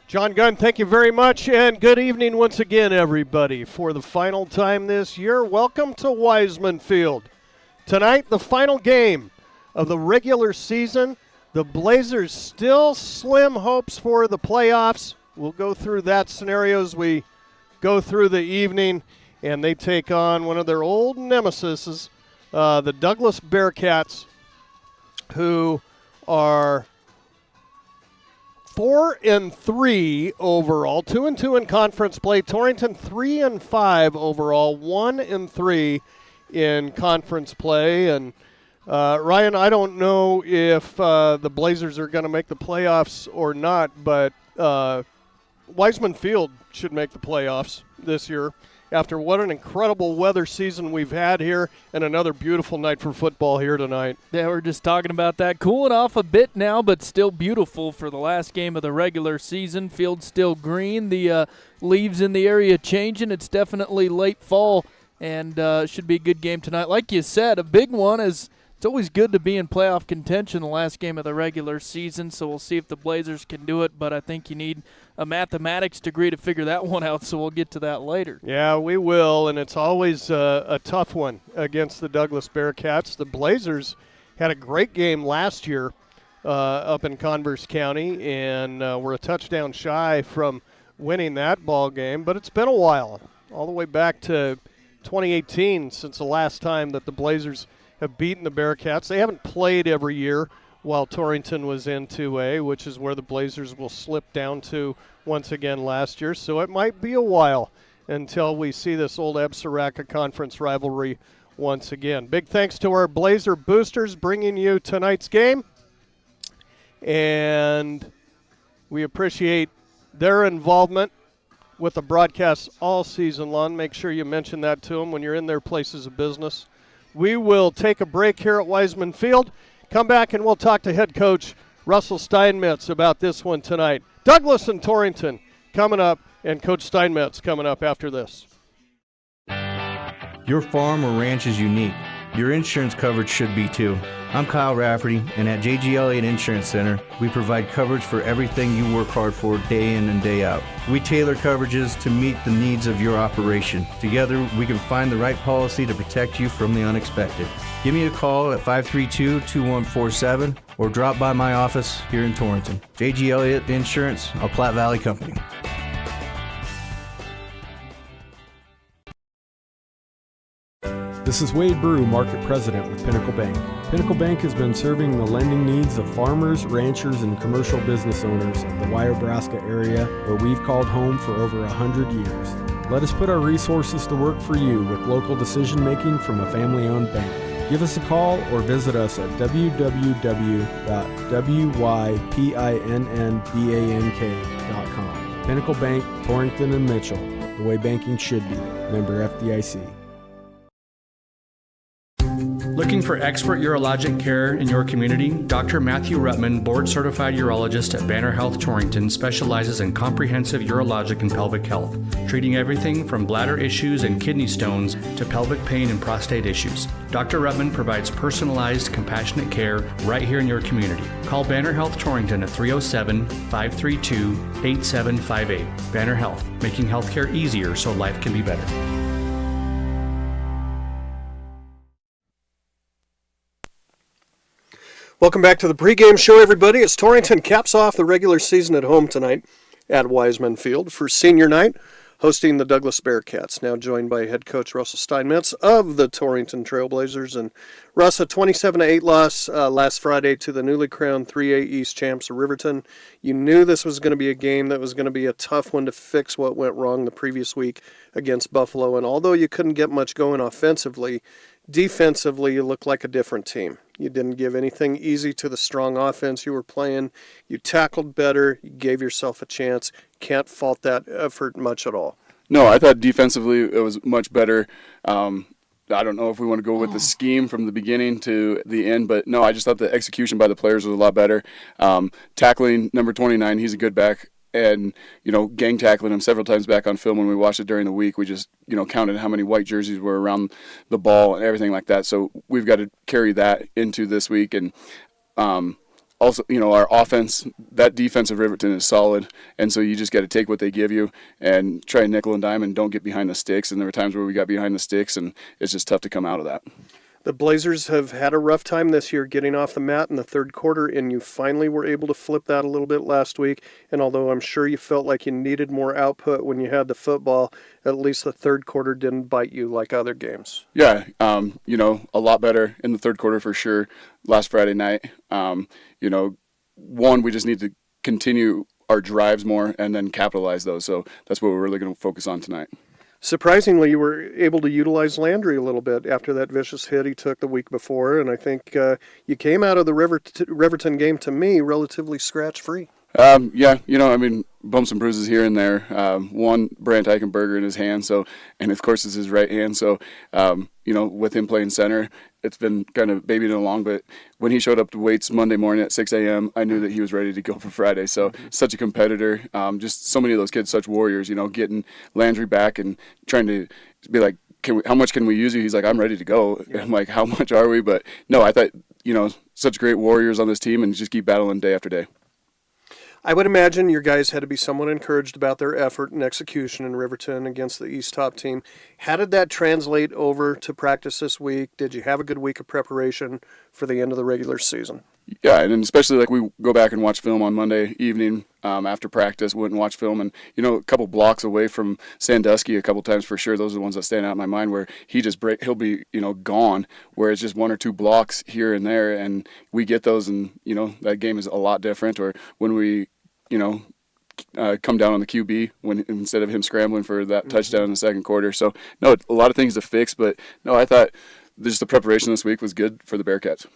John Gunn, thank you very much, and good evening once again, everybody. For the final time this year, welcome to Wiseman Field. Tonight, the final game of the regular season. The Blazers still slim hopes for the playoffs. We'll go through that scenario as we go through the evening, and they take on one of their old nemesis, the Douglas Bearcats, who are 4-3 overall, 2-2 in conference play. Torrington 3-5 overall, 1-3 in conference play. And Ryan, I don't know if the Blazers are going to make the playoffs or not, but Wiseman Field should make the playoffs this year after what an incredible weather season we've had here and another beautiful night for football here tonight. Yeah, we're just talking about that. Cooling off a bit now, but still beautiful for the last game of the regular season. Field's still green. The leaves in the area changing. It's definitely late fall, and should be a good game tonight. Like you said, a big one is it's always good to be in playoff contention the last game of the regular season, so we'll see if the Blazers can do it, but I think you need a mathematics degree to figure that one out, so we'll get to that later. Yeah, we will, and it's always a tough one against the Douglas Bearcats. The Blazers had a great game last year up in Converse County, and were a touchdown shy from winning that ball game, but it's been a while, all the way back to 2018 since the last time that the Blazers have beaten the Bearcats. They haven't played every year while Torrington was in 2A, which is where the Blazers will slip down to once again last year. So it might be a while until we see this old Absaraka Conference rivalry once again. Big thanks to our Blazer boosters bringing you tonight's game. And we appreciate their involvement with the broadcast all season long. Make sure you mention that to them when you're in their places of business. We will take a break here at Wiseman Field. Come back and we'll talk to head coach Russell Steinmetz about this one tonight. Douglas and Torrington coming up, and Coach Steinmetz coming up after this. Your farm or ranch is unique. Your insurance coverage should be too. I'm Kyle Rafferty, and at JG Elliott Insurance Center, we provide coverage for everything you work hard for day in and day out. We tailor coverages to meet the needs of your operation. Together, we can find the right policy to protect you from the unexpected. Give me a call at 532-2147 or drop by my office here in Torrington. JG Elliott Insurance, a Platte Valley company. This is Wade Brew, Market President with Pinnacle Bank. Pinnacle Bank has been serving the lending needs of farmers, ranchers, and commercial business owners of the Wyobraska area, where we've called home for over 100 years. Let us put our resources to work for you with local decision-making from a family-owned bank. Give us a call or visit us at www.wypinnbank.com. Pinnacle Bank, Torrington and Mitchell, the way banking should be. Member FDIC. Looking for expert urologic care in your community? Dr. Matthew Ruttman, board-certified urologist at Banner Health Torrington, specializes in comprehensive urologic and pelvic health, treating everything from bladder issues and kidney stones to pelvic pain and prostate issues. Dr. Ruttman provides personalized, compassionate care right here in your community. Call Banner Health Torrington at 307-532-8758. Banner Health, making healthcare easier so life can be better. Welcome back to the pregame show, everybody. As Torrington caps off the regular season at home tonight at Wiseman Field for senior night, hosting the Douglas Bearcats. Now joined by head coach Russell Steinmetz of the Torrington Trailblazers. And Russ, a 27-8 loss last Friday to the newly crowned 3A East champs of Riverton. You knew this was going to be a game that was going to be a tough one to fix what went wrong the previous week against Buffalo. And although you couldn't get much going offensively, defensively, you looked like a different team. You didn't give anything easy to the strong offense you were playing. You tackled better. You gave yourself a chance. Can't fault that effort much at all. No, I thought defensively it was much better. I don't know if we want to go with the scheme from the beginning to the end, but no, I just thought the execution by the players was a lot better. Tackling number 29, he's a good back. And, gang tackling him several times back on film when we watched it during the week. We just, counted how many white jerseys were around the ball and everything like that. So we've got to carry that into this week. And also, our offense, that defense of Riverton is solid, and so you just got to take what they give you and try nickel and dime and don't get behind the sticks. And there were times where we got behind the sticks, and it's just tough to come out of that. The Blazers have had a rough time this year getting off the mat in the third quarter, and you finally were able to flip that a little bit last week. And although I'm sure you felt like you needed more output when you had the football, at least the third quarter didn't bite you like other games. Yeah, a lot better in the third quarter for sure last Friday night. We just need to continue our drives more and then capitalize those. So that's what we're really going to focus on tonight. Surprisingly, you were able to utilize Landry a little bit after that vicious hit he took the week before, and I think you came out of the Riverton game, to me, relatively scratch-free. Bumps and bruises here and there. One, Brant Eichenberger in his hand, and of course it's his right hand. So, with him playing center, it's been kind of babying along. But when he showed up to weights Monday morning at 6 a.m., I knew that he was ready to go for Friday. So, such a competitor. Just so many of those kids, such warriors. Getting Landry back and trying to be like, how much can we use you? He's like, I'm ready to go. Yeah. I'm like, how much are we? But no, I thought, such great warriors on this team, and just keep battling day after day. I would imagine your guys had to be somewhat encouraged about their effort and execution in Riverton against the East Top team. How did that translate over to practice this week? Did you have a good week of preparation for the end of the regular season? Yeah, and especially like we go back and watch film on Monday evening after practice, went and watch film, and a couple blocks away from Sandusky a couple times for sure. Those are the ones that stand out in my mind where he'll be gone, where it's just one or two blocks here and there, and we get those, and that game is a lot different. Or when we come down on the QB instead of him scrambling for that touchdown in the second quarter. So no, a lot of things to fix, but no, I thought just the preparation this week was good for the Bearcats.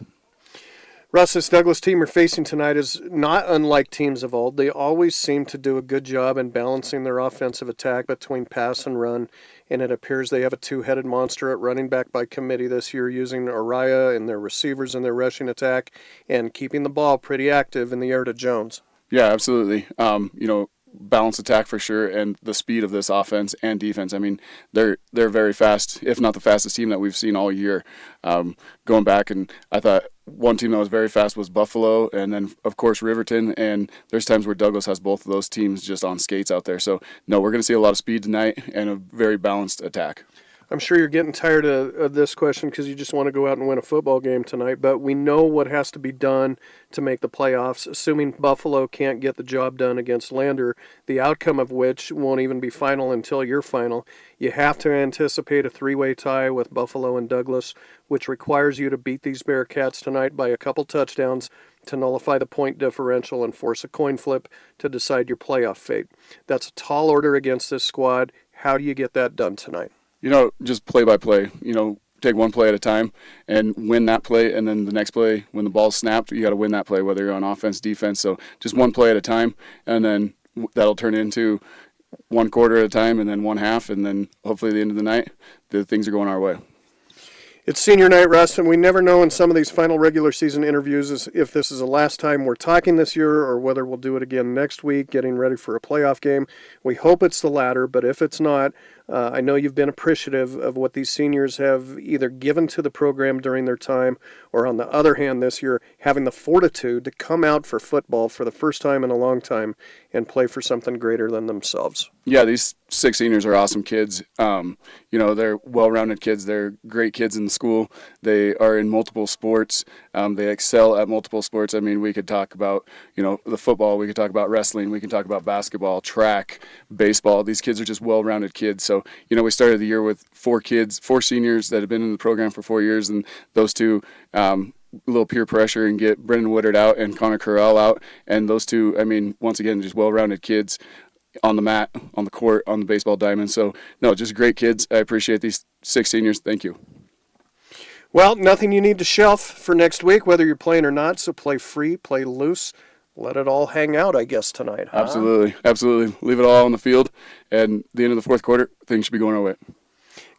Russ, this Douglas team you're facing tonight is not unlike teams of old. They always seem to do a good job in balancing their offensive attack between pass and run, and it appears they have a two-headed monster at running back by committee this year, using Araya and their receivers in their rushing attack and keeping the ball pretty active in the air to Jones. Yeah, absolutely. Balanced attack for sure, and the speed of this offense and defense. I mean, they're very fast, if not the fastest team that we've seen all year. Going back, and I thought one team that was very fast was Buffalo, and then of course Riverton. And there's times where Douglas has both of those teams just on skates out there. So no, we're going to see a lot of speed tonight and a very balanced attack. I'm sure you're getting tired of this question because you just want to go out and win a football game tonight, but we know what has to be done to make the playoffs, assuming Buffalo can't get the job done against Lander, the outcome of which won't even be final until you're final. You have to anticipate a three-way tie with Buffalo and Douglas, which requires you to beat these Bearcats tonight by a couple touchdowns to nullify the point differential and force a coin flip to decide your playoff fate. That's a tall order against this squad. How do you get that done tonight? Just play by play, take one play at a time and win that play. And then the next play, when the ball's snapped, you got to win that play, whether you're on offense, defense. So just one play at a time. And then that'll turn into one quarter at a time and then one half. And then hopefully at the end of the night, the things are going our way. It's senior night, Russ, and we never know in some of these final regular season interviews if this is the last time we're talking this year or whether we'll do it again next week, getting ready for a playoff game. We hope it's the latter, but if it's not, I know you've been appreciative of what these seniors have either given to the program during their time or, on the other hand, this year, having the fortitude to come out for football for the first time in a long time and play for something greater than themselves. Yeah, these 6 seniors are awesome kids. They're well-rounded kids. They're great kids in school. They are in multiple sports. They excel at multiple sports. I mean, we could talk about, the football. We could talk about wrestling. We can talk about basketball, track, baseball. These kids are just well-rounded kids. So, we started the year with 4 seniors that have been in the program for 4 years, and those two, a little peer pressure and get Brendan Woodard out and Connor Corral out. And those two, once again, just well-rounded kids on the mat, on the court, on the baseball diamond. So, no, just great kids. I appreciate these 6 seniors. Thank you. Well, nothing you need to shelf for next week, whether you're playing or not. So play free, play loose. Let it all hang out, I guess, tonight. Huh? Absolutely. Leave it all on the field. And the end of the fourth quarter, things should be going our way.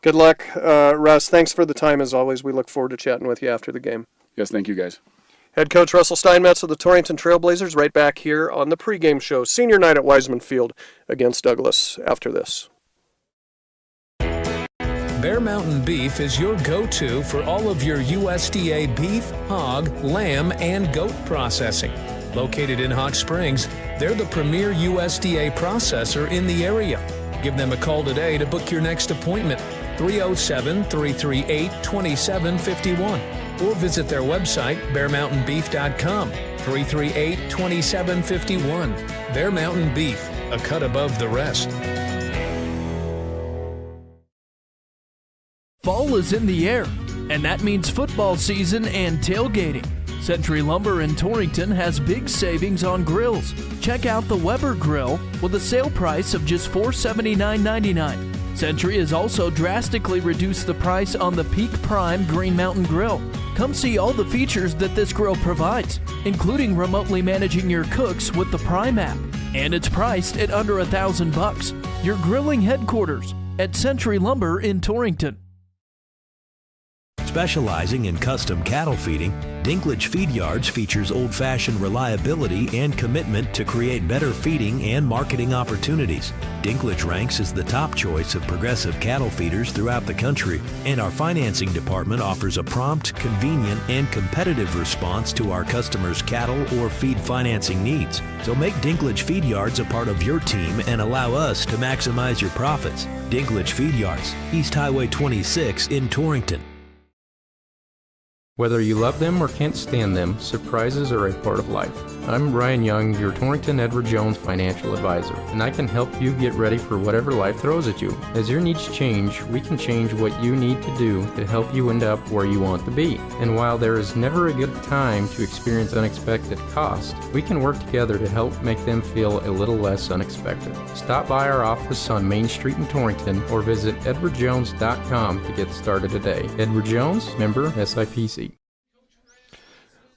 Good luck, Russ. Thanks for the time, as always. We look forward to chatting with you after the game. Yes, thank you, guys. Head coach Russell Steinmetz of the Torrington Trailblazers right back here on the pregame show. Senior night at Wiseman Field against Douglas after this. Bear Mountain Beef is your go-to for all of your USDA beef, hog, lamb, and goat processing. Located in Hot Springs, they're the premier USDA processor in the area. Give them a call today to book your next appointment, 307-338-2751, or visit their website, bearmountainbeef.com, 338-2751. Bear Mountain Beef, a cut above the rest. Fall is in the air, and that means football season and tailgating. Century Lumber in Torrington has big savings on grills. Check out the Weber Grill with a sale price of just $479.99. Century has also drastically reduced the price on the Peak Prime Green Mountain Grill. Come see all the features that this grill provides, including remotely managing your cooks with the Prime app. And it's priced at under $1,000. Your grilling headquarters at Century Lumber in Torrington. Specializing in custom cattle feeding, Dinklage Feed Yards features old-fashioned reliability and commitment to create better feeding and marketing opportunities. Dinklage ranks as the top choice of progressive cattle feeders throughout the country, and our financing department offers a prompt, convenient, and competitive response to our customers' cattle or feed financing needs. So make Dinklage Feed Yards a part of your team and allow us to maximize your profits. Dinklage Feed Yards, East Highway 26 in Torrington. Whether you love them or can't stand them, surprises are a part of life. I'm Ryan Young, your Torrington Edward Jones financial advisor, and I can help you get ready for whatever life throws at you. As your needs change, we can change what you need to do to help you end up where you want to be. And while there is never a good time to experience unexpected costs, we can work together to help make them feel a little less unexpected. Stop by our office on Main Street in Torrington or visit edwardjones.com to get started today. Edward Jones, member SIPC.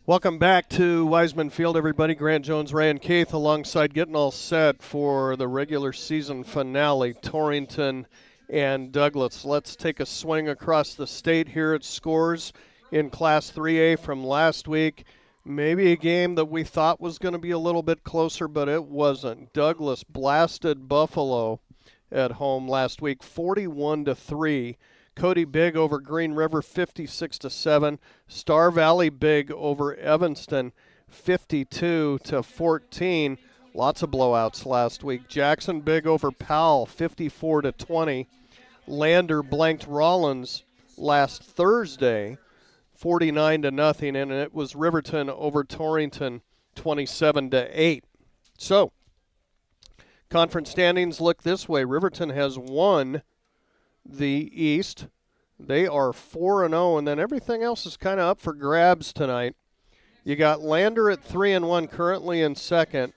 Welcome back to Wiseman Field, everybody. Grant Jones, Ray, and Keith alongside getting all set for the regular season finale, Torrington and Douglas. Let's take a swing across the state here at scores in Class 3A from last week. Maybe a game that we thought was going to be a little bit closer, but it wasn't. Douglas blasted Buffalo at home last week, 41-3. Cody Big over Green River, 56-7. Star Valley Big over Evanston, 52-14. Lots of blowouts last week. Jackson Big over Powell, 54-20. Lander blanked Rollins last Thursday, 49-0, and it was Riverton over Torrington, 27-8. So, conference standings look this way. Riverton has won the East. They are 4-0, and then everything else is kind of up for grabs tonight. You got Lander at 3-1 currently in second.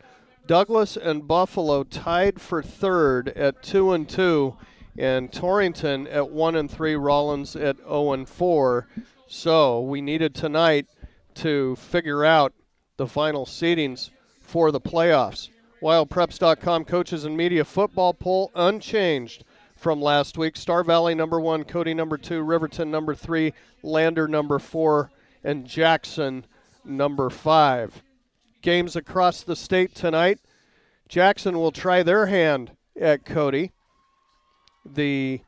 Douglas and Buffalo tied for third at 2-2, and Torrington at 1-3, Rollins at 0-4. So we needed tonight to figure out the final seedings for the playoffs. WildPreps.com coaches and media football poll unchanged from last week. Star Valley number 1, Cody number 2, Riverton number 3, Lander number 4, and Jackson number 5. Games across the state tonight. Jackson will try their hand at Cody. The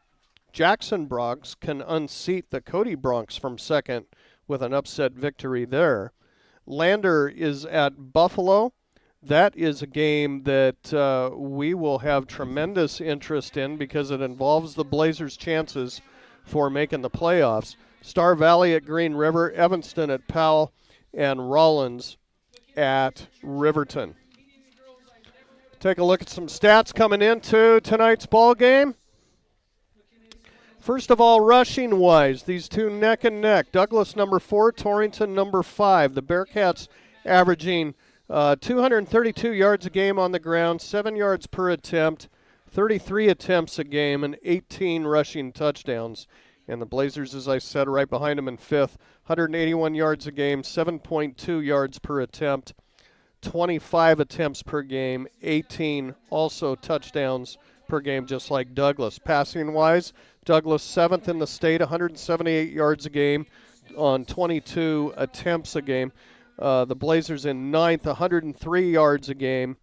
Jackson Broncs can unseat the Cody Broncs from second with an upset victory there. Lander is at Buffalo. That is a game that we will have tremendous interest in because it involves the Blazers' chances for making the playoffs. Star Valley at Green River, Evanston at Powell, and Rollins at Riverton. Take a look at some stats coming into tonight's ball game. First of all, rushing-wise, these two neck and neck. Douglas number 4, Torrington number 5. The Bearcats averaging 232 yards a game on the ground, 7 yards per attempt, 33 attempts a game, and 18 rushing touchdowns. And the Blazers, as I said, right behind them in fifth, 181 yards a game, 7.2 yards per attempt, 25 attempts per game, 18 also touchdowns per game, just like Douglas. Passing-wise, Douglas 7th in the state, 178 yards a game on 22 attempts a game. The Blazers in 9th, 103 yards a game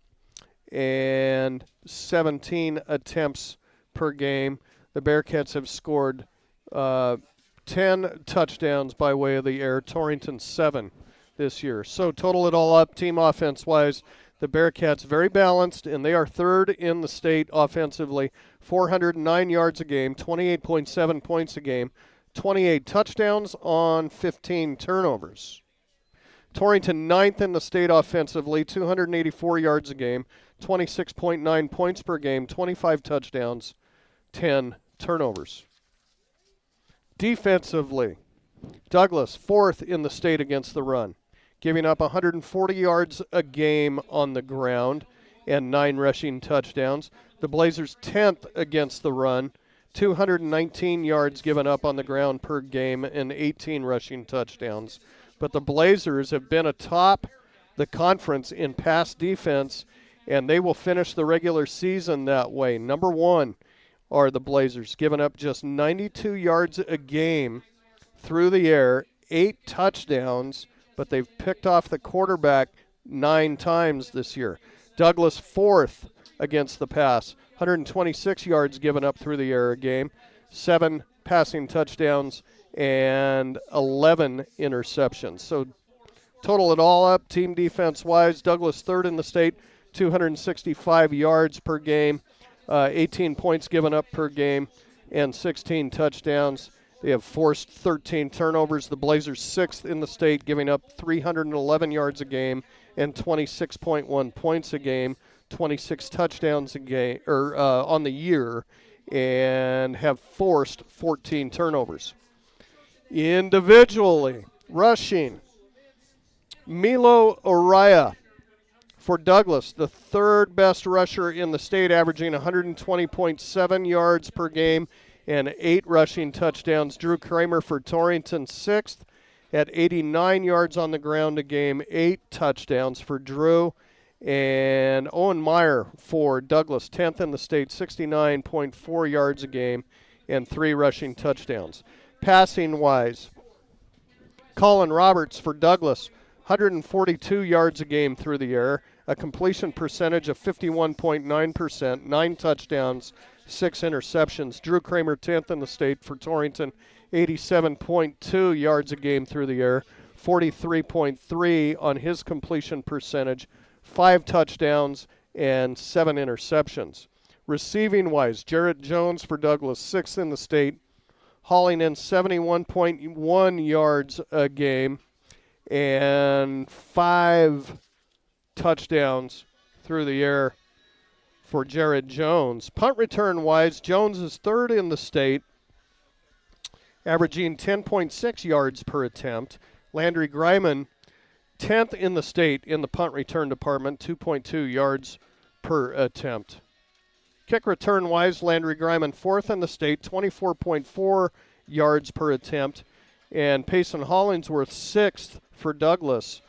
and 17 attempts per game. The Bearcats have scored 10 touchdowns by way of the air. Torrington 7 this year. So total it all up, team offense-wise, the Bearcats very balanced, and they are third in the state offensively. 409 yards a game, 28.7 points a game, 28 touchdowns on 15 turnovers. Torrington ninth in the state offensively, 284 yards a game, 26.9 points per game, 25 touchdowns, 10 turnovers. Defensively, Douglas fourth in the state against the run, giving up 140 yards a game on the ground and 9 rushing touchdowns. The Blazers 10th against the run, 219 yards given up on the ground per game and 18 rushing touchdowns. But the Blazers have been atop the conference in pass defense, and they will finish the regular season that way. Number 1 are the Blazers, giving up just 92 yards a game through the air, 8 touchdowns, but they've picked off the quarterback 9 times this year. Douglas fourth against the pass, 126 yards given up through the air a game, 7 passing touchdowns, and 11 interceptions. So total it all up, team defense-wise, Douglas third in the state, 265 yards per game, 18 points given up per game, and 16 touchdowns. They have forced 13 turnovers. The Blazers sixth in the state, giving up 311 yards a game and 26.1 points a game, 26 touchdowns a game on the year, and have forced 14 turnovers. Individually, rushing, Milo Araya for Douglas, the third best rusher in the state, averaging 120.7 yards per game and 8 rushing touchdowns. Drew Kramer for Torrington, sixth at 89 yards on the ground a game, 8 touchdowns for Drew. And Owen Meyer for Douglas, 10th in the state, 69.4 yards a game and 3 rushing touchdowns. Passing-wise, Colin Roberts for Douglas, 142 yards a game through the air, a completion percentage of 51.9%, 9 touchdowns, 6 interceptions. Drew Kramer, 10th in the state for Torrington, 87.2 yards a game through the air, 43.3 on his completion percentage, 5 touchdowns, and 7 interceptions. Receiving-wise, Jarrett Jones for Douglas, 6th in the state, hauling in 71.1 yards a game and 5 touchdowns through the air for Jarrett Jones. Punt return-wise, Jones is third in the state, averaging 10.6 yards per attempt. Landry Greiman, 10th in the state in the punt return department, 2.2 yards per attempt. Kick return-wise, Landry Greiman, 4th in the state, 24.4 yards per attempt. And Payson Hollingsworth, 6th for Douglas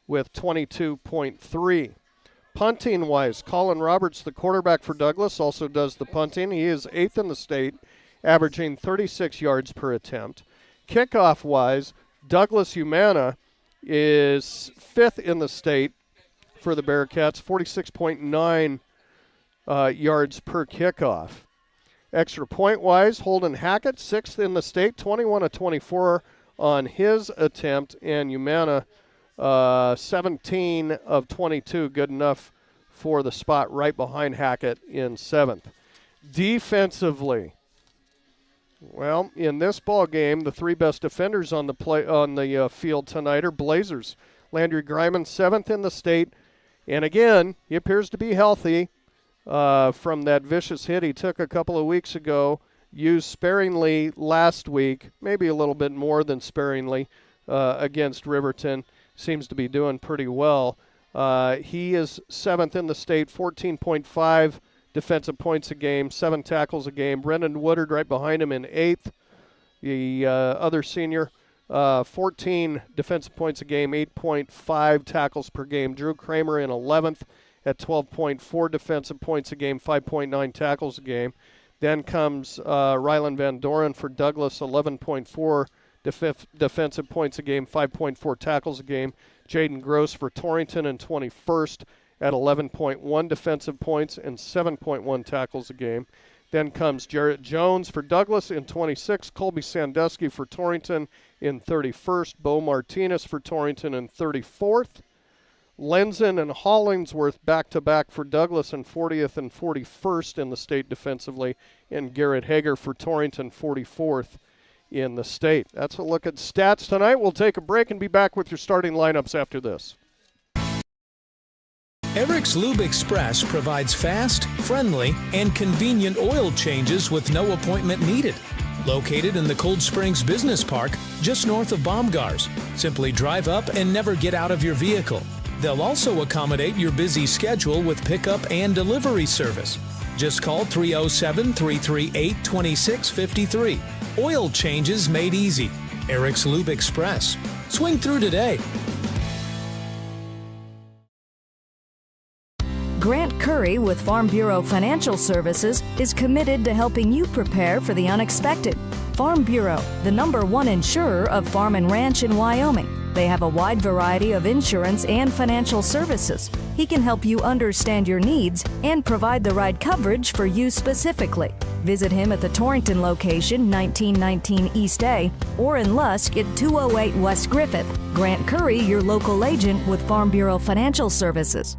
with 22.3. Punting-wise, Colin Roberts, the quarterback for Douglas, also does the punting. He is 8th in the state, averaging 36 yards per attempt. Kickoff-wise, Douglas Humana is 5th in the state for the Bearcats, 46.9 yards per kickoff. Extra point-wise, Holden Hackett, 6th in the state, 21 of 24 on his attempt, and Humana 17 of 22, good enough for the spot right behind Hackett in 7th. Defensively, well, in this ball game, the 3 best defenders on the field tonight are Blazers. Landry Greiman, 7th in the state, and again, he appears to be healthy from that vicious hit he took a couple of weeks ago, used sparingly last week, maybe a little bit more than sparingly against Riverton. Seems to be doing pretty well. He is 7th in the state, 14.5 defensive points a game, 7 tackles a game. Brendan Woodard right behind him in 8th. The other senior, 14 defensive points a game, 8.5 tackles per game. Drew Kramer in 11th at 12.4 defensive points a game, 5.9 tackles a game. Then comes Rylan Van Doren for Douglas, 11.4 defensive points a game, 5.4 tackles a game. Jaden Gross for Torrington in 21st at 11.1 defensive points and 7.1 tackles a game. Then comes Jarrett Jones for Douglas in 26th, Colby Sandusky for Torrington in 31st, Bo Martinez for Torrington in 34th, Lenzen and Hollingsworth back-to-back for Douglas in 40th and 41st in the state defensively, and Garrett Hager for Torrington 44th in the state. That's a look at stats tonight. We'll take a break and be back with your starting lineups after this. Eric's Lube Express provides fast, friendly, and convenient oil changes with no appointment needed. Located in the Cold Springs Business Park, just north of Baumgars. Simply drive up and never get out of your vehicle. They'll also accommodate your busy schedule with pickup and delivery service. Just call 307-338-2653. Oil changes made easy. Eric's Lube Express. Swing through today. Grant Curry with Farm Bureau Financial Services is committed to helping you prepare for the unexpected. Farm Bureau, the #1 insurer of farm and ranch in Wyoming. They have a wide variety of insurance and financial services. He can help you understand your needs and provide the right coverage for you specifically. Visit him at the Torrington location, 1919 East A, or in Lusk at 208 West Griffith. Grant Curry, your local agent with Farm Bureau Financial Services.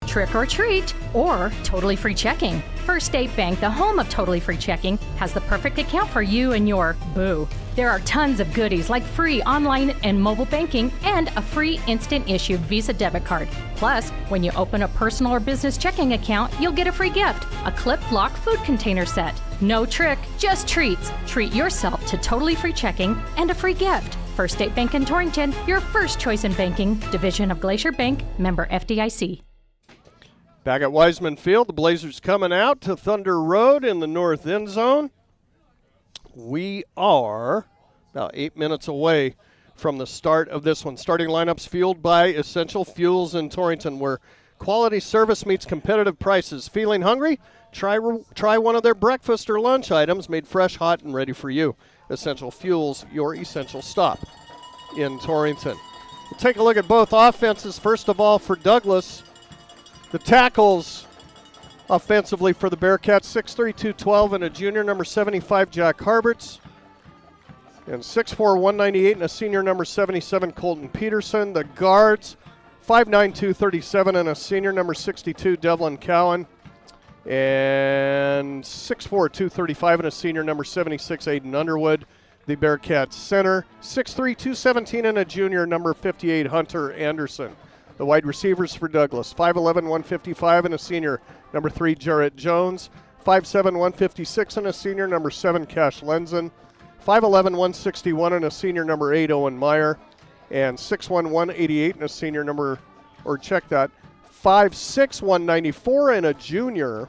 Trick or treat, or totally free checking. First State Bank, the home of totally free checking, has the perfect account for you and your boo. There are tons of goodies like free online and mobile banking and a free instant issued Visa debit card. Plus, when you open a personal or business checking account, you'll get a free gift, a clip lock food container set. No trick, just treats. Treat yourself to totally free checking and a free gift. First State Bank in Torrington, your first choice in banking, division of Glacier Bank, member FDIC. Back at Wiseman Field, the Blazers coming out to Thunder Road in the north end zone. We are about 8 minutes away from the start of this one. Starting lineups fueled by Essential Fuels in Torrington, where quality service meets competitive prices. Feeling hungry? Try one of their breakfast or lunch items made fresh, hot, and ready for you. Essential Fuels, your essential stop in Torrington. We'll take a look at both offenses. First of all, for Douglas, the tackles offensively for the Bearcats, 6'3", 212, and a junior, number 75, Jack Harberts. And 6'4", 198, and a senior, number 77, Colton Peterson. The guards, 5'9", 237, and a senior, number 62, Devlin Cowan. And 6'4", 235, and a senior, number 76, Aiden Underwood. The Bearcats center, 6'3", 217, and a junior, number 58, Hunter Anderson. The wide receivers for Douglas, 5'11", 155, and a senior, number 3, Jarrett Jones. 5'7", 156, and a senior, number 7, Cash Lenzen. 5'11", 161, and a senior, number 8, Owen Meyer. And 6'1", 188, and a senior, 5'6", 194, and a junior.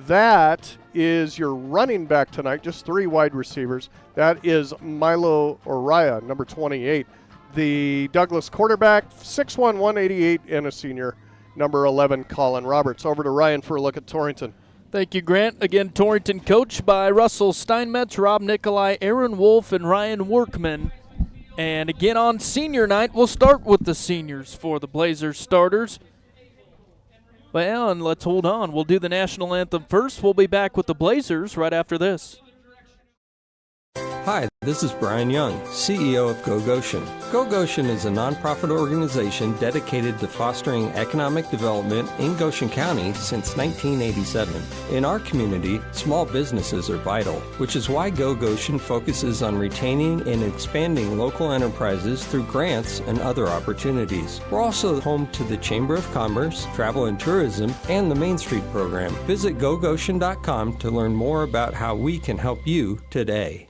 That is your running back tonight, just 3 wide receivers. That is Milo Oraya, number 28. The Douglas quarterback, 6'1", 188, and a senior, number 11, Colin Roberts. Over to Ryan for a look at Torrington. Thank you, Grant. Again, Torrington coached by Russell Steinmetz, Rob Nikolai, Aaron Wolf, and Ryan Workman. And again on senior night, we'll start with the seniors for the Blazers starters. Well, and let's hold on. We'll do the national anthem first. We'll be back with the Blazers right after this. Hi, this is Brian Young, CEO of Go Goshen. Go Goshen is a nonprofit organization dedicated to fostering economic development in Goshen County since 1987. In our community, small businesses are vital, which is why Go Goshen focuses on retaining and expanding local enterprises through grants and other opportunities. We're also home to the Chamber of Commerce, Travel and Tourism, and the Main Street program. Visit gogoshen.com to learn more about how we can help you today.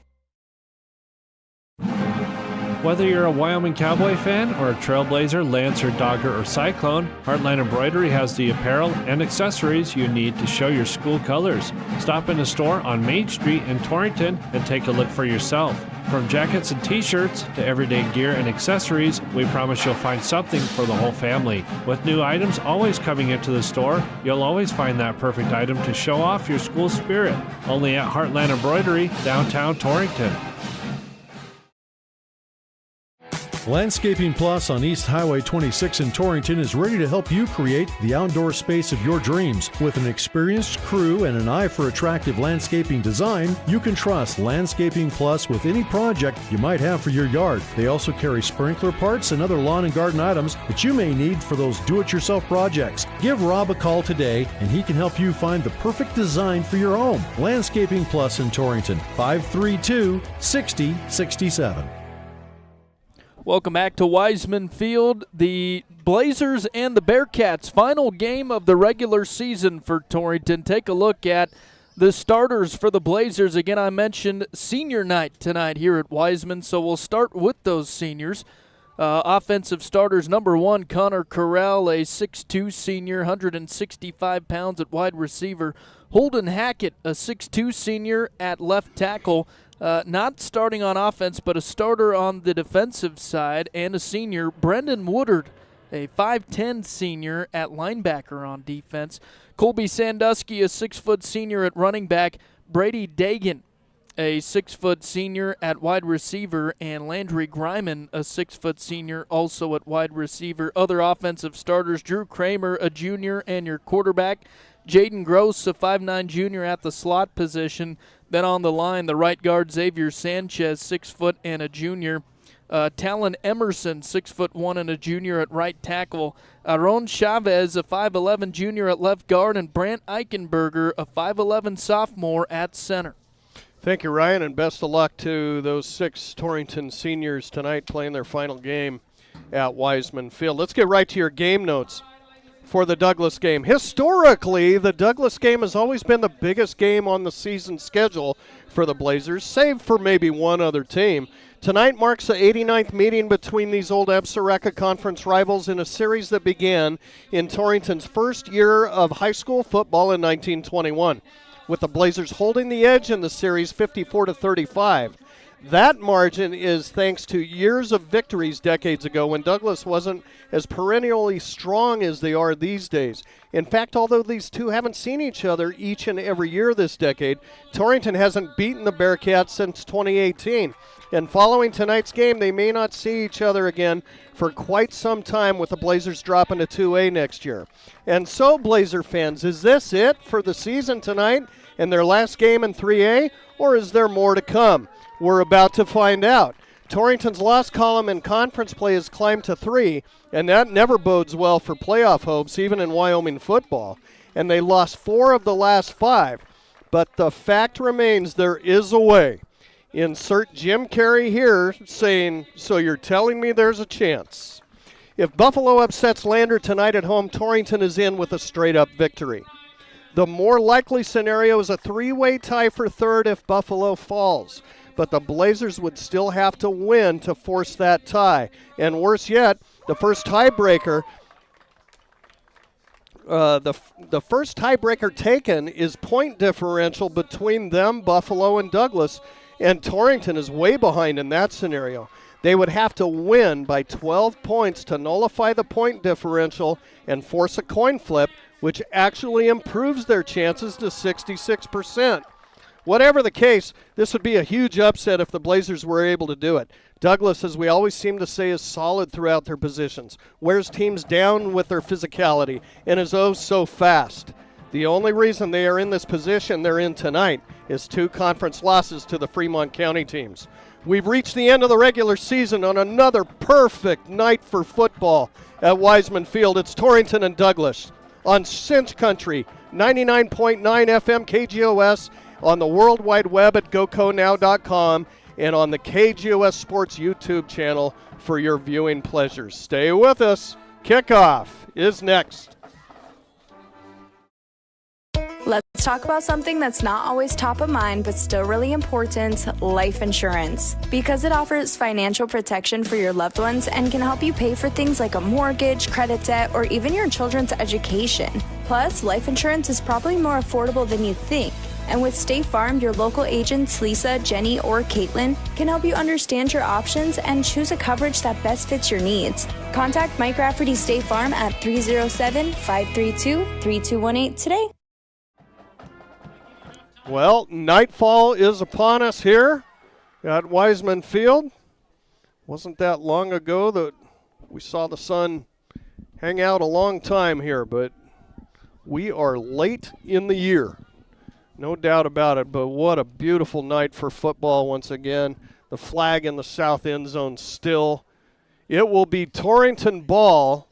Whether you're a Wyoming Cowboy fan or a Trailblazer, Lancer, Dogger, or Cyclone, Heartline Embroidery has the apparel and accessories you need to show your school colors. Stop in the store on Main Street in Torrington and take a look for yourself. From jackets and t-shirts to everyday gear and accessories, we promise you'll find something for the whole family. With new items always coming into the store, you'll always find that perfect item to show off your school spirit. Only at Heartland Embroidery, downtown Torrington. Landscaping Plus on East Highway 26 in Torrington is ready to help you create the outdoor space of your dreams. With an experienced crew and an eye for attractive landscaping design, you can trust Landscaping Plus with any project you might have for your yard. They also carry sprinkler parts and other lawn and garden items that you may need for those do-it-yourself projects. Give Rob a call today and he can help you find the perfect design for your home. Landscaping Plus in Torrington, 532-6067. Welcome back to Wiseman Field. The Blazers and the Bearcats, final game of the regular season for Torrington. Take a look at the starters for the Blazers. Again, I mentioned senior night tonight here at Wiseman, so we'll start with those seniors. Offensive starters, number 1, Connor Corral, a 6'2 senior, 165 pounds at wide receiver. Holden Hackett, a 6'2 senior at left tackle. Not starting on offense, but a starter on the defensive side, and a senior, Brendan Woodard, a 5'10 senior at linebacker on defense. Colby Sandusky, a 6-foot senior at running back. Brady Dagan, a 6-foot senior at wide receiver, and Landry Griman, a 6-foot senior also at wide receiver. Other offensive starters, Drew Kramer, a junior, and your quarterback. Jaden Gross, a 5'9 junior at the slot position. Then on the line, the right guard, Xavier Sanchez, 6 foot and a junior. Talon Emerson, 6'1" and a junior at right tackle. Aaron Chavez, a 5'11 junior at left guard, and Brant Eichenberger, a 5'11 sophomore at center. Thank you, Ryan, and best of luck to those 6 Torrington seniors tonight playing their final game at Wiseman Field. Let's get right to your game notes for the Douglas game. Historically, the Douglas game has always been the biggest game on the season schedule for the Blazers, save for maybe one other team. Tonight marks the 89th meeting between these old Absaroka Conference rivals in a series that began in Torrington's first year of high school football in 1921, with the Blazers holding the edge in the series 54-35. That margin is thanks to years of victories decades ago when Douglas wasn't as perennially strong as they are these days. In fact, although these two haven't seen each other each and every year this decade, Torrington hasn't beaten the Bearcats since 2018. And following tonight's game, they may not see each other again for quite some time, with the Blazers dropping to 2A next year. And so, Blazer fans, is this it for the season tonight and their last game in 3A, or is there more to come? We're about to find out. Torrington's loss column in conference play has climbed to 3, and that never bodes well for playoff hopes, even in Wyoming football. And they lost 4 of the last 5. But the fact remains there is a way. Insert Jim Carrey here saying, "So you're telling me there's a chance." If Buffalo upsets Lander tonight at home, Torrington is in with a straight-up victory. The more likely scenario is a 3-way tie for third if Buffalo falls. But the Blazers would still have to win to force that tie. And worse yet, the first tiebreaker the first tiebreaker taken is point differential between them, Buffalo, and Douglas, and Torrington is way behind in that scenario. They would have to win by 12 points to nullify the point differential and force a coin flip, which actually improves their chances to 66%. Whatever the case, this would be a huge upset if the Blazers were able to do it. Douglas, as we always seem to say, is solid throughout their positions, wears teams down with their physicality, and is oh so fast. The only reason they are in this position they're in tonight is 2 conference losses to the Fremont County teams. We've reached the end of the regular season on another perfect night for football at Wiseman Field. It's Torrington and Douglas on Cinch Country, 99.9 FM KGOS, on the World Wide Web at GoCoNow.com, and on the KGOS Sports YouTube channel for your viewing pleasures. Stay with us. Kickoff is next. Let's talk about something that's not always top of mind but still really important, life insurance. Because it offers financial protection for your loved ones and can help you pay for things like a mortgage, credit debt, or even your children's education. Plus, life insurance is probably more affordable than you think. And with State Farm, your local agents, Lisa, Jenny, or Caitlin, can help you understand your options and choose a coverage that best fits your needs. Contact Mike Rafferty State Farm at 307-532-3218 today. Well, nightfall is upon us here at Wiseman Field. Wasn't that long ago that we saw the sun hang out a long time here, but we are late in the year. No doubt about it, but what a beautiful night for football once again. The flag in the south end zone still. It will be Torrington ball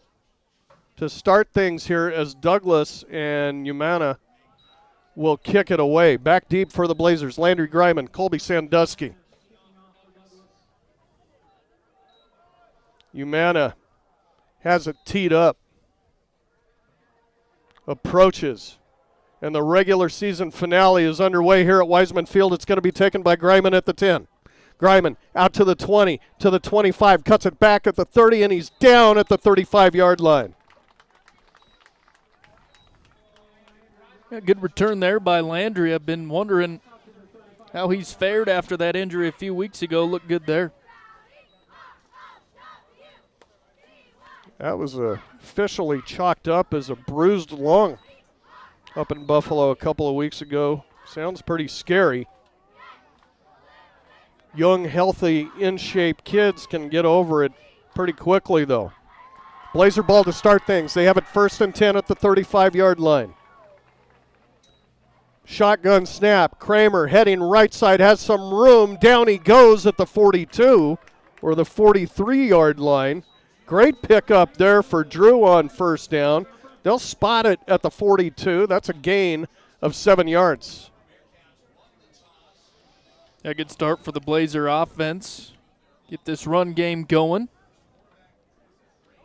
to start things here as Douglas and Umana will kick it away. Back deep for the Blazers. Landry Greiman, Colby Sandusky. Umana has it teed up. Approaches. And the regular season finale is underway here at Wiseman Field. It's going to be taken by Greiman at the 10. Greiman out to the 20, to the 25, cuts it back at the 30, and he's down at the 35-yard line. Yeah, good return there by Landry. I've been wondering how he's fared after that injury a few weeks ago. Looked good there. That was officially chalked up as a bruised lung up in Buffalo a couple of weeks ago. Sounds pretty scary. Young, healthy, in-shape kids can get over it pretty quickly, though. Blazer ball to start things. They have it 1st and 10 at the 35-yard line. Shotgun snap. Kramer heading right side, has some room. Down he goes at the 42 or the 43-yard line. Great pickup there for Drew on 1st down. They'll spot it at the 42. That's a gain of 7 yards. A good start for the Blazer offense. Get this run game going.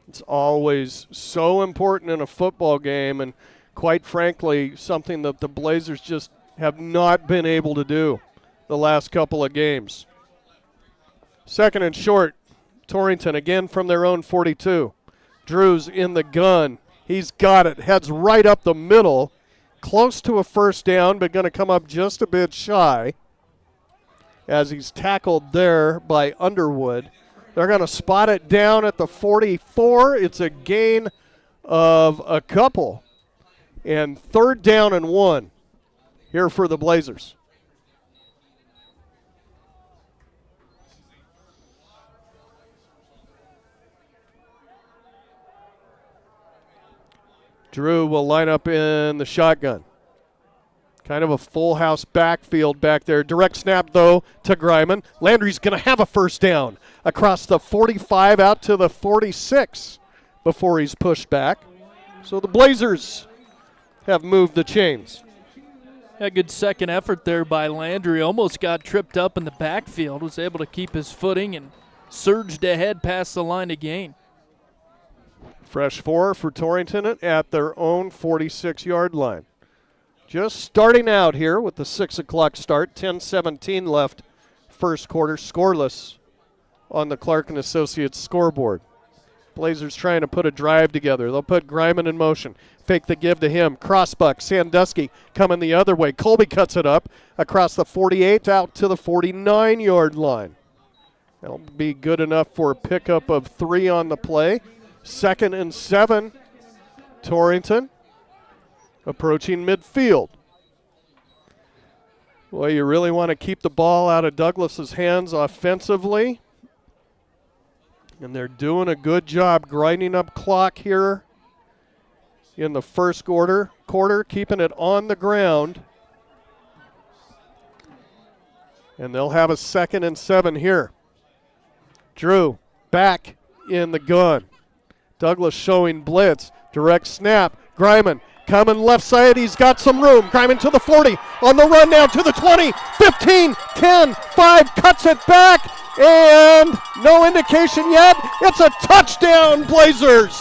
It's always so important in a football game, and quite frankly, something that the Blazers just have not been able to do the last couple of games. 2nd and short. Torrington again from their own 42. Drew's in the gun. He's got it. Heads right up the middle. Close to a 1st down, but going to come up just a bit shy as he's tackled there by Underwood. They're going to spot it down at the 44. It's a gain of a couple. And 3rd down and 1 here for the Blazers. Drew will line up in the shotgun. Kind of a full house backfield back there. Direct snap, though, to Greiman. Landry's going to have a 1st down across the 45 out to the 46 before he's pushed back. So the Blazers have moved the chains. A good second effort there by Landry. Almost got tripped up in the backfield. Was able to keep his footing and surged ahead past the line of gain. Fresh 4 for Torrington at their own 46-yard line. Just starting out here with the 6 o'clock start. 10:17 left first quarter. Scoreless on the Clark & Associates scoreboard. Blazers trying to put a drive together. They'll put Greiman in motion. Fake the give to him. Crossbuck. Sandusky coming the other way. Colby cuts it up across the 48 out to the 49-yard line. That'll be good enough for a pickup of 3 on the play. 2nd and 7. Torrington approaching midfield. Well, you really want to keep the ball out of Douglas's hands offensively. And they're doing a good job grinding up clock here in the first quarter, keeping it on the ground. And they'll have a 2nd and 7 here. Drew back in the gun. Douglas showing blitz. Direct snap. Greiman coming left side. He's got some room. Greiman to the 40. On the run now to the 20. 15, 10, 5. Cuts it back. And no indication yet. It's a touchdown, Blazers.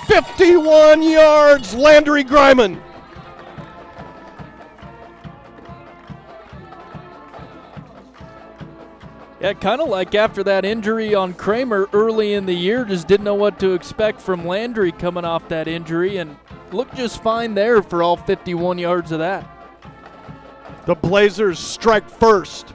51 yards, Landry Greiman. Yeah, kind of like after that injury on Kramer early in the year, just didn't know what to expect from Landry coming off that injury, and looked just fine there for all 51 yards of that. The Blazers strike first.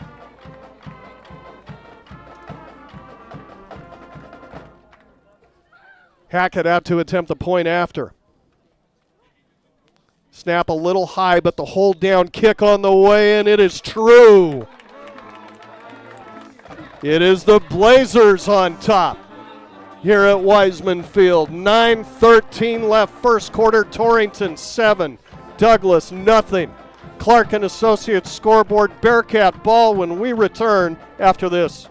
Hackett out to attempt the point after. Snap a little high, but the hold down kick on the way, and it is true. It is the Blazers on top here at Wiseman Field. 9:13 left, first quarter. Torrington 7, Douglas nothing. Clark and Associates scoreboard. Bearcat ball when we return after this.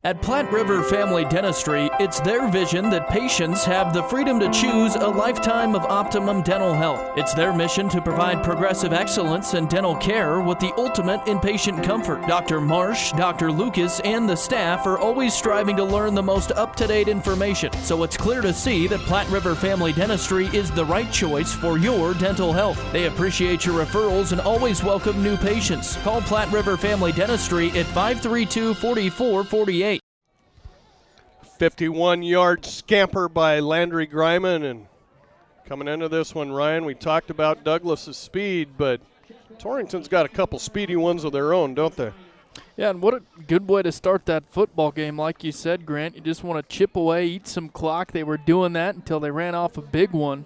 At Platte River Family Dentistry, it's their vision that patients have the freedom to choose a lifetime of optimum dental health. It's their mission to provide progressive excellence in dental care with the ultimate in patient comfort. Dr. Marsh, Dr. Lucas, and the staff are always striving to learn the most up-to-date information, so it's clear to see that Platte River Family Dentistry is the right choice for your dental health. They appreciate your referrals and always welcome new patients. Call Platte River Family Dentistry at 532-4448. 51-yard scamper by Landry Greiman, and coming into this one, Ryan, we talked about Douglas's speed, but Torrington's got a couple speedy ones of their own, don't they? Yeah, and what a good way to start that football game, like you said, Grant. You just want to chip away, eat some clock. They were doing that until they ran off a big one.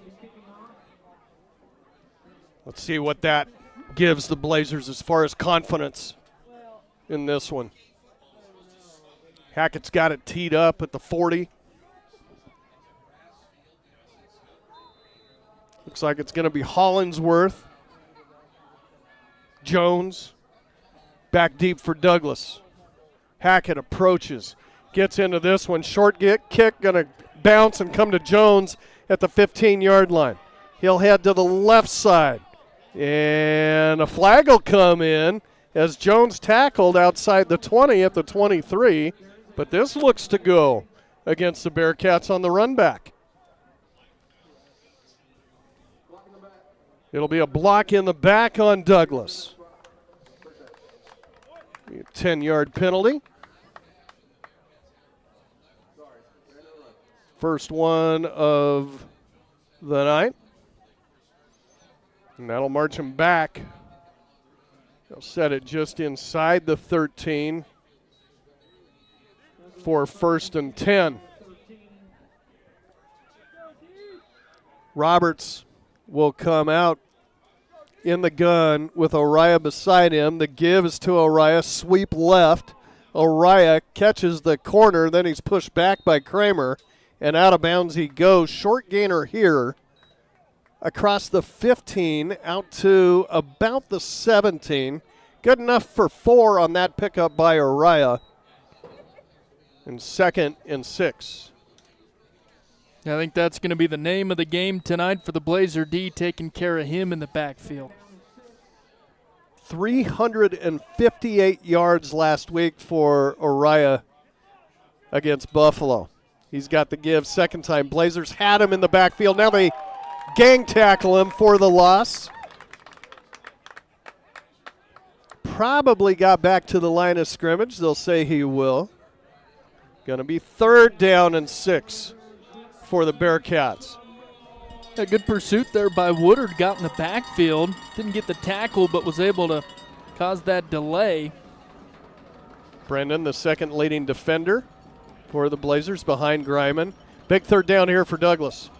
Let's see what that gives the Blazers as far as confidence in this one. Hackett's got it teed up at the 40. Looks like it's going to be Hollinsworth. Jones back deep for Douglas. Hackett approaches, gets into this one. Short kick, going to bounce and come to Jones at the 15-yard line. He'll head to the left side. And a flag will come in as Jones tackled outside the 20 at the 23. But this looks to go against the Bearcats on the run back. It'll be a block in the back on Douglas. A 10-yard penalty. First one of the night. And that'll march him back. They'll set it just inside the 13. For 1st and 10. Roberts will come out in the gun with Oriah beside him. The give is to Oriah, sweep left. Oriah catches the corner, then he's pushed back by Kramer, and out of bounds he goes. Short gainer here across the 15 out to about the 17. Good enough for 4 on that pickup by Oriah. And 2nd and 6. I think that's going to be the name of the game tonight for the Blazer D, taking care of him in the backfield. 358 yards last week for Oriah against Buffalo. He's got the give second time. Blazers had him in the backfield. Now they gang tackle him for the loss. Probably got back to the line of scrimmage. They'll say he will. Going to be 3rd down and 6 for the Bearcats. A good pursuit there by Woodard. Got in the backfield. Didn't get the tackle, but was able to cause that delay. Brendan, the second leading defender for the Blazers behind Greiman. Big 3rd down here for Douglas.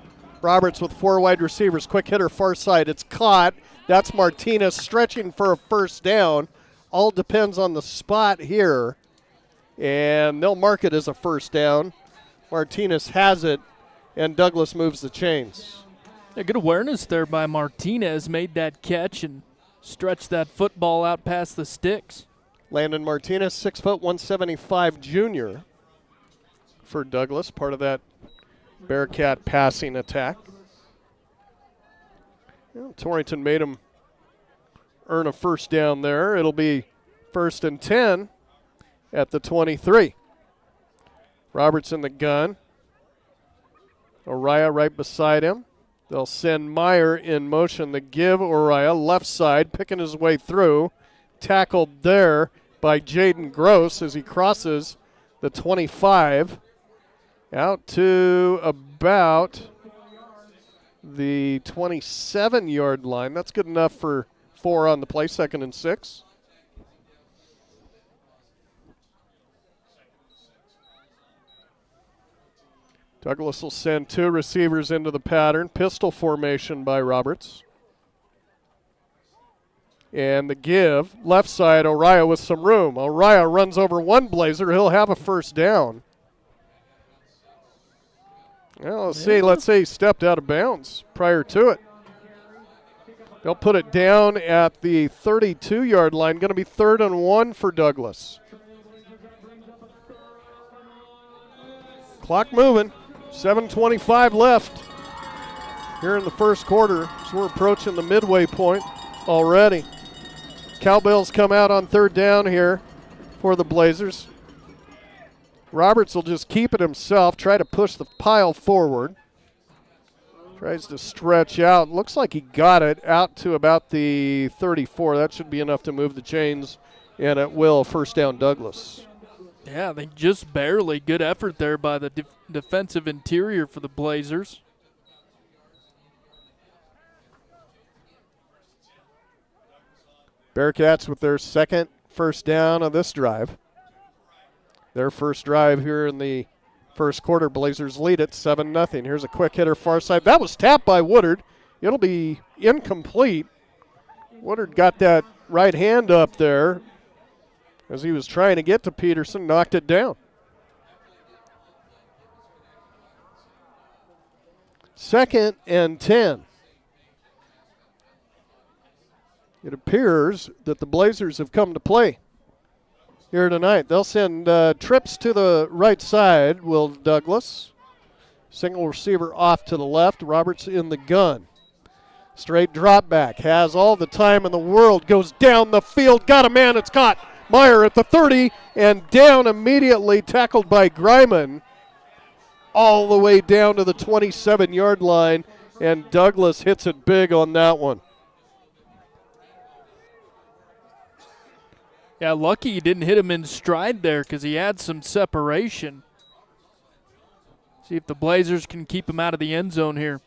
Roberts with 4 wide receivers. Quick hitter far side. It's caught. That's Martinez stretching for a 1st down. All depends on the spot here. And they'll mark it as a 1st down. Martinez has it, and Douglas moves the chains. A good awareness there by Martinez. Made that catch and stretched that football out past the sticks. Landon Martinez, 6 foot 175 junior for Douglas, part of that Bearcat passing attack. Well, Torrington made him earn a 1st down there. It'll be 1st and 10. At the 23. Roberts in the gun. Oriah right beside him. They'll send Meyer in motion. The give, Oriah left side, picking his way through. Tackled there by Jaden Gross as he crosses the 25. Out to about the 27-yard line. That's good enough for 4 on the play, 2nd and 6. Douglas will send 2 receivers into the pattern. Pistol formation by Roberts. And the give, left side, Oriah with some room. Oriah runs over one Blazer. He'll have a first down. Well, let's say he stepped out of bounds prior to it. They'll put it down at the 32-yard line. Going to be 3rd and 1 for Douglas. Clock moving. 7:25 left here in the first quarter. So we're approaching the midway point already. Cowbells come out on 3rd down here for the Blazers. Roberts will just keep it himself, try to push the pile forward. Tries to stretch out. Looks like he got it out to about the 34. That should be enough to move the chains, and it will. First down, Douglas. Yeah, they just barely. Good effort there by the defensive interior for the Blazers. Bearcats with their second first down of this drive. Their first drive here in the first quarter. Blazers lead it 7-0. Here's a quick hitter far side. That was tapped by Woodard. It'll be incomplete. Woodard got that right hand up there as he was trying to get to Peterson, knocked it down. 2nd and 10. It appears that the Blazers have come to play here tonight. They'll send trips to the right side, will Douglas. Single receiver off to the left. Roberts in the gun. Straight drop back. Has all the time in the world. Goes down the field. Got a man. It's caught. Meyer at the 30 and down immediately. Tackled by Greiman. All the way down to the 27-yard line. And Douglas hits it big on that one. Yeah, lucky he didn't hit him in stride there because he had some separation. See if the Blazers can keep him out of the end zone here.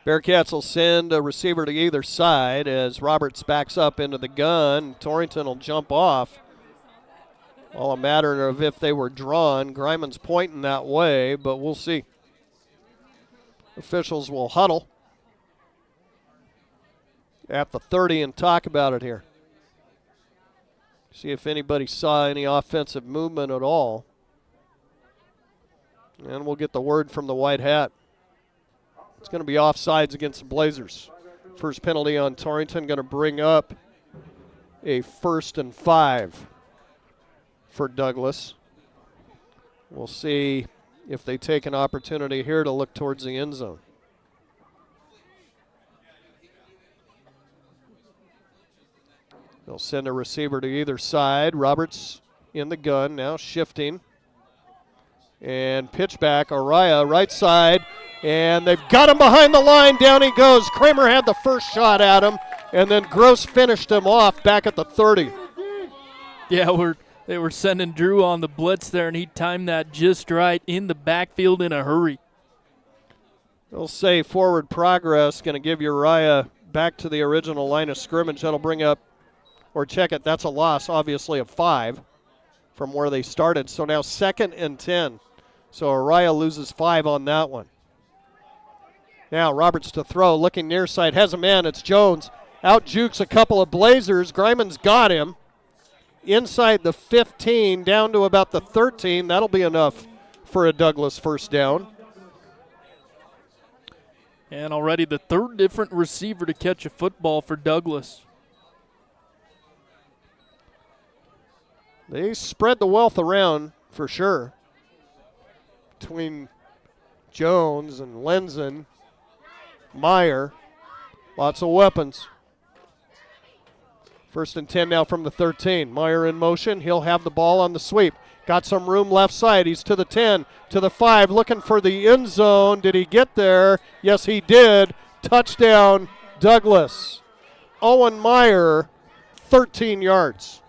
Bearcats will send a receiver to either side as Roberts backs up into the gun. Torrington will jump off. All a matter of if they were drawn. Greiman's pointing that way, but we'll see. Officials will huddle at the 30 and talk about it here. See if anybody saw any offensive movement at all. And we'll get the word from the white hat. It's going to be offsides against the Blazers. First penalty on Torrington, going to bring up a 1st and 5 for Douglas. We'll see if they take an opportunity here to look towards the end zone. They'll send a receiver to either side. Roberts in the gun, now shifting. And pitch back, Oriah, right side. And they've got him behind the line. Down he goes. Kramer had the first shot at him. And then Gross finished him off back at the 30. Yeah, they were sending Drew on the blitz there, and he timed that just right in the backfield in a hurry. They'll say forward progress. Going to give Uriah back to the original line of scrimmage. That'll bring up, or check it, that's a loss, obviously, of 5 from where they started. So now 2nd and 10. So Uriah loses 5 on that one. Now Roberts to throw, looking near side, has a man, it's Jones. Out jukes a couple of Blazers. Greiman's got him. Inside the 15, down to about the 13. That'll be enough for a Douglas first down. And already the 3rd different receiver to catch a football for Douglas. They spread the wealth around for sure between Jones and Lenzen, Meyer. Lots of weapons. 1st and 10 now from the 13. Meyer in motion. He'll have the ball on the sweep. Got some room left side. He's to the 10, to the 5, looking for the end zone. Did he get there? Yes, he did. Touchdown, Douglas. Owen Meyer, 13 yards.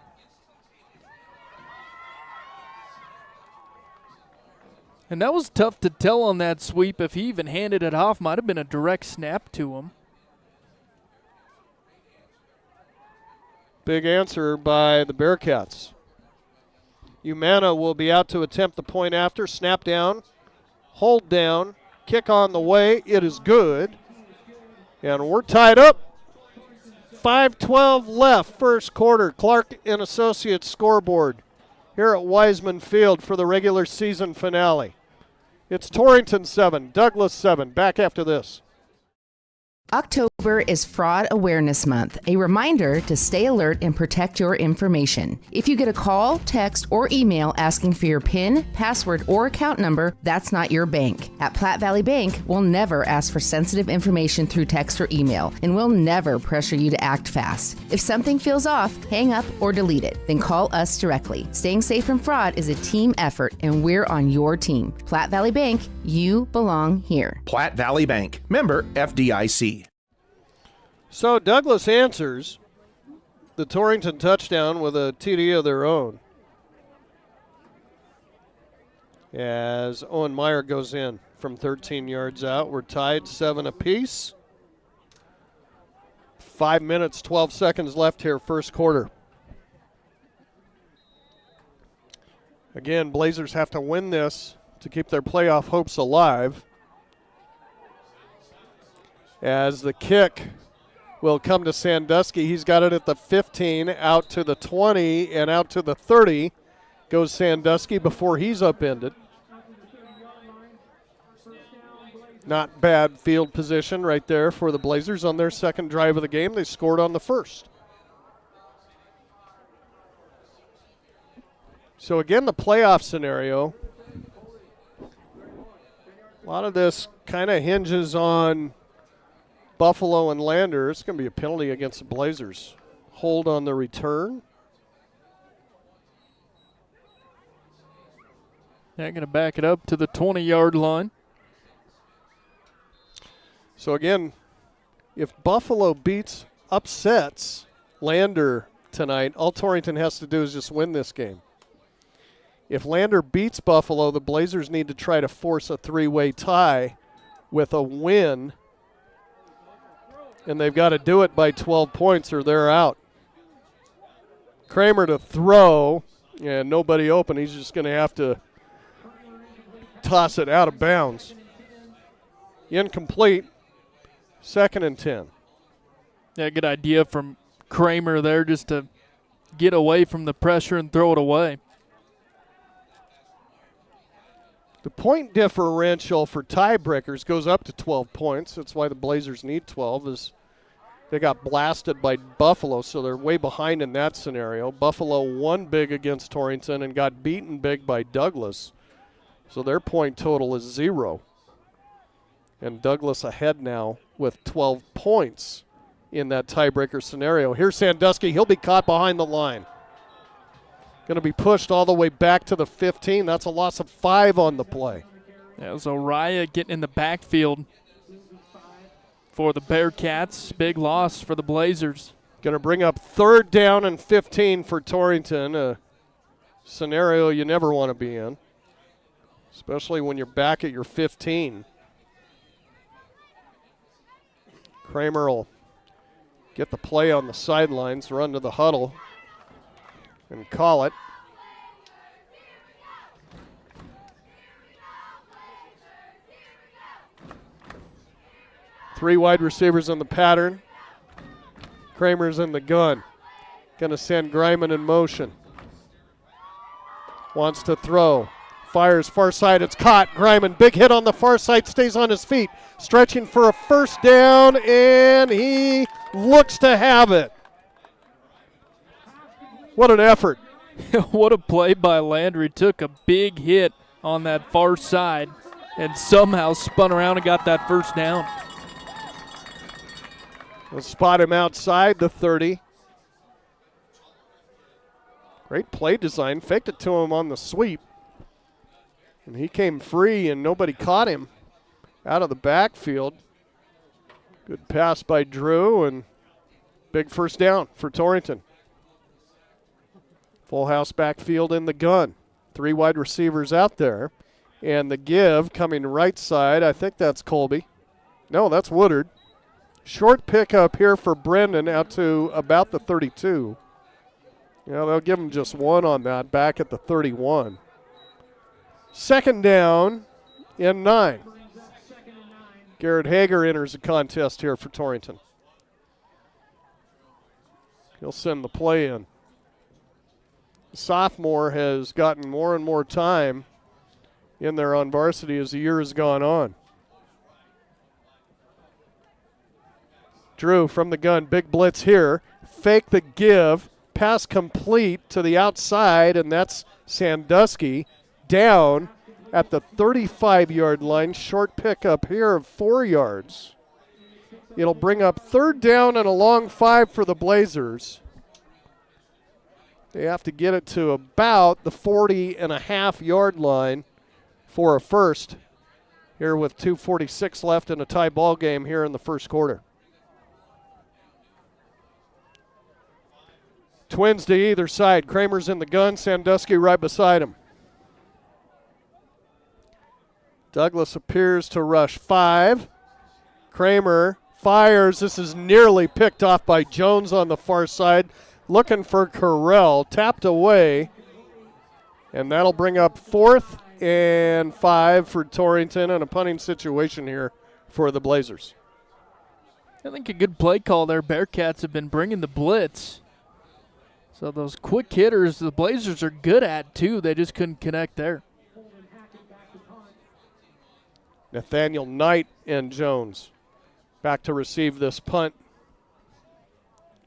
And that was tough to tell on that sweep. If he even handed it off, might have been a direct snap to him. Big answer by the Bearcats. Umana will be out to attempt the point after. Snap down, hold down, kick on the way. It is good. And we're tied up. 5:12 left, first quarter. Clark and Associates scoreboard here at Wiseman Field for the regular season finale. It's Torrington 7, Douglas 7. Back after this. October is Fraud Awareness Month, a reminder to stay alert and protect your information. If you get a call, text, or email asking for your PIN, password, or account number, that's not your bank. At Platte Valley Bank, we'll never ask for sensitive information through text or email, and we'll never pressure you to act fast. If something feels off, hang up or delete it, then call us directly. Staying safe from fraud is a team effort, and we're on your team. Platte Valley Bank, you belong here. Platte Valley Bank, member FDIC. So Douglas answers the Torrington touchdown with a TD of their own, as Owen Meyer goes in from 13 yards out. We're tied 7 apiece. 5 minutes, 12 seconds left here, first quarter. Again, Blazers have to win this to keep their playoff hopes alive, as the kick will come to Sandusky. He's got it at the 15, out to the 20, and out to the 30 goes Sandusky before he's upended. Not bad field position right there for the Blazers on their second drive of the game. They scored on the first. So again, the playoff scenario, a lot of this kind of hinges on Buffalo and Lander. It's going to be a penalty against the Blazers. Hold on the return. They're going to back it up to the 20-yard line. So again, if Buffalo upsets Lander tonight, all Torrington has to do is just win this game. If Lander beats Buffalo, the Blazers need to try to force a three-way tie with a win, and they've got to do it by 12 points or they're out. Kramer to throw, and nobody open. He's just going to have to toss it out of bounds. Incomplete, 2nd and 10. Yeah, good idea from Kramer there, just to get away from the pressure and throw it away. The point differential for tiebreakers goes up to 12 points. That's why the Blazers need 12, is they got blasted by Buffalo, so they're way behind in that scenario. Buffalo won big against Torrington and got beaten big by Douglas, so their point total is 0. And Douglas ahead now with 12 points in that tiebreaker scenario. Here's Sandusky. He'll be caught behind the line. Going to be pushed all the way back to the 15. That's a loss of 5 on the play. That was Oriah getting in the backfield for the Bearcats. Big loss for the Blazers. Going to bring up 3rd down and 15 for Torrington, a scenario you never want to be in, especially when you're back at your 15. Kramer will get the play on the sidelines, run to the huddle, and call it. Three wide receivers in the pattern. Kramer's in the gun. Going to send Greiman in motion. Wants to throw. Fires far side. It's caught. Greiman, big hit on the far side, stays on his feet. Stretching for a first down, and he looks to have it. What an effort. What a play by Landry. Took a big hit on that far side and somehow spun around and got that first down. We'll spot him outside the 30. Great play design. Faked it to him on the sweep. And he came free and nobody caught him out of the backfield. Good pass by Drew and big first down for Torrington. Full house backfield in the gun. 3 wide receivers out there. And the give coming right side. I think that's Colby. No, that's Woodard. Short pickup here for Brendan out to about the 32. Yeah, they'll give him just 1 on that, back at the 31. 2nd down and 9. Garrett Hager enters the contest here for Torrington. He'll send the play in. The sophomore has gotten more and more time in there on varsity as the year has gone on. Drew from the gun, big blitz here. Fake the give, pass complete to the outside, and that's Sandusky down at the 35-yard line. Short pickup here of 4 yards. It'll bring up 3rd down and a long 5 for the Blazers. They have to get it to about the 40.5-yard line for a first here with 2:46 left in a tie ball game here in the first quarter. Twins to either side. Kramer's in the gun, Sandusky right beside him. Douglas appears to rush 5. Kramer fires. This is nearly picked off by Jones on the far side. Looking for Carell. Tapped away. And that'll bring up 4th and 5 for Torrington and a punting situation here for the Blazers. I think a good play call there. Bearcats have been bringing the blitz. So those quick hitters, the Blazers are good at, too. They just couldn't connect there. Nathaniel Knight and Jones back to receive this punt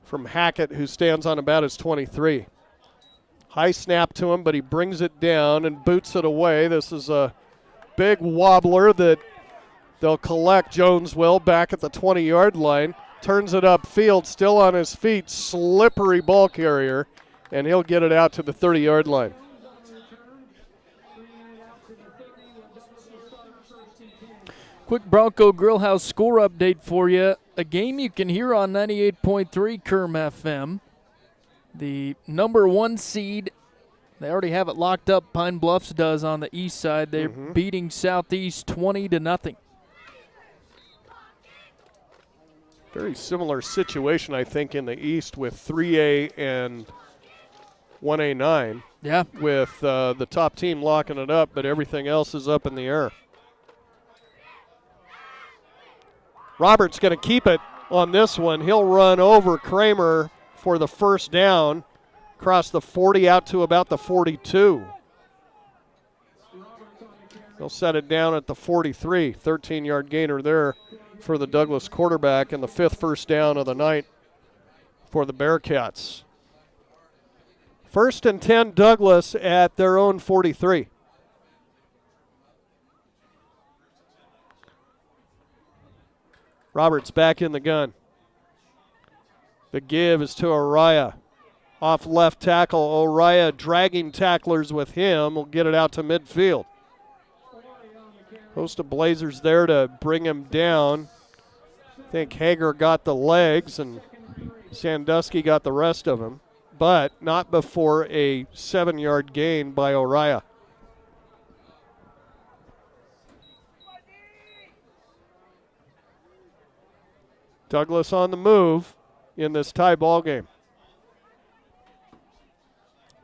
from Hackett, who stands on about his 23. High snap to him, but he brings it down and boots it away. This is a big wobbler that they'll collect. Jones will back at the 20-yard line. Turns it upfield, still on his feet, slippery ball carrier, and he'll get it out to the 30-yard line. Quick Bronco Grillhouse score update for you. A game you can hear on 98.3 Kerm FM. The number 1 seed, they already have it locked up. Pine Bluffs does on the east side. They're beating Southeast 20-0. Very similar situation, I think, in the East with 3A and 1A9. Yeah. With the top team locking it up, but everything else is up in the air. Roberts going to keep it on this one. He'll run over Kramer for the first down, across the 40 out to about the 42. He'll set it down at the 43. 13-yard gainer there for the Douglas quarterback, and the 5th first down of the night for the Bearcats. 1st and 10 Douglas at their own 43. Roberts back in the gun. The give is to Araya. Off left tackle, Araya dragging tacklers with him. Will get it out to midfield. Host of Blazers there to bring him down. I think Hager got the legs and Sandusky got the rest of him, but not before a 7-yard gain by Araya. Douglas on the move in this tie ball game.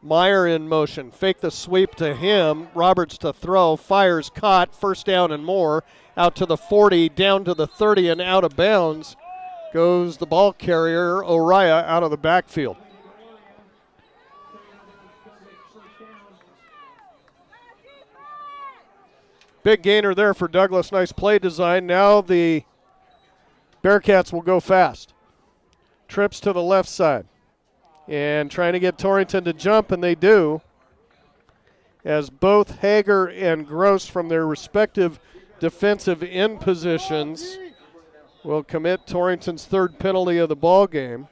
Meyer in motion. Fake the sweep to him. Roberts to throw. Fires caught. First down and more. Out to the 40, down to the 30, and out of bounds goes the ball carrier, Araya, out of the backfield. Big gainer there for Douglas. Nice play design. Now the Bearcats will go fast. Trips to the left side. And trying to get Torrington to jump, and they do, as both Hager and Gross from their respective defensive end positions will commit Torrington's 3rd penalty of the ball game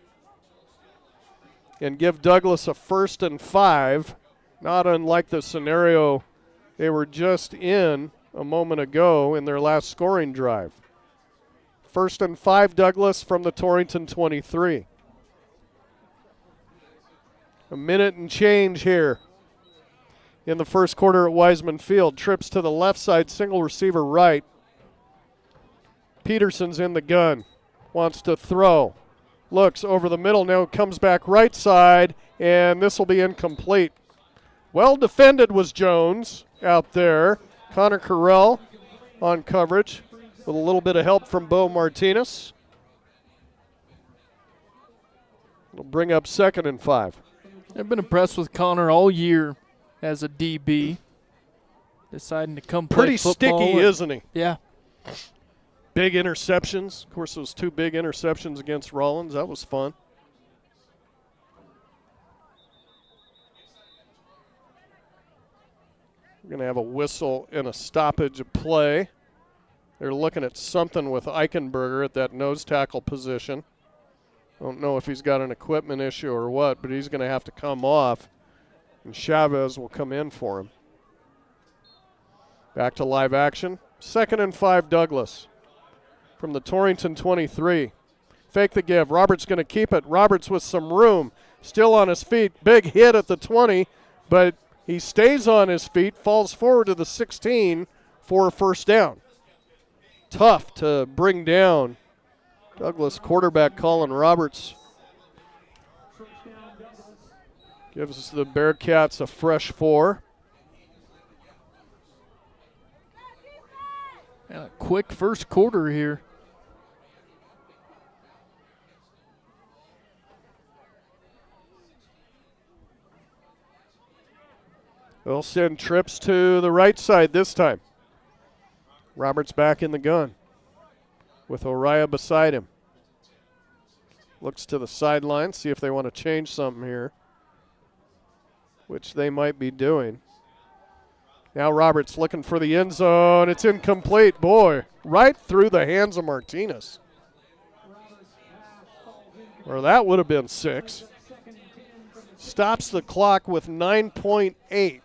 and give Douglas a 1st and 5, not unlike the scenario they were just in a moment ago in their last scoring drive. 1st and 5 Douglas from the Torrington 23. A minute and change here in the first quarter at Wiseman Field. Trips to the left side, single receiver right. Peterson's in the gun, wants to throw. Looks over the middle, now comes back right side, and this will be incomplete. Well defended was Jones out there. Connor Carell on coverage. with a little bit of help from Bo Martinez. It'll bring up 2nd and 5. I've been impressed with Connor all year as a DB. Deciding to come play Pretty football. sticky, isn't he? Yeah. Big interceptions. Of course, those 2 big interceptions against Rollins. That was fun. We're going to have a whistle and a stoppage of play. They're looking at something with Eichenberger at that nose tackle position. I don't know if he's got an equipment issue or what, but he's going to have to come off, and Chavez will come in for him. Back to live action. 2nd and 5, Douglas. From the Torrington 23. Fake the give. Roberts going to keep it. Roberts with some room. Still on his feet. Big hit at the 20, but he stays on his feet, falls forward to the 16 for a first down. Tough to bring down Douglas quarterback Colin Roberts. Gives the Bearcats a fresh 4. And a quick first quarter here. They'll send trips to the right side this time. Roberts back in the gun with Oriah beside him. Looks to the sideline, see if they want to change something here, which they might be doing. Now Roberts looking for the end zone. It's incomplete. Boy, right through the hands of Martinez. Or that would have been 6. Stops the clock with 9.8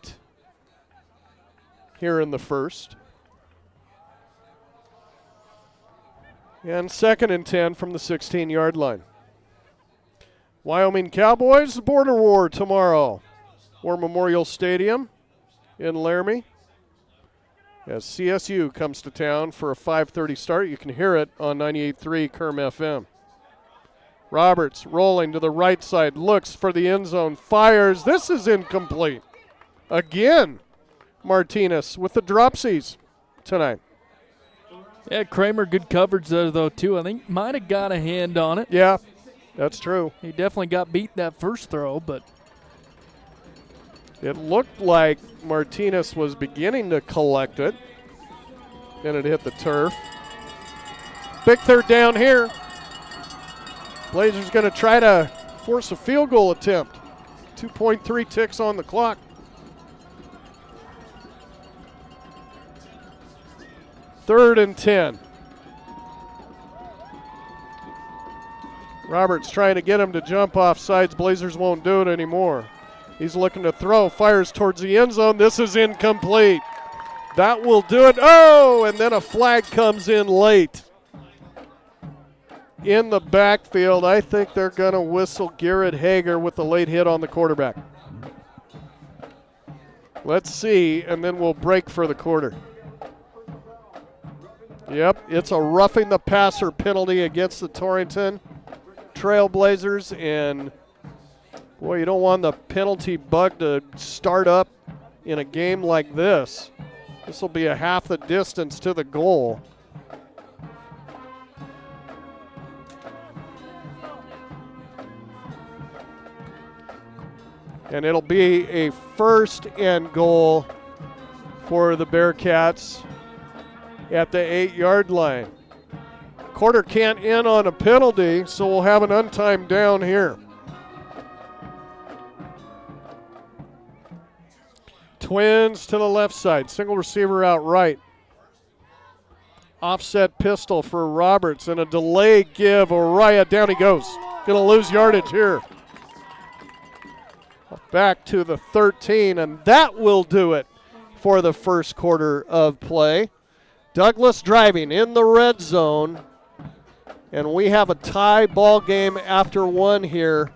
here in the first. And 2nd and 10 from the 16-yard line. Wyoming Cowboys, border war tomorrow. War Memorial Stadium in Laramie. As CSU comes to town for a 5:30 start. You can hear it on 98.3 Kerm FM. Roberts rolling to the right side, looks for the end zone, fires. This is incomplete. Again, Martinez with the dropsies tonight. Yeah, Kramer, good coverage there, though, too. I think might have got a hand on it. Yeah, that's true. He definitely got beat that first throw, but it looked like Martinez was beginning to collect it, and it hit the turf. Big third down here. Blazers going to try to force a field goal attempt. 2.3 ticks on the clock. Third and 10. Roberts trying to get him to jump off sides. Blazers won't do it anymore. He's looking to throw, fires towards the end zone. This is incomplete. That will do it. Oh, and then a flag comes in late. In the backfield, I think they're going to whistle Garrett Hager with the late hit on the quarterback. Let's see, and then we'll break for the quarter. Yep, it's a roughing the passer penalty against the Torrington Trailblazers, and boy, you don't want the penalty bug to start up in a game like this. This will be a half the distance to the goal. And it'll be a 1st and goal for the Bearcats at the 8-yard line. Quarter can't end on a penalty, so we'll have an untimed down here. Twins to the left side, single receiver out right. Offset pistol for Roberts and a delay give. Oriah, down he goes. Gonna lose yardage here. Back to the 13, and that will do it for the first quarter of play. Douglas driving in the red zone, and we have a tie ball game after 1 here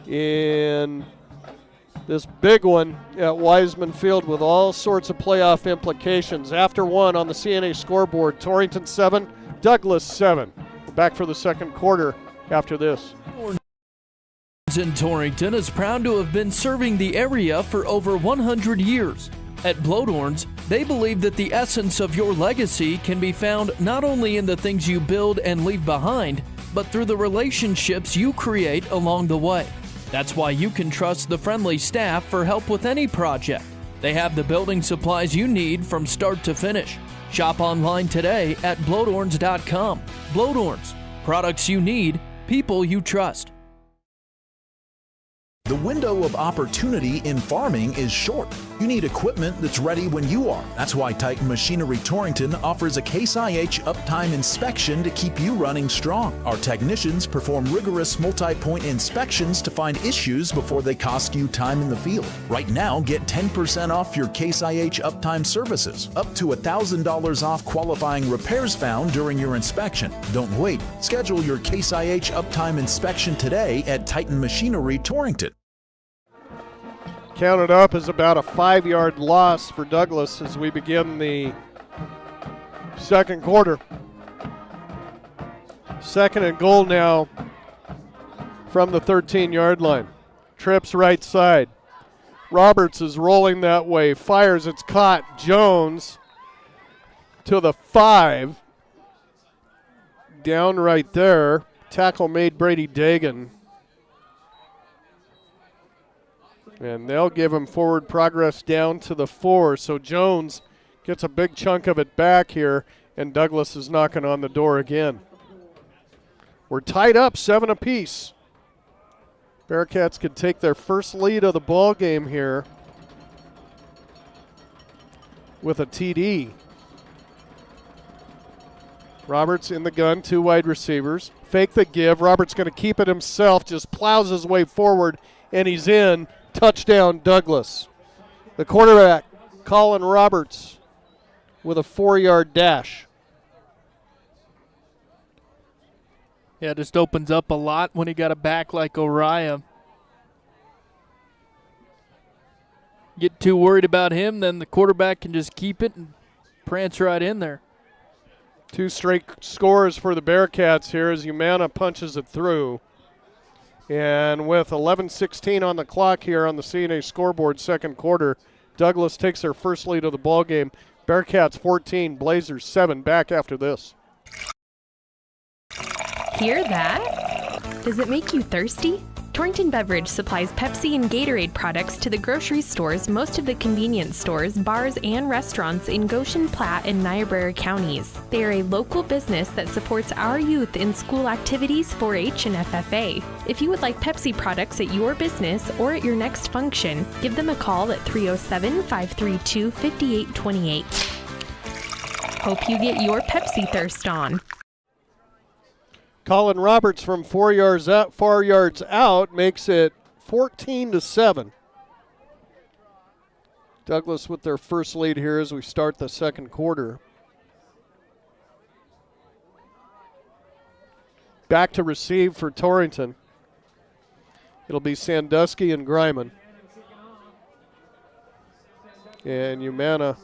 in this big one at Wiseman Field with all sorts of playoff implications. After 1 on the CNA scoreboard, Torrington 7, Douglas 7. We're back for the second quarter after this. in Torrington is proud to have been serving the area for over 100 years. At Blodorn's, They believe that the essence of your legacy can be found not only in the things you build and leave behind, but through the relationships you create along the way. That's why you can trust the friendly staff for help with any project. They have the building supplies you need from start to finish. Shop online today at blodorns.com. Blodorns, products you need, people you trust. The window of opportunity in farming is short. You need equipment that's ready when you are. That's why Titan Machinery Torrington offers a Case IH uptime inspection to keep you running strong. Our technicians perform rigorous multi-point inspections to find issues before they cost you time in the field. Right now, get 10% off your Case IH uptime services, up to $1,000 off qualifying repairs found during your inspection. Don't wait. Schedule your Case IH uptime inspection today at Titan Machinery Torrington. Counted up as about a 5-yard loss for Douglas as we begin the second quarter. Second and goal now from the 13-yard line. Trips right side. Roberts is rolling that way. Fires. It's caught. Jones to the 5. Down right there. Tackle made Brady Dagan. And they'll give him forward progress down to the 4. So Jones gets a big chunk of it back here, and Douglas is knocking on the door again. We're tied up 7 apiece. Bearcats could take their first lead of the ball game here with a TD. Roberts in the gun, 2 wide receivers. Fake the give. Roberts going to keep it himself, just plows his way forward, and he's in. Touchdown, Douglas. The quarterback, Colin Roberts, with a 4-yard dash. Yeah, just opens up a lot when he got a back like Oriah. Get too worried about him, then the quarterback can just keep it and prance right in there. 2 straight scores for the Bearcats here as Humana punches it through. And with 11:16 on the clock here on the CNA scoreboard, second quarter, Douglas takes their first lead of the ball game. Bearcats 14, Blazers 7. Back after this. Hear that? Does it make you thirsty? Torrington Beverage supplies Pepsi and Gatorade products to the grocery stores, most of the convenience stores, bars, and restaurants in Goshen, Platte, and Niobrara counties. They are a local business that supports our youth in school activities, 4-H, and FFA. If you would like Pepsi products at your business or at your next function, give them a call at 307-532-5828. Hope you get your Pepsi thirst on. Colin Roberts from 4 yards out makes it 14-7. Douglas with their first lead here as we start the second quarter. Back to receive for Torrington. It'll be Sandusky and Greiman. And Humana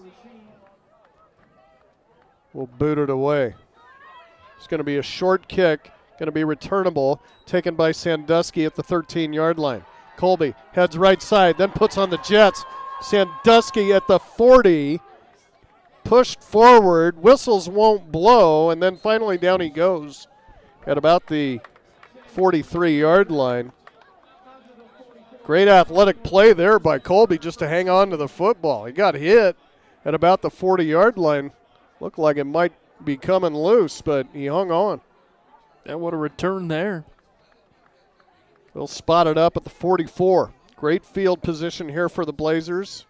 will boot it away. It's going to be a short kick, going to be returnable, taken by Sandusky at the 13-yard line. Colby heads right side, then puts on the Jets. Sandusky at the 40, pushed forward, whistles won't blow, and then finally down he goes at about the 43-yard line. Great athletic play there by Colby just to hang on to the football. He got hit at about the 40-yard line. Looked like it might be coming loose, but he hung on. And what a return there. They'll spot it up at the 44. Great field position here for the Blazers.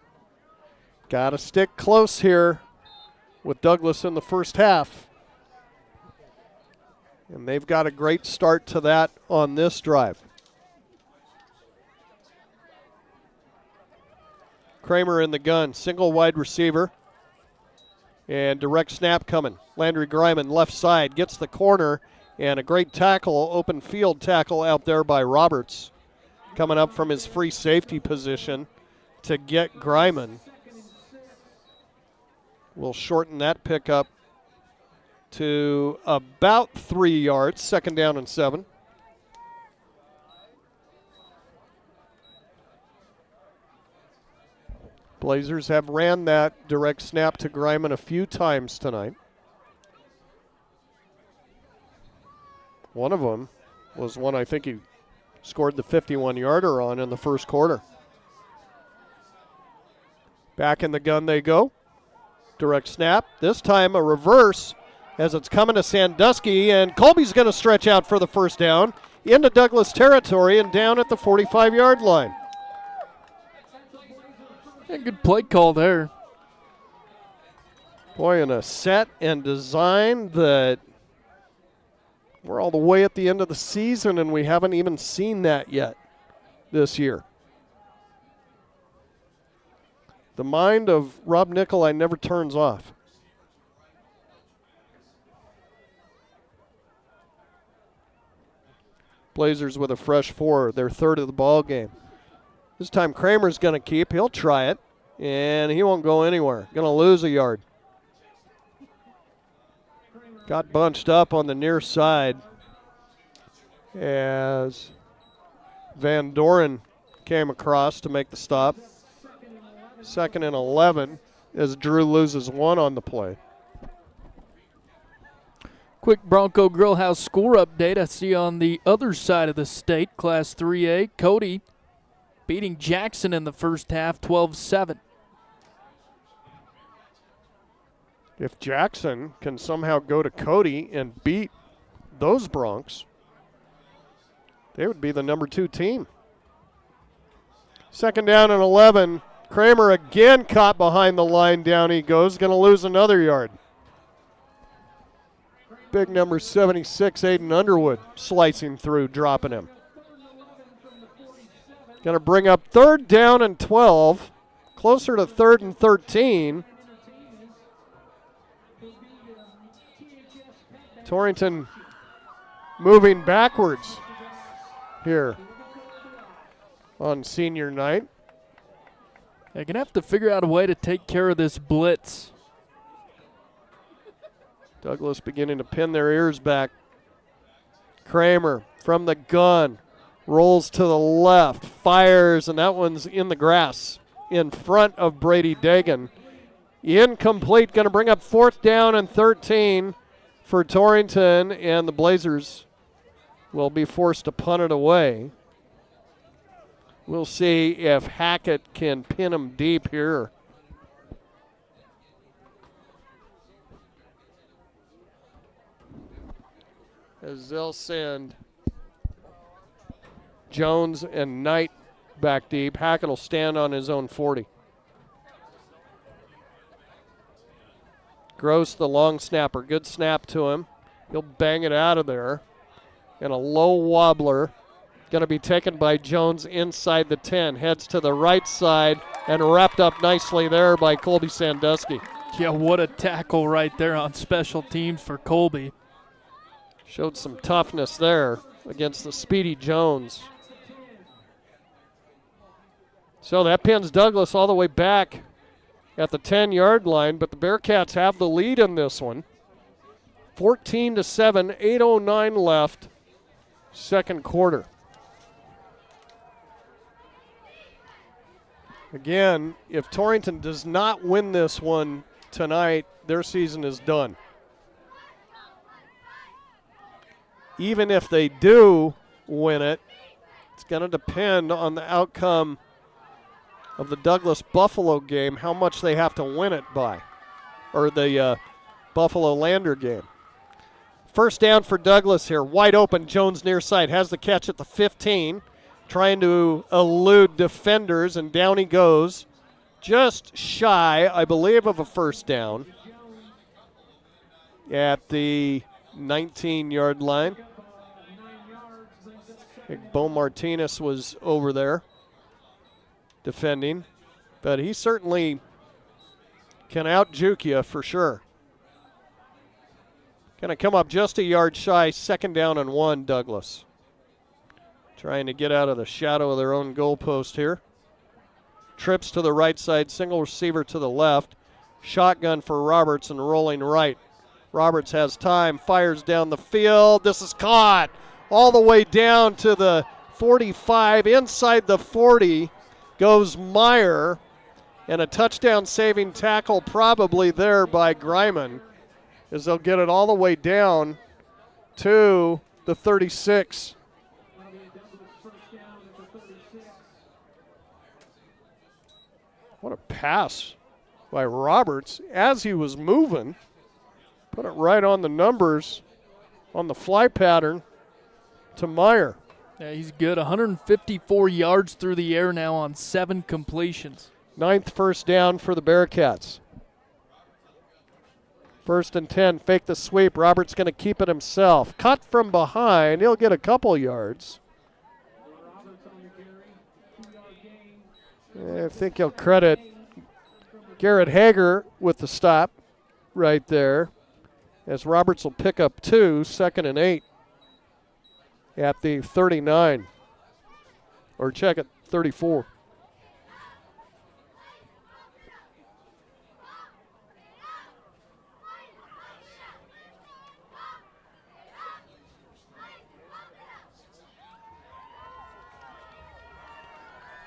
Got to stick close here with Douglas in the first half. And they've got a great start to that on this drive. Kramer in the gun, single wide receiver. And direct snap coming. Landry Greiman left side gets the corner, and a great tackle, open field tackle out there by Roberts. Coming up from his free safety position to get Greiman. We'll shorten that pickup to about 3 yards, second down and 7. Blazers have ran that direct snap to Greiman a few times tonight. One of them was one I think he scored the 51-yarder on in the first quarter. Back in the gun they go. Direct snap. This time a reverse as it's coming to Sandusky, and Colby's going to stretch out for the first down into Douglas territory and down at the 45-yard line. Yeah, good play call there. Boy, in a set and design that we're all the way at the end of the season, and we haven't even seen that yet this year. The mind of Rob Nicolai never turns off. Blazers with a fresh 4, their third of the ball game. This time Kramer's going to keep. He'll try it, and he won't go anywhere. Going to lose a yard. Got bunched up on the near side as Van Doren came across to make the stop. 2nd and 11 as Drew loses 1 on the play. Quick Bronco Grillhouse score update. I see on the other side of the state, Class 3A, Cody beating Jackson in the first half, 12-7. If Jackson can somehow go to Cody and beat those Broncs, they would be the number 2 team. 2nd down and 11. Kramer again caught behind the line. Down he goes. Going to lose another yard. Big number 76, Aiden Underwood, slicing through, dropping him. Going to bring up 3rd down and 12, closer to 3rd and 13. Torrington moving backwards here on senior night. They're going to have to figure out a way to take care of this blitz. Douglas beginning to pin their ears back. Kramer from the gun, rolls to the left, fires, and that one's in the grass in front of Brady Dagan. Incomplete, going to bring up 4th down and 13 for Torrington, and the Blazers will be forced to punt it away. We'll see if Hackett can pin him deep here. As they'll send Jones and Knight back deep. Hackett will stand on his own 40. Gross, the long snapper. Good snap to him. He'll bang it out of there. And a low wobbler. Going to be taken by Jones inside the 10. Heads to the right side and wrapped up nicely there by Colby Sandusky. Yeah, what a tackle right there on special teams for Colby. Showed some toughness there against the speedy Jones. So that pins Douglas all the way back at the 10-yard line, but the Bearcats have the lead in this one. 14-7, 8:09 left, second quarter. Again, if Torrington does not win this one tonight, their season is done. Even if they do win it, it's going to depend on the outcome of the Douglas-Buffalo game, how much they have to win it by, or the Buffalo-Lander game. First down for Douglas here, wide open. Jones near side has the catch at the 15, trying to elude defenders, and down he goes. Just shy, I believe, of a first down at the 19-yard line. I think Bo Martinez was over there defending, but he certainly can out-juke you for sure. Going to come up just a yard shy, 2nd down and 1, Douglas. Trying to get out of the shadow of their own goalpost here. Trips to the right side, single receiver to the left. Shotgun for Roberts and rolling right. Roberts has time, fires down the field. This is caught all the way down to the 45. Inside the 40 goes Meyer, And a touchdown saving tackle probably there by Greiman, as they'll get it all the way down to the 36. What a pass by Roberts as he was moving. Put it right on the numbers on the fly pattern to Meyer. Yeah, he's good. 154 yards through the air now on 7 completions. 9th first down for the Bearcats. 1st and 10, fake the sweep. Roberts going to keep it himself. Cut from behind. He'll get a couple yards. I think he'll credit Garrett Hager with the stop right there, as Roberts will pick up 2, 2nd and 8 at the 39. Or check it, 34.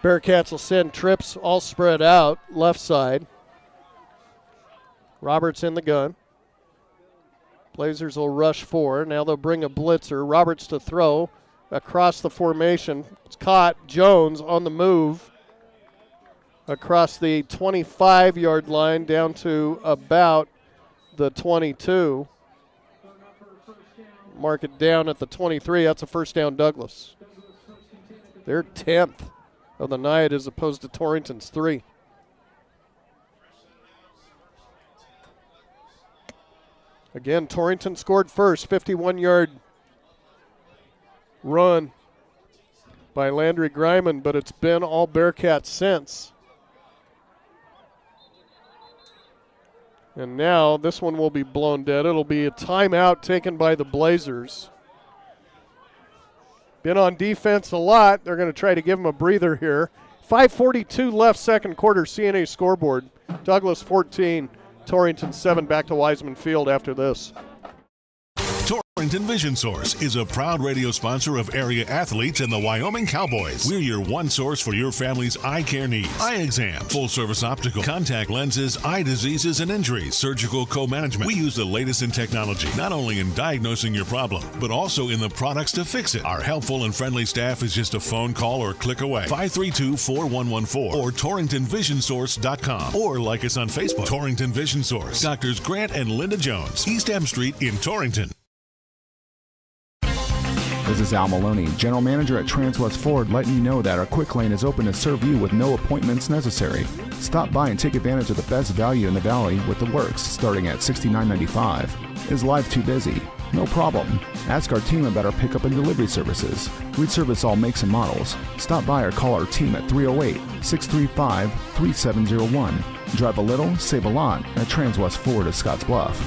Bearcats will send trips all spread out, left side. Roberts in the gun. Blazers will rush 4. Now they'll bring a blitzer. Roberts to throw across the formation. It's caught. Jones on the move across the 25-yard line down to about the 22. Mark it down at the 23. That's a first down, Douglas. They're 10th of the night as opposed to Torrington's 3. Again, Torrington scored first, 51-yard run by Landry Greiman, but it's been all Bearcats since. And now this one will be blown dead. It'll be a timeout taken by the Blazers. Been on defense a lot. They're going to try to give them a breather here. 5:42 left, second quarter, CNA scoreboard. Douglas 14, Torrington 7, back to Wiseman Field after this. Torrington Vision Source is a proud radio sponsor of area athletes and the Wyoming Cowboys. We're your one source for your family's eye care needs. Eye exam, full service optical, contact lenses, eye diseases and injuries, surgical co-management. We use the latest in technology, not only in diagnosing your problem, but also in the products to fix it. Our helpful and friendly staff is just a phone call or click away. 532-4114 or TorringtonVisionSource.com, or like us on Facebook. Torrington Vision Source. Doctors Grant and Linda Jones, East M Street in Torrington. This is Al Maloney, General Manager at Transwest Ford, letting you know that our quick lane is open to serve you with no appointments necessary. Stop by and take advantage of the best value in the valley with the works starting at $69.95. Is life too busy? No problem. Ask our team about our pickup and delivery services. We service all makes and models. Stop by or call our team at 308-635-3701. Drive a little, save a lot at Transwest Ford of Scotts Bluff.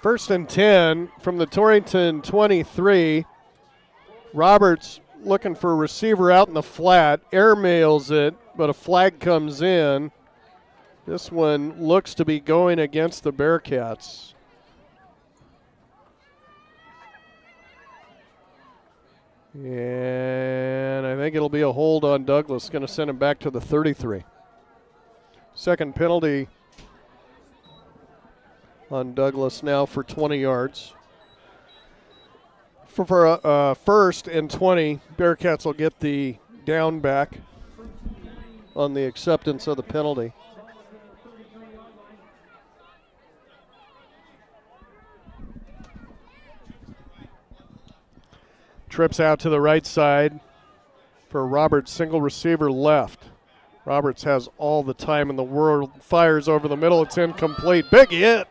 1st and 10 from the Torrington 23. Roberts looking for a receiver out in the flat. Airmails it, but a flag comes in. This one looks to be going against the Bearcats. And I think it'll be a hold on Douglas. Going to send him back to the 33. Second penalty on Douglas now for 20 yards. For 1st and 20, Bearcats will get the down back on the acceptance of the penalty. Trips out to the right side for Roberts, single receiver left. Roberts has all the time in the world, fires over the middle, it's incomplete. Big hit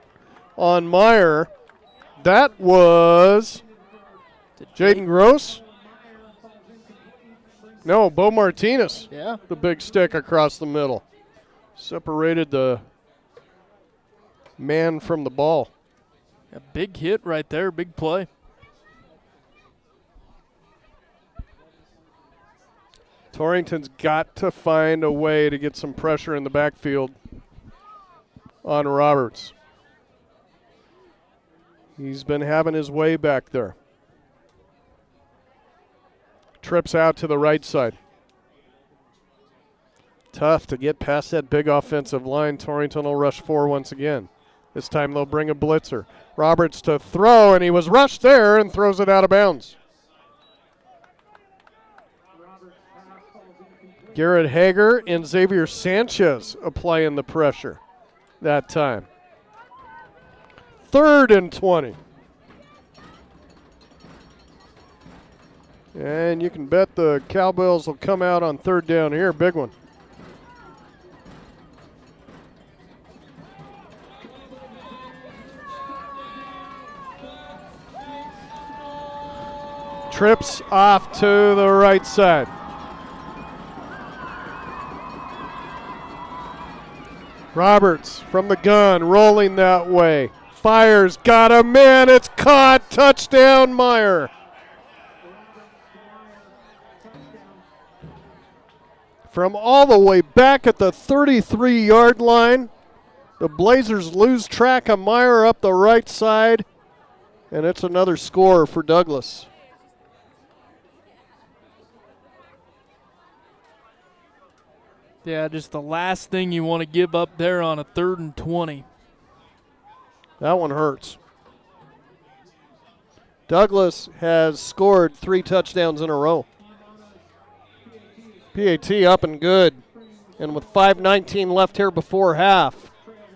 on Meyer. That was Jaden Gross? No, Bo Martinez. Yeah. The big stick across the middle. Separated the man from the ball. A big hit right there, big play. Torrington's got to find a way to get some pressure in the backfield on Roberts. He's been having his way back there. Trips out to the right side. Tough to get past that big offensive line. Torrington will rush 4 once again. This time they'll bring a blitzer. Roberts to throw, and he was rushed there and throws it out of bounds. Garrett Hager and Xavier Sanchez applying the pressure that time. 3rd and 20. And you can bet the Cowbells will come out on 3rd down here. Big one. Trips off to the right side. Roberts from the gun, rolling that way. Fires, got a man, it's caught. Touchdown, Meyer. From all the way back at the 33-yard line, the Blazers lose track of Meyer up the right side, and it's another score for Douglas. Yeah, just the last thing you want to give up there on a 3rd and 20. That one hurts. Douglas has scored 3 touchdowns in a row. PAT up and good. And with 5:19 left here before half,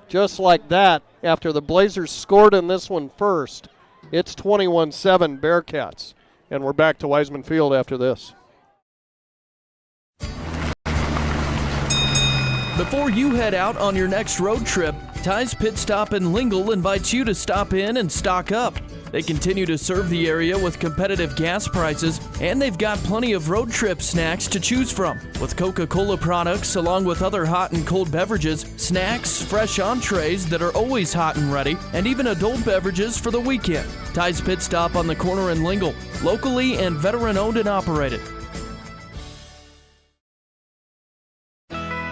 just like that, after the Blazers scored in this one first, it's 21-7 Bearcats. And we're back to Wiseman Field after this. Before you head out on your next road trip, Ty's Pit Stop in Lingle invites you to stop in and stock up. They continue to serve the area with competitive gas prices, and they've got plenty of road trip snacks to choose from. With Coca-Cola products, along with other hot and cold beverages, snacks, fresh entrees that are always hot and ready, and even adult beverages for the weekend. Ty's Pit Stop on the corner in Lingle, locally and veteran-owned and operated.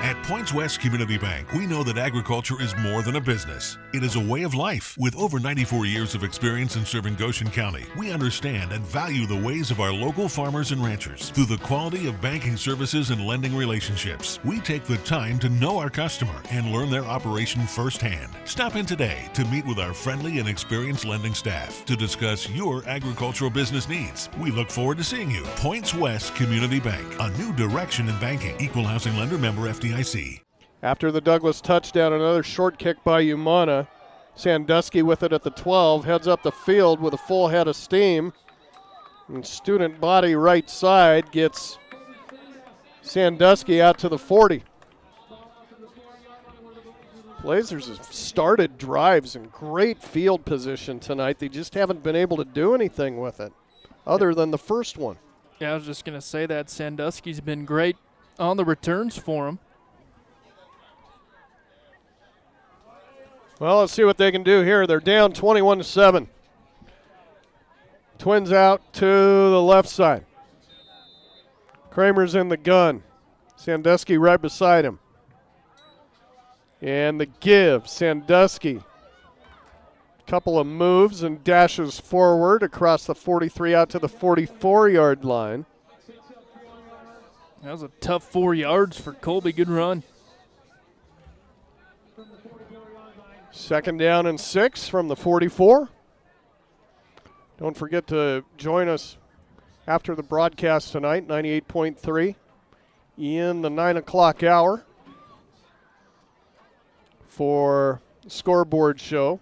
At Points West Community Bank, we know that agriculture is more than a business. It is a way of life. With over 94 years of experience in serving Goshen County, we understand and value the ways of our local farmers and ranchers. Through the quality of banking services and lending relationships, we take the time to know our customer and learn their operation firsthand. Stop in today to meet with our friendly and experienced lending staff to discuss your agricultural business needs. We look forward to seeing you. Points West Community Bank, a new direction in banking. Equal housing lender, member FDIC. After the Douglas touchdown, another short kick by Umana. Sandusky with it at the 12, heads up the field with a full head of steam. And student body right side gets Sandusky out to the 40. Blazers have started drives in great field position tonight. They just haven't been able to do anything with it other than the first one. Yeah, I was just going to say that Sandusky's been great on the returns for him. Well, let's see what they can do here. They're down 21-7. Twins out to the left side. Kramer's in the gun. Sandusky right beside him. And the give. Sandusky. Couple of moves and dashes forward across the 43 out to the 44-yard line. That was a tough 4 yards for Colby. Good run. 2nd down and 6 from the 44. Don't forget to join us after the broadcast tonight, 98.3, in the 9 o'clock hour for Scoreboard Show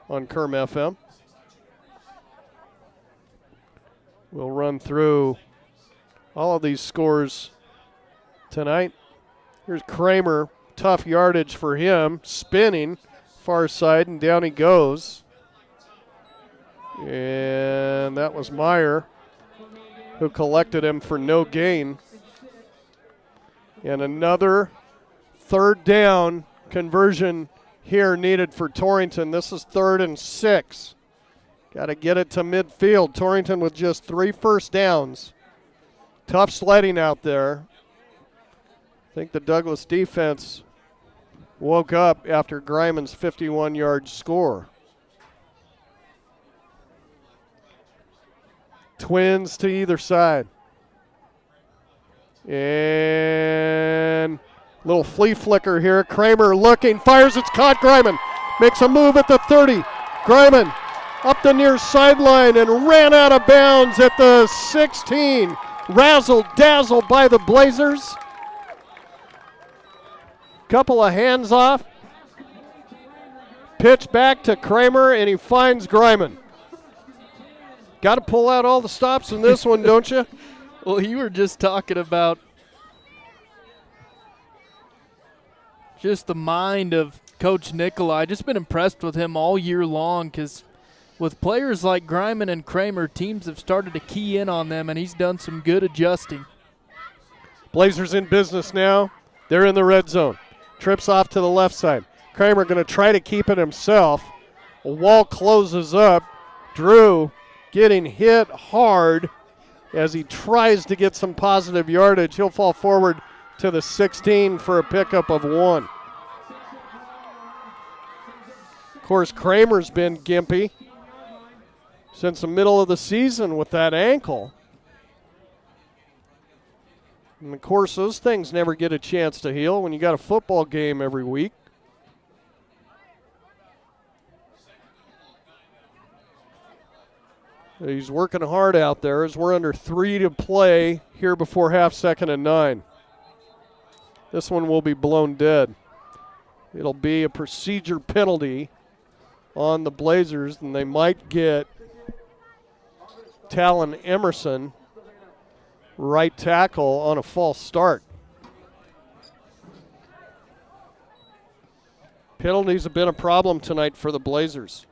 on Kerm FM. We'll run through all of these scores tonight. Here's Kramer, tough yardage for him, spinning far side, and down he goes. And that was Meyer who collected him for no gain. And another 3rd down conversion here needed for Torrington. This is 3rd and 6. Got to get it to midfield. Torrington with just 3 first downs. Tough sledding out there. I think the Douglas defense woke up after Griman's 51-yard score. Twins to either side. And little flea flicker here. Kramer looking, fires, it's caught. Greiman makes a move at the 30. Greiman up the near sideline and ran out of bounds at the 16. Razzle-dazzle by the Blazers. Couple of hands off. Pitch back to Kramer, and he finds Greiman. Got to pull out all the stops in this one, don't you? Well, you were just talking about just the mind of Coach Nikolai. Just been impressed with him all year long because with players like Greiman and Kramer, teams have started to key in on them, and he's done some good adjusting. Blazers in business now. They're in the red zone. Trips off to the left side. Kramer going to try to keep it himself. A wall closes up. Drew getting hit hard as he tries to get some positive yardage. He'll fall forward to the 16 for a pickup of 1. Of course, Kramer's been gimpy since the middle of the season with that ankle. And, of course, those things never get a chance to heal when you got a football game every week. He's working hard out there as we're under 3 to play here before half, 2nd and 9. This one will be blown dead. It'll be a procedure penalty on the Blazers, and they might get Talon Emerson, right tackle, on a false start. Penalties have been a problem tonight for the Blazers.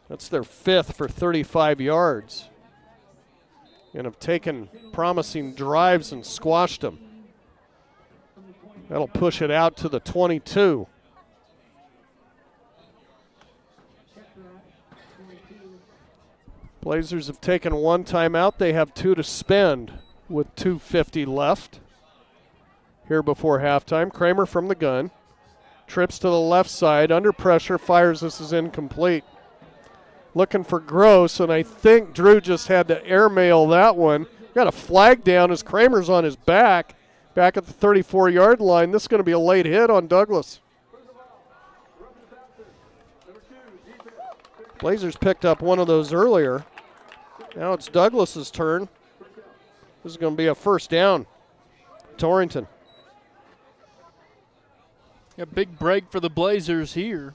That's their 5th for 35 yards. And have taken promising drives and squashed them. That'll push it out to the 22. Blazers have taken 1 timeout. They have 2 to spend with 2:50 left here before halftime. Kramer from the gun. Trips to the left side. Under pressure. Fires. This is incomplete. Looking for Gross, and I think Drew just had to airmail that one. Got a flag down as Kramer's on his back at the 34-yard line. This is going to be a late hit on Douglas. Blazers picked up one of those earlier. Now it's Douglas's turn. This is going to be a first down. Torrington. A big break for the Blazers here.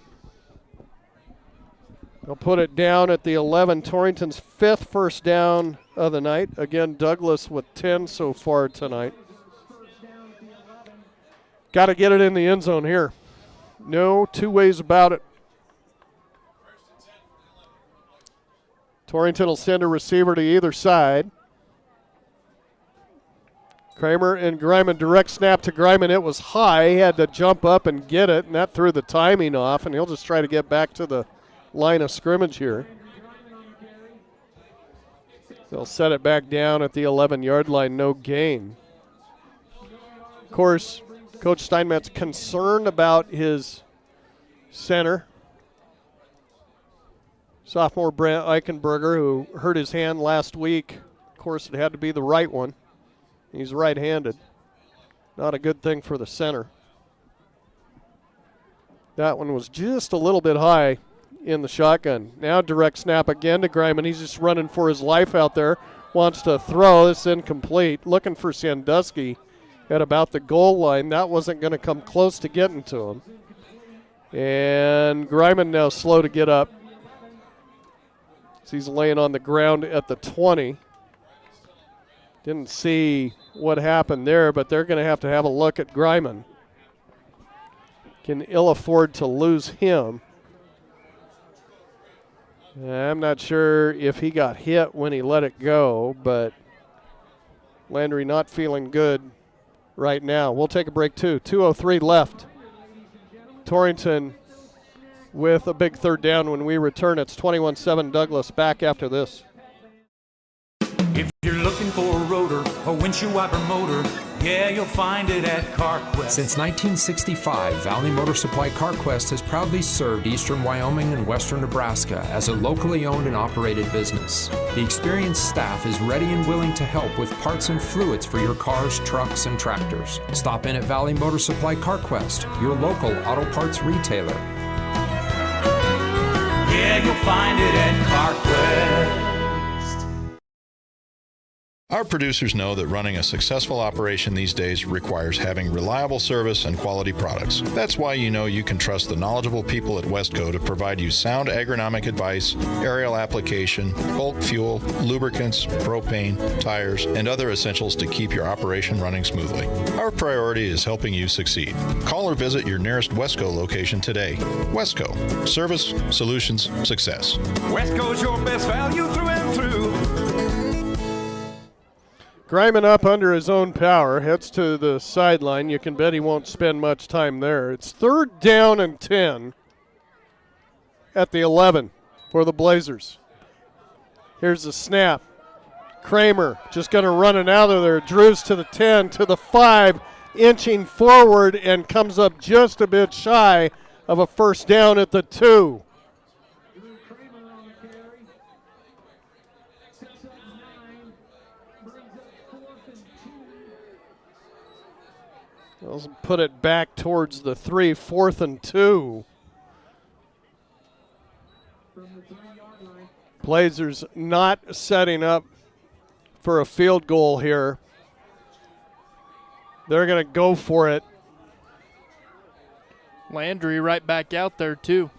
They'll put it down at the 11. Torrington's 5th first down of the night. Again, Douglas with 10 so far tonight. Got to get it in the end zone here. No two ways about it. Torrington will send a receiver to either side. Kramer and Greiman, direct snap to Greiman. It was high. He had to jump up and get it, and that threw the timing off, and he'll just try to get back to the line of scrimmage here. They'll set it back down at the 11-yard line, no gain. Of course, Coach Steinmetz concerned about his center, sophomore Brent Eichenberger, who hurt his hand last week. Of course, it had to be the right one. He's right-handed. Not a good thing for the center. That one was just a little bit high in the shotgun. Now direct snap again to Greiman. He's just running for his life out there. Wants to throw. This is incomplete. Looking for Sandusky at about the goal line. That wasn't going to come close to getting to him. And Greiman now slow to get up. He's laying on the ground at the 20. Didn't see what happened there, but they're going to have a look at Greiman. Can ill afford to lose him. I'm not sure if he got hit when he let it go, but Landry not feeling good right now. We'll take a break too. 2:03 left. Torrington with a big third down when we return. It's 21-7 Douglas. Back after this. If you're looking for a rotor or windshield wiper motor, Yeah, you'll find it at CarQuest. Since 1965, Valley Motor Supply CarQuest has proudly served eastern Wyoming and western Nebraska as a locally owned and operated business. The experienced staff is ready and willing to help with parts and fluids for your cars, trucks, and tractors. Stop in at Valley Motor Supply CarQuest, your local auto parts retailer. Yeah, you'll find it at CarQuest. Our producers know that running a successful operation these days requires having reliable service and quality products. That's why you know you can trust the knowledgeable people at Westco to provide you sound agronomic advice, aerial application, bulk fuel, lubricants, propane, tires, and other essentials to keep your operation running smoothly. Our priority is helping you succeed. Call or visit your nearest Westco location today. Westco. Service, solutions, success. Westco's your best value through and through. Greiman up under his own power, heads to the sideline. You can bet he won't spend much time there. It's 3rd down and 10 at the 11 for the Blazers. Here's the snap. Kramer just going to run it out of there. Drews to the 10, to the 5, inching forward and comes up just a bit shy of a first down at the 2. Let's put it back towards the 3, 4th and 2. Blazers not setting up for a field goal here. They're going to go for it. Landry right back out there, too.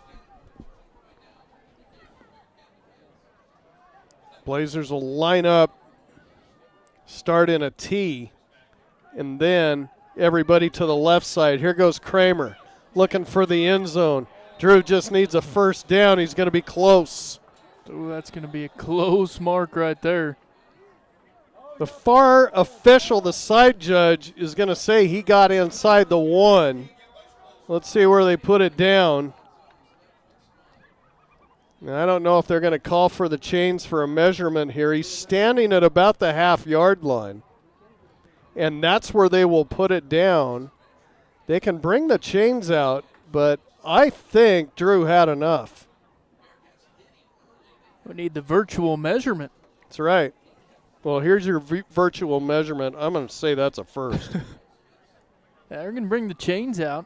Blazers will line up, start in a T, and then everybody to the left side. Here goes Kramer looking for the end zone. Drew just needs a first down. He's going to be close. Ooh, that's going to be a close mark right there. The far official, the side judge, is going to say he got inside the 1. Let's see where they put it down. Now, I don't know if they're going to call for the chains for a measurement here. He's standing at about the half-yard line. And that's where they will put it down. They can bring the chains out, but I think Drew had enough. We need the virtual measurement. That's right. Well, here's your virtual measurement. I'm going to say that's a first. Yeah, they're going to bring the chains out.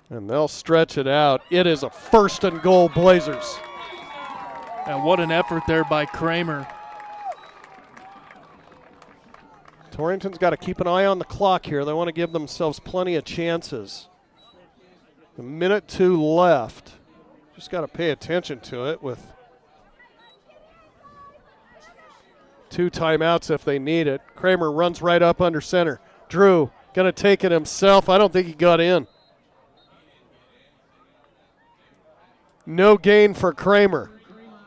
And they'll stretch it out. It is a 1st and goal, Blazers. And what an effort there by Kramer. Torrington's got to keep an eye on the clock here. They want to give themselves plenty of chances. A minute 2 left. Just got to pay attention to it with 2 timeouts if they need it. Kramer runs right up under center. Drew going to take it himself. I don't think he got in. No gain for Kramer.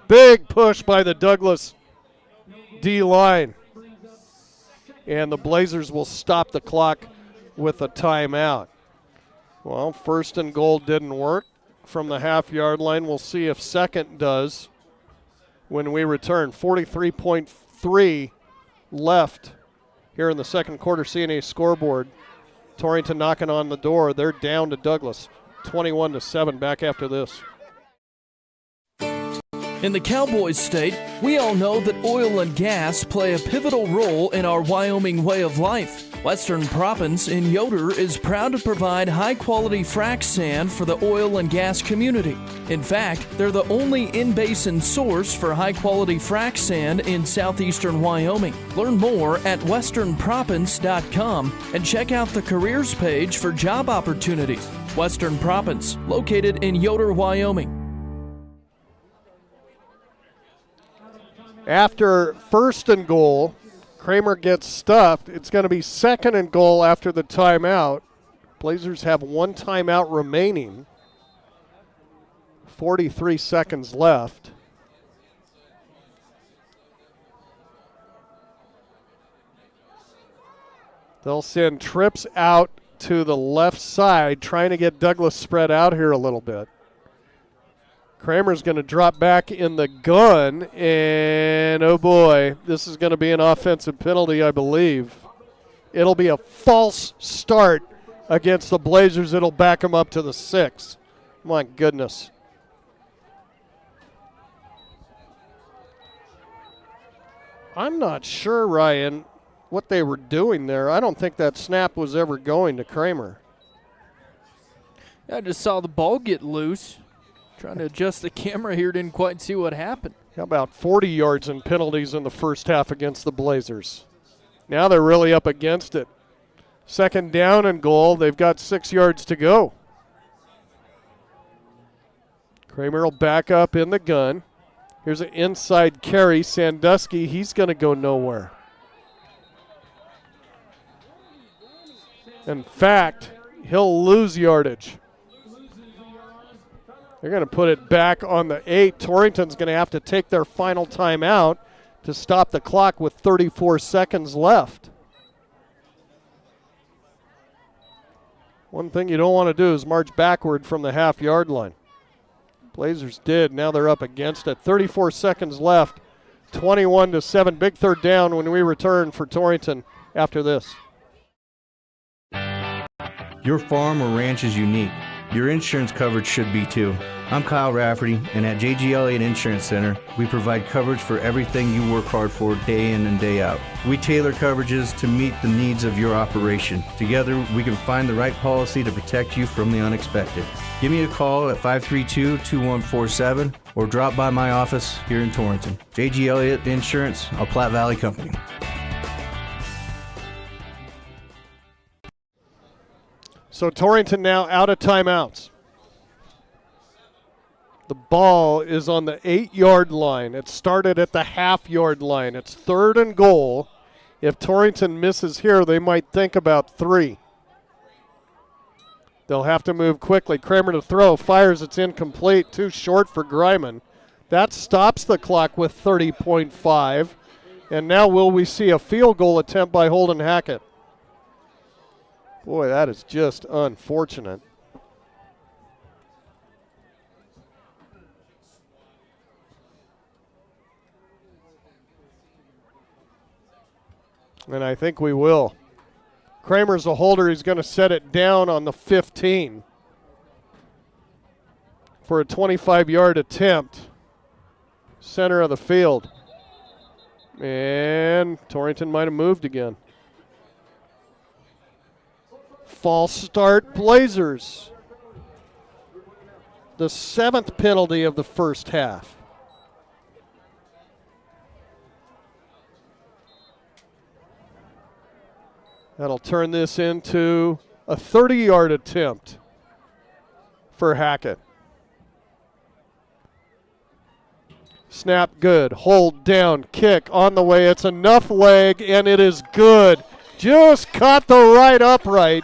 Big push by the Douglas D-line. And the Blazers will stop the clock with a timeout. Well, 1st and goal didn't work from the half-yard line. We'll see if 2nd does when we return. 43.3 left here in the 2nd quarter. CNA scoreboard. Torrington knocking on the door. They're down to Douglas. 21-7 back after this. In the Cowboys state, we all know that oil and gas play a pivotal role in our Wyoming way of life. Western Proppants in Yoder is proud to provide high-quality frac sand for the oil and gas community. In fact, they're the only in-basin source for high-quality frac sand in southeastern Wyoming. Learn more at westernproppants.com and check out the careers page for job opportunities. Western Proppants, located in Yoder, Wyoming. After 1st and goal, Kramer gets stuffed. It's going to be 2nd and goal after the timeout. Blazers have 1 timeout remaining. 43 seconds left. They'll send trips out to the left side, trying to get Douglas spread out here a little bit. Kramer's going to drop back in the gun, and oh boy, this is going to be an offensive penalty, I believe. It'll be a false start against the Blazers. It'll back them up to the 6. My goodness. I'm not sure, Ryan, what they were doing there. I don't think that snap was ever going to Kramer. I just saw the ball get loose. Trying to adjust the camera here, didn't quite see what happened. How about 40 yards in penalties in the first half against the Blazers? Now they're really up against it. 2nd down and goal. They've got 6 yards to go. Kramer will back up in the gun. Here's an inside carry. Sandusky, he's going to go nowhere. In fact, he'll lose yardage. They're going to put it back on the 8. Torrington's going to have to take their final timeout to stop the clock with 34 seconds left. One thing you don't want to do is march backward from the half-yard line. Blazers did. Now they're up against it. 34 seconds left. 21-7. Big 3rd down when we return for Torrington after this. Your farm or ranch is unique. Your insurance coverage should be too. I'm Kyle Rafferty, and at JG Elliott Insurance Center, we provide coverage for everything you work hard for day in and day out. We tailor coverages to meet the needs of your operation. Together, we can find the right policy to protect you from the unexpected. Give me a call at 532-2147 or drop by my office here in Torrington. JG Elliott Insurance, a Platte Valley company. So Torrington now out of timeouts. The ball is on the 8-yard line. It started at the half-yard line. It's 3rd and goal. If Torrington misses here, they might think about 3. They'll have to move quickly. Kramer to throw. Fires. It's incomplete. Too short for Greiman. That stops the clock with 30.5. And now will we see a field goal attempt by Holden Hackett? Boy, that is just unfortunate. And I think we will. Kramer's a holder. He's going to set it down on the 15 for a 25-yard attempt. Center of the field. And Torrington might have moved again. False start, Blazers. The 7th penalty of the first half. That'll turn this into a 30-yard attempt for Hackett. Snap good, hold down, kick on the way. It's enough leg, and it is good. Just caught the right upright.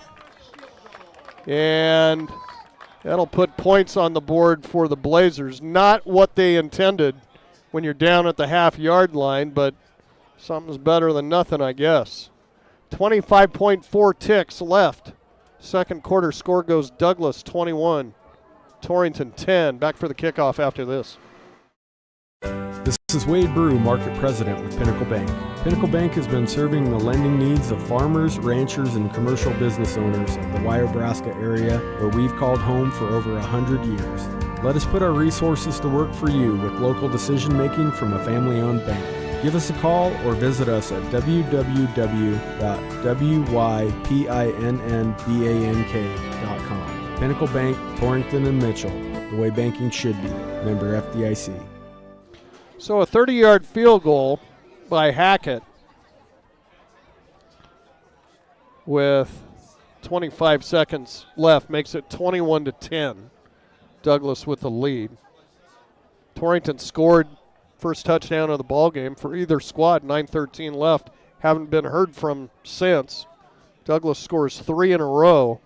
And that'll put points on the board for the Blazers. Not what they intended when you're down at the half-yard line, but something's better than nothing, I guess. 25.4 ticks left. Second quarter score goes Douglas 21, Torrington 10. Back for the kickoff after this. This is Wade Brew, Market President with Pinnacle Bank. Pinnacle Bank has been serving the lending needs of farmers, ranchers, and commercial business owners of the Wyobraska area, where we've called home for over 100 years. Let us put our resources to work for you with local decision-making from a family-owned bank. Give us a call or visit us at www.wypinnbank.com. Pinnacle Bank, Torrington and Mitchell, the way banking should be. Member FDIC. So a 30-yard field goal by Hackett with 25 seconds left makes it 21-10. Douglas with the lead. Torrington scored first touchdown of the ball game for either squad. 9:13 left. Haven't been heard from since. Douglas scores 3 in a row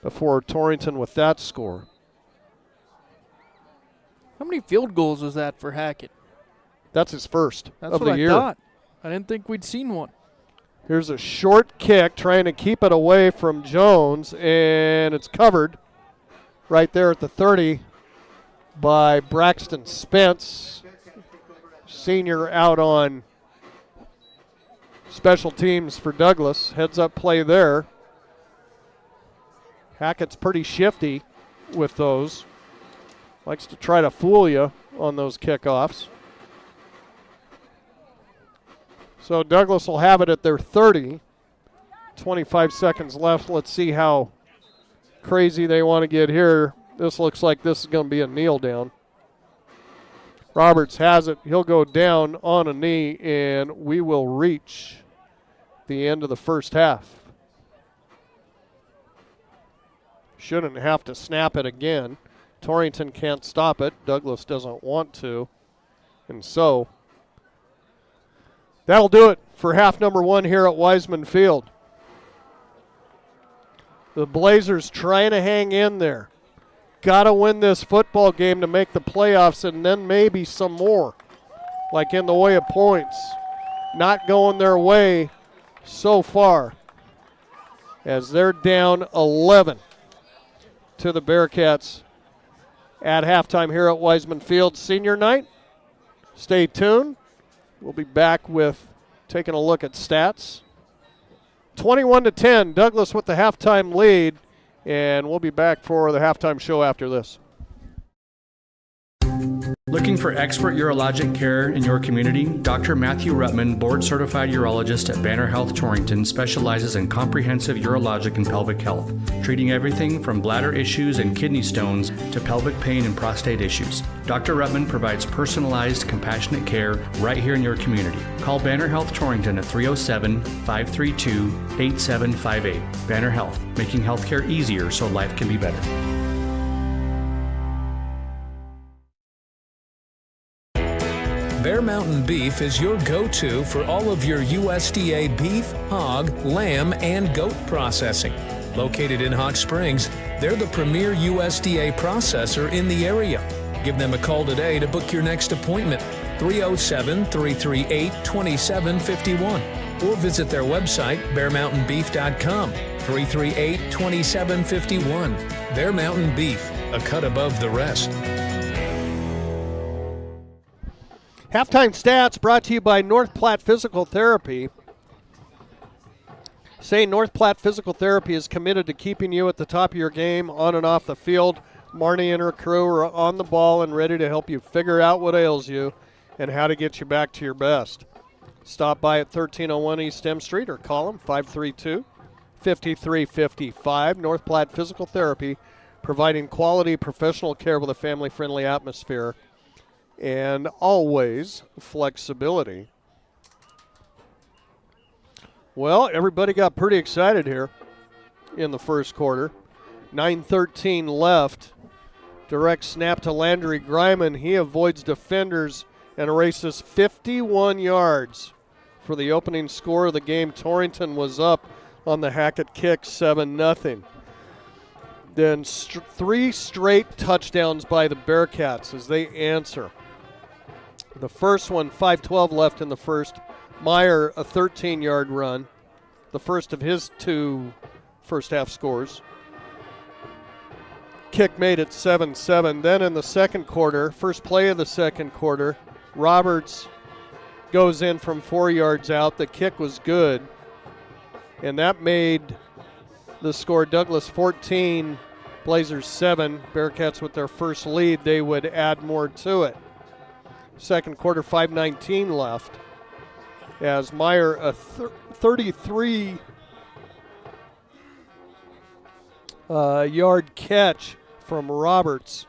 before Torrington with that score. How many field goals was that for Hackett? That's his first That's of what the year. I thought. I didn't think we'd seen one. Here's a short kick, trying to keep it away from Jones, and it's covered right there at the 30 by Braxton Spence, senior out on special teams for Douglas. Heads up play there. Hackett's pretty shifty with those. Likes to try to fool you on those kickoffs. So Douglas will have it at their 30. 25 seconds left. Let's see how crazy they want to get here. This looks like this is going to be a kneel down. Roberts has it. He'll go down on a knee, and we will reach the end of the first half. Shouldn't have to snap it again. Torrington can't stop it. Douglas doesn't want to. And so that'll do it for half number one here at Wiseman Field. The Blazers trying to hang in there. Got to win this football game to make the playoffs, and then maybe some more, like in the way of points. Not going their way so far, as they're down 11 to the Bearcats at halftime here at Wiseman Field. Senior night. Stay tuned. We'll be back with taking a look at stats. 21-10, Douglas with the halftime lead. And we'll be back for the halftime show after this. Looking for expert urologic care in your community? Dr. Matthew Ruttman, board-certified urologist at Banner Health Torrington, specializes in comprehensive urologic and pelvic health, treating everything from bladder issues and kidney stones to pelvic pain and prostate issues. Dr. Ruttman provides personalized, compassionate care right here in your community. Call Banner Health Torrington at 307-532-8758. Banner Health, making healthcare easier so life can be better. Bear Mountain Beef is your go-to for all of your USDA beef, hog, lamb, and goat processing. Located in Hot Springs, they're the premier USDA processor in the area. Give them a call today to book your next appointment, 307-338-2751, or visit their website, bearmountainbeef.com, 338-2751. Bear Mountain Beef, a cut above the rest. Halftime stats brought to you by North Platte Physical Therapy. Say North Platte Physical Therapy is committed to keeping you at the top of your game on and off the field. Marnie and her crew are on the ball and ready to help you figure out what ails you and how to get you back to your best. Stop by at 1301 East M Street or call them 532-5355. North Platte Physical Therapy, providing quality professional care with a family-friendly atmosphere and always flexibility. Well, everybody got pretty excited here in the first quarter. 9:13 left. Direct snap to Landry Greiman. He avoids defenders and erases 51 yards for the opening score of the game. Torrington was up on the Hackett kick, 7-0. Then three straight touchdowns by the Bearcats as they answer. The first one, 5:12 left in the first. Meyer, a 13-yard run, the first of his two first-half scores. Kick made it 7-7. Then in the second quarter, first play of the second quarter, Roberts goes in from 4 yards out. The kick was good, and that made the score Douglas 14, Blazers 7. Bearcats with their first lead. They would add more to it. Second quarter, 5:19 left, as Meyer, a 33-yard catch from Roberts,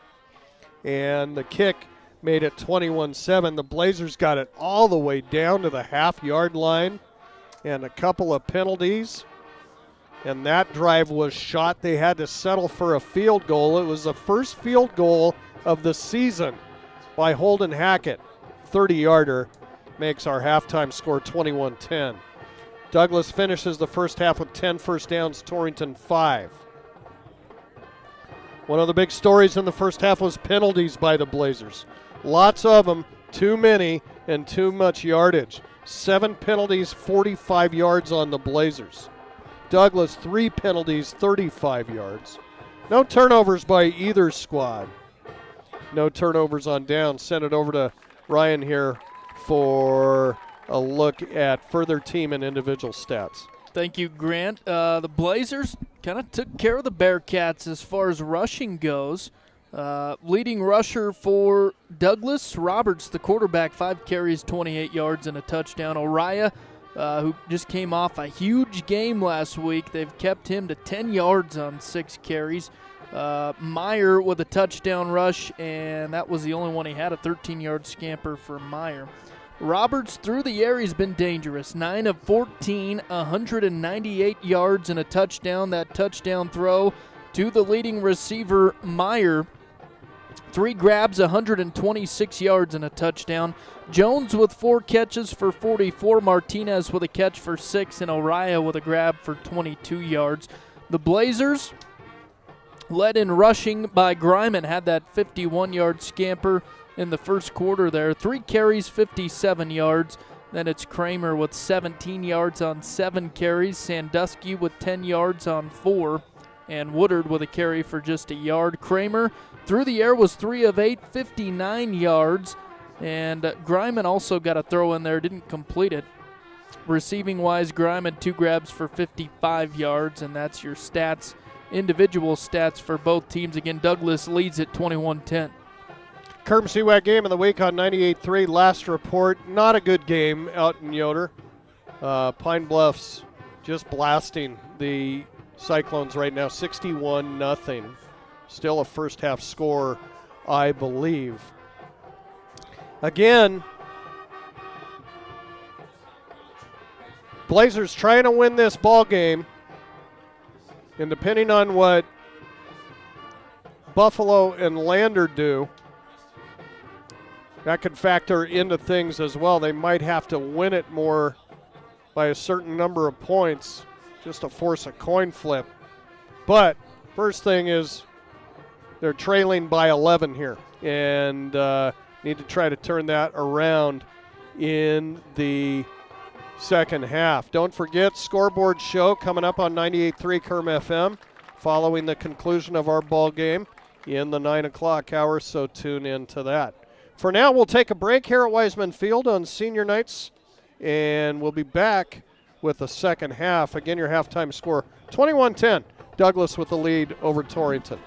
and the kick made it 21-7. The Blazers got it all the way down to the half-yard line and a couple of penalties, and that drive was shot. They had to settle for a field goal. It was the first field goal of the season by Holden Hackett. 30-yarder makes our halftime score 21-10. Douglas finishes the first half with 10 first downs, Torrington 5. One of the big stories in the first half was penalties by the Blazers. Lots of them, too many, and too much yardage. 7 penalties, 45 yards on the Blazers. Douglas, 3 penalties, 35 yards. No turnovers by either squad. No turnovers on down. Send it over to Ryan here for a look at further team and individual stats. Thank you, Grant. The Blazers kind of took care of the Bearcats as far as rushing goes. Leading rusher for Douglas, Roberts, the quarterback, 5 carries, 28 yards, and a touchdown. Oriah, who just came off a huge game last week, they've kept him to 10 yards on 6 carries. Meyer with a touchdown rush, and that was the only one he had, a 13-yard scamper for Meyer. Roberts, through the air, he's been dangerous. 9 of 14, 198 yards and a touchdown. That touchdown throw to the leading receiver, Meyer. 3 grabs, 126 yards and a touchdown. Jones with 4 catches for 44. Martinez with a catch for 6, and Oriah with a grab for 22 yards. The Blazers, led in rushing by Griman, had that 51-yard scamper in the first quarter there. 3 carries, 57 yards. Then it's Kramer with 17 yards on 7 carries. Sandusky with 10 yards on 4. And Woodard with a carry for just a yard. Kramer through the air was 3 of 8, 59 yards. And Griman also got a throw in there, didn't complete it. Receiving-wise, Griman 2 grabs for 55 yards, and that's your stats, individual stats for both teams. Again, Douglas leads at 21-10. Kerm-Seawag game of the week on 98.3. Last report, not a good game out in Yoder. Pine Bluff's just blasting the Cyclones right now, 61-0. Still a first half score, I believe. Again, Blazers trying to win this ball game, and depending on what Buffalo and Lander do, that could factor into things as well. They might have to win it more by a certain number of points just to force a coin flip. But first thing is they're trailing by 11 here and need to try to turn that around in the second half. Don't forget, scoreboard show coming up on 98.3 Kerm FM following the conclusion of our ball game in the 9 o'clock hour, so tune in to that. For now, we'll take a break here at Wiseman Field on senior nights, and we'll be back with the second half. Again, your halftime score, 21-10. Douglas with the lead over Torrington.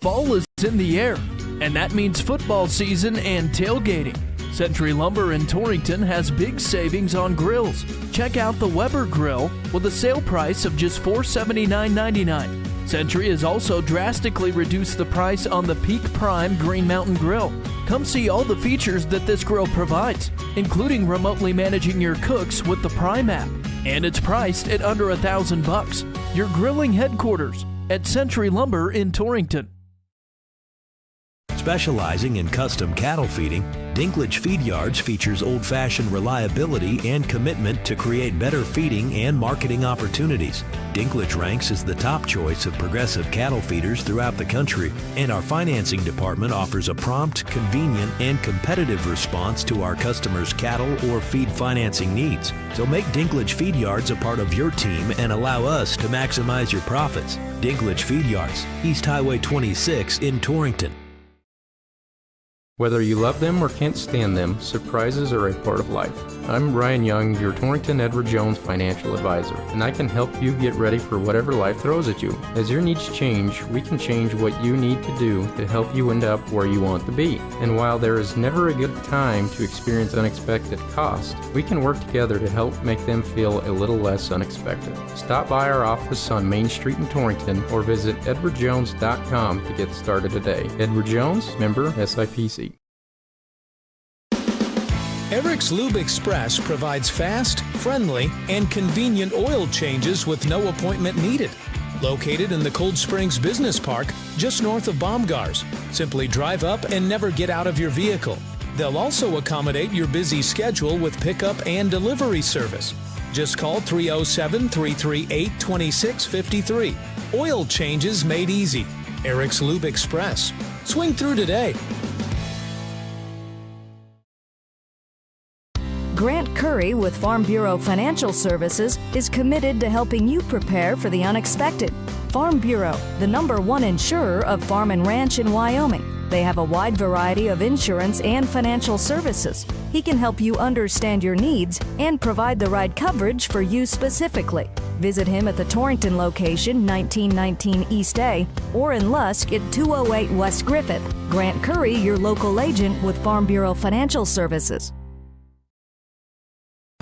Fall is in the air, and that means football season and tailgating. Century Lumber in Torrington has big savings on grills. Check out the Weber Grill with a sale price of just $479.99. Century has also drastically reduced the price on the Peak Prime Green Mountain Grill. Come see all the features that this grill provides, including remotely managing your cooks with the Prime app. And it's priced at under $1,000. Your grilling headquarters at Century Lumber in Torrington. Specializing in custom cattle feeding, Dinklage Feed Yards features old-fashioned reliability and commitment to create better feeding and marketing opportunities. Dinklage ranks as the top choice of progressive cattle feeders throughout the country, and our financing department offers a prompt, convenient, and competitive response to our customers' cattle or feed financing needs. So make Dinklage Feed Yards a part of your team and allow us to maximize your profits. Dinklage Feed Yards, East Highway 26 in Torrington. Whether you love them or can't stand them, surprises are a part of life. I'm Ryan Young, your Torrington Edward Jones financial advisor, and I can help you get ready for whatever life throws at you. As your needs change, we can change what you need to do to help you end up where you want to be. And while there is never a good time to experience unexpected costs, we can work together to help make them feel a little less unexpected. Stop by our office on Main Street in Torrington or visit edwardjones.com to get started today. Edward Jones, member SIPC. Eric's Lube Express provides fast, friendly, and convenient oil changes with no appointment needed. Located in the Cold Springs Business Park, just north of Baumgars. Simply drive up and never get out of your vehicle. They'll also accommodate your busy schedule with pickup and delivery service. Just call 307-338-2653. Oil changes made easy. Eric's Lube Express. Swing through today. Curry with Farm Bureau Financial Services is committed to helping you prepare for the unexpected. Farm Bureau, the #1 insurer of farm and ranch in Wyoming. They have a wide variety of insurance and financial services. He can help you understand your needs and provide the right coverage for you specifically. Visit him at the Torrington location, 1919 East A, or in Lusk at 208 West Griffith. Grant Curry, your local agent with Farm Bureau Financial Services.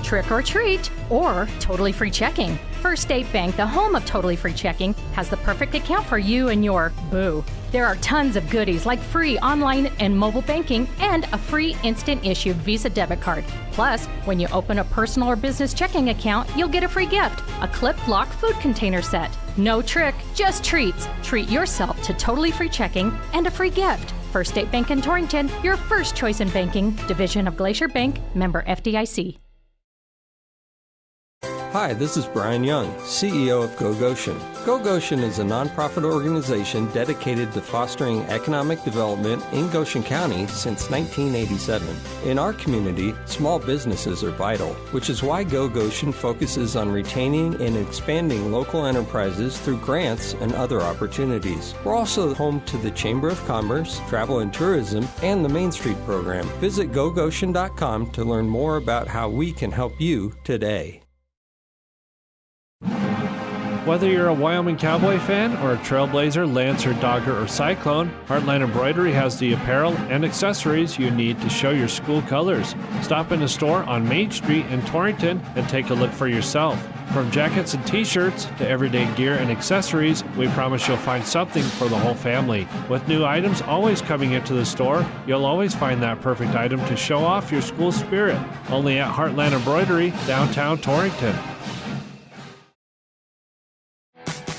Trick or treat, or totally free checking. First State Bank, the home of totally free checking, has the perfect account for you and your boo. There are tons of goodies like free online and mobile banking and a free instant issue Visa debit card. Plus, when you open a personal or business checking account, you'll get a free gift, a clip lock food container set. No trick, just treats. Treat yourself to totally free checking and a free gift. First State Bank in Torrington, your first choice in banking, division of Glacier Bank, member FDIC. Hi, this is Brian Young, CEO of Go Goshen. Go Goshen is a nonprofit organization dedicated to fostering economic development in Goshen County since 1987. In our community, small businesses are vital, which is why Go Goshen focuses on retaining and expanding local enterprises through grants and other opportunities. We're also home to the Chamber of Commerce, Travel and Tourism, and the Main Street program. Visit gogoshen.com to learn more about how we can help you today. Whether you're a Wyoming Cowboy fan or a Trailblazer, Lancer, Dogger, or Cyclone, Heartline Embroidery has the apparel and accessories you need to show your school colors. Stop in the store on Main Street in Torrington and take a look for yourself. From jackets and t-shirts to everyday gear and accessories, we promise you'll find something for the whole family. With new items always coming into the store, you'll always find that perfect item to show off your school spirit. Only at Heartland Embroidery, downtown Torrington.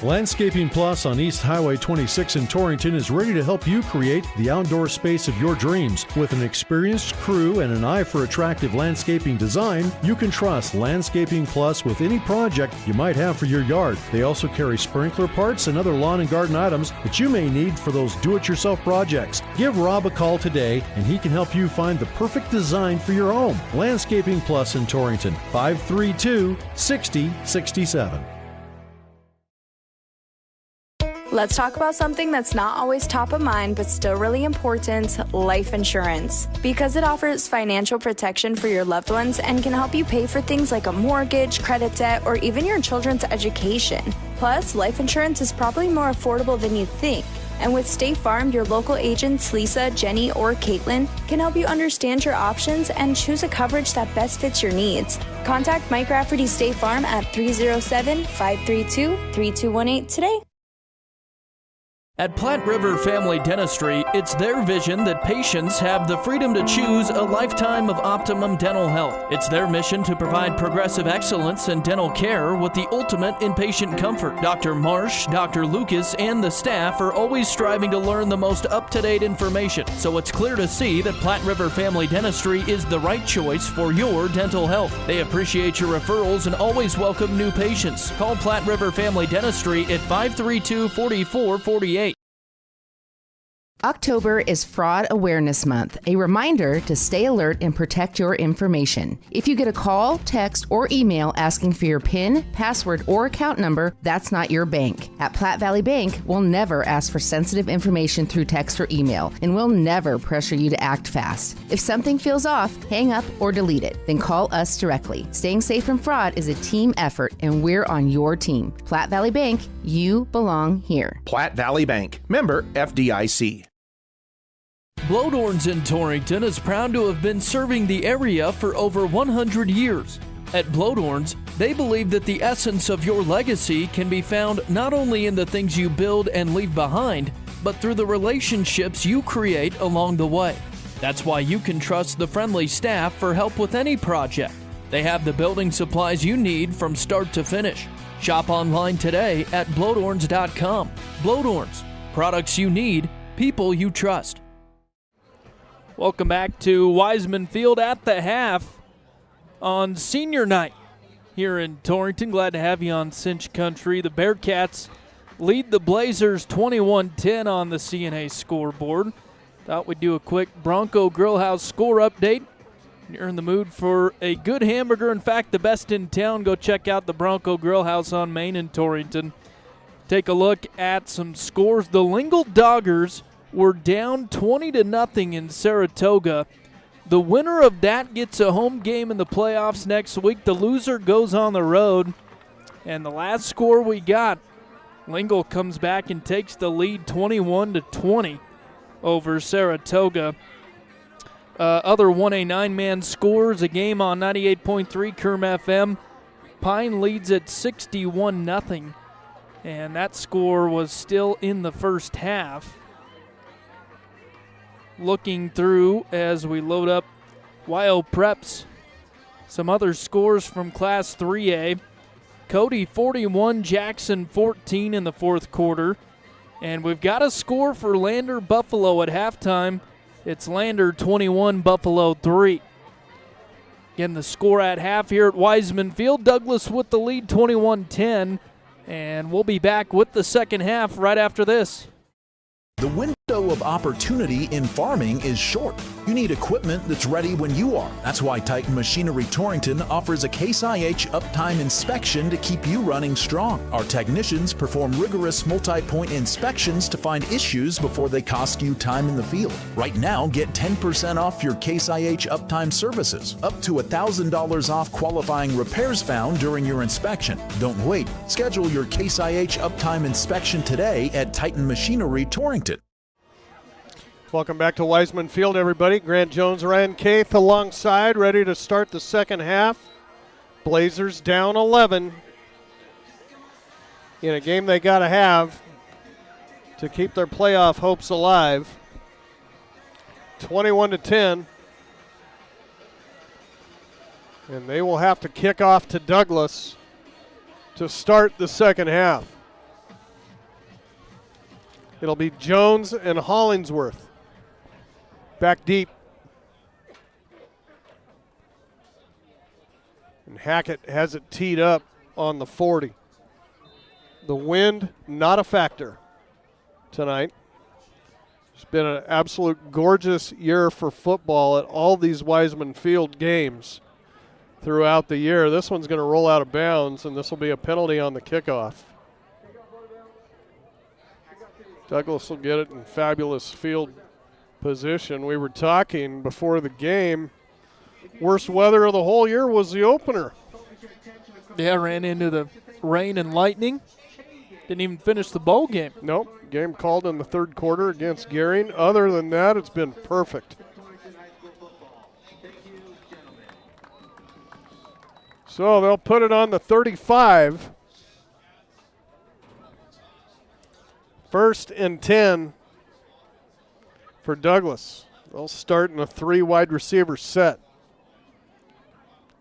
Landscaping Plus on East Highway 26 in Torrington is ready to help you create the outdoor space of your dreams. With an experienced crew and an eye for attractive landscaping design, you can trust Landscaping Plus with any project you might have for your yard. They also carry sprinkler parts and other lawn and garden items that you may need for those do-it-yourself projects. Give Rob a call today and he can help you find the perfect design for your home. Landscaping Plus in Torrington, 532-6067. Let's talk about something that's not always top of mind but still really important, life insurance. Because it offers financial protection for your loved ones and can help you pay for things like a mortgage, credit debt, or even your children's education. Plus, life insurance is probably more affordable than you think. And with State Farm, your local agents, Lisa, Jenny, or Caitlin, can help you understand your options and choose a coverage that best fits your needs. Contact Mike Rafferty State Farm at 307-532-3218 today. At Platte River Family Dentistry, it's their vision that patients have the freedom to choose a lifetime of optimum dental health. It's their mission to provide progressive excellence in dental care with the ultimate inpatient comfort. Dr. Marsh, Dr. Lucas, and the staff are always striving to learn the most up-to-date information, so it's clear to see that Platte River Family Dentistry is the right choice for your dental health. They appreciate your referrals and always welcome new patients. Call Platte River Family Dentistry at 532-4448. October is Fraud Awareness Month, a reminder to stay alert and protect your information. If you get a call, text, or email asking for your PIN, password, or account number, that's not your bank. At Platte Valley Bank, we'll never ask for sensitive information through text or email, and we'll never pressure you to act fast. If something feels off, hang up or delete it, then call us directly. Staying safe from fraud is a team effort, and we're on your team. Platte Valley Bank, you belong here. Platte Valley Bank, member FDIC. Blodorns in Torrington is proud to have been serving the area for over 100 years. At Blodorns, they believe that the essence of your legacy can be found not only in the things you build and leave behind, but through the relationships you create along the way. That's why you can trust the friendly staff for help with any project. They have the building supplies you need from start to finish. Shop online today at blodorns.com. Blodorns, products you need, people you trust. Welcome back to Wiseman Field at the half on senior night here in Torrington. Glad to have you on Cinch Country. The Bearcats lead the Blazers 21-10 on the CNA scoreboard. Thought we'd do a quick Bronco Grillhouse score update You're in the mood for a good hamburger, in fact, the best in town. Go check out the Bronco Grill House on Main in Torrington. Take a look at some scores. The Lingle Doggers were down 20-0 in Saratoga. The winner of that gets a home game in the playoffs next week. The loser goes on the road. And the last score we got, Lingle comes back and takes the lead 21-20 over Saratoga. Other 1A 9-man scores, a game on 98.3 Kerm FM. Pine leads at 61-0, and that score was still in the first half. Looking through as we load up YO Preps, some other scores from Class 3A. Cody 41, Jackson 14 in the fourth quarter. And we've got a score for Lander Buffalo at halftime. It's Lander 21, Buffalo 3. Again, the score at half here at Wiseman Field. Douglas with the lead, 21-10. And we'll be back with the second half right after this. The window of opportunity in farming is short. You need equipment that's ready when you are. That's why Titan Machinery Torrington offers a Case IH uptime inspection to keep you running strong. Our technicians perform rigorous multi-point inspections to find issues before they cost you time in the field. Right now, get 10% off your Case IH uptime services, up to $1,000 off qualifying repairs found during your inspection. Don't wait. Schedule your Case IH uptime inspection today at Titan Machinery Torrington. Welcome back to Wiseman Field, everybody. Grant Jones, Ryan Kaith alongside, ready to start the second half. Blazers down 11 in a game they got to have to keep their playoff hopes alive. 21-10. And they will have to kick off to Douglas to start the second half. It'll be Jones and Hollingsworth. Back deep. And Hackett has it teed up on the 40. The wind, not a factor tonight. It's been an absolute gorgeous year for football at all these Wiseman Field games throughout the year. This one's going to roll out of bounds, and this will be a penalty on the kickoff. Douglas will get it in fabulous field position. We were talking before the game, worst weather of the whole year was the opener. Yeah, ran into the rain and lightning. Didn't even finish the bowl game. Nope, game called in the third quarter against Gering. Other than that, it's been perfect. So they'll put it on the 35. 1st and 10 for Douglas. They'll start in a 3 wide receiver set,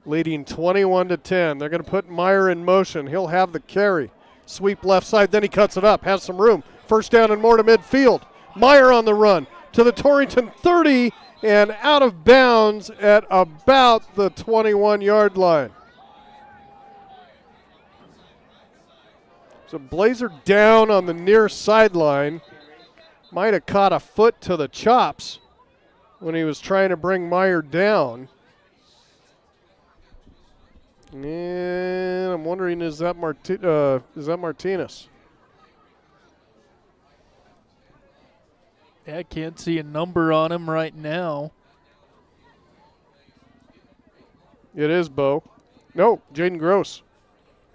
leading 21-10. They're going to put Meyer in motion. He'll have the carry. Sweep left side, then he cuts it up, has some room. First down and more to midfield. Meyer on the run to the Torrington 30 and out of bounds at about the 21-yard line. So Blazer down on the near sideline. Might have caught a foot to the chops when he was trying to bring Meyer down. And I'm wondering, is that Martinez? I can't see a number on him right now. It is Bo. No, Jaden Gross.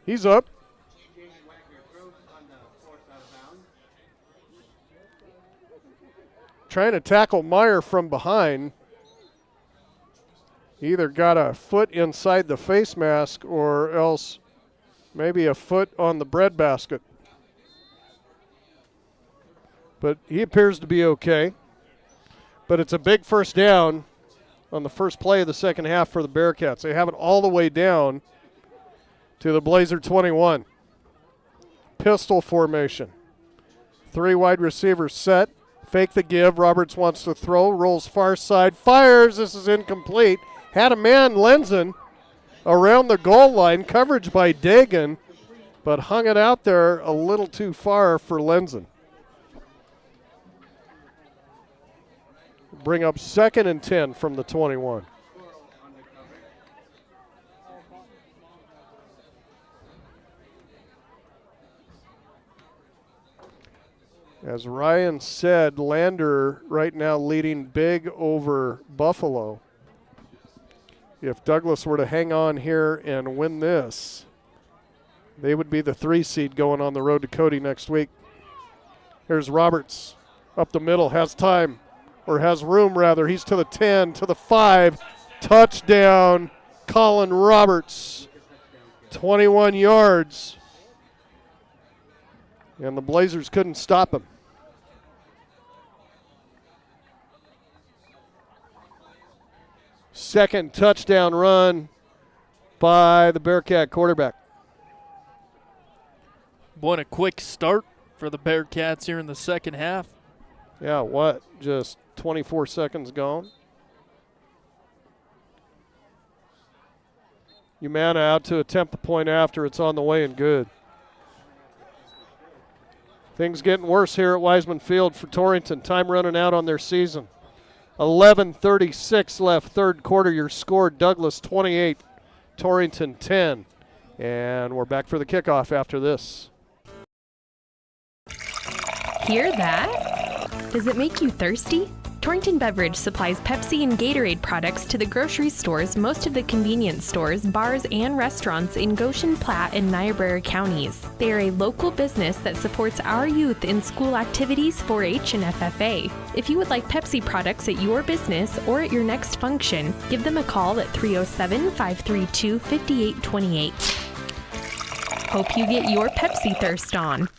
He's up. Trying to tackle Meyer from behind. He either got a foot inside the face mask or else maybe a foot on the bread basket. But he appears to be okay. But it's a big first down on the first play of the second half for the Bearcats. They have it all the way down to the Blazer 21. Pistol formation. 3 wide receivers set. Fake the give. Roberts wants to throw. Rolls far side. Fires. This is incomplete. Had a man, Lenzen, around the goal line. Coverage by Dagan, but hung it out there a little too far for Lenzen. Bring up 2nd and 10 from the 21. As Ryan said, Lander right now leading big over Buffalo. If Douglas were to hang on here and win this, they would be the 3 seed going on the road to Cody next week. Here's Roberts up the middle, has time, or has room rather. He's to the 10, to the 5. Touchdown, Colin Roberts. 21 yards. And the Blazers couldn't stop him. Second touchdown run by the Bearcat quarterback. What a quick start for the Bearcats here in the second half. Yeah, what? Just 24 seconds gone. Umana out to attempt the point after. It's on the way and good. Things getting worse here at Wiseman Field for Torrington. Time running out on their season. 11:36 left, third quarter. Your score, Douglas 28, Torrington 10. And we're back for the kickoff after this. Hear that? Does it make you thirsty? Torrington Beverage supplies Pepsi and Gatorade products to the grocery stores, most of the convenience stores, bars, and restaurants in Goshen, Platte, and Niobrara counties. They are a local business that supports our youth in school activities, 4-H, and FFA. If you would like Pepsi products at your business or at your next function, give them a call at 307-532-5828. Hope you get your Pepsi thirst on.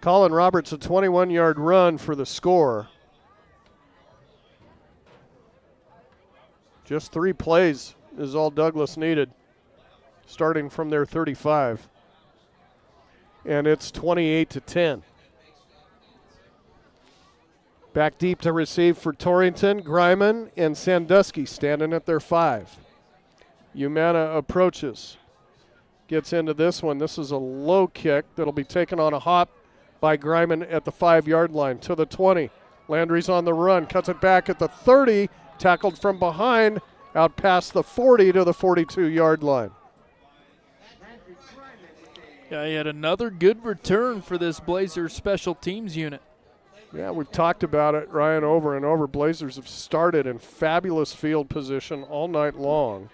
Colin Roberts, a 21-yard run for the score. Just 3 plays is all Douglas needed, starting from their 35. And it's 28-10. Back deep to receive for Torrington. Greiman and Sandusky standing at their 5. Umana approaches. Gets into this one. This is a low kick that'll be taken on a hop by Greiman at the 5-yard line to the 20. Landry's on the run, cuts it back at the 30, tackled from behind, out past the 40 to the 42-yard line. Yeah, he had another good return for this Blazers special teams unit. Yeah, we've talked about it, Ryan, over and over. Blazers have started in fabulous field position all night long.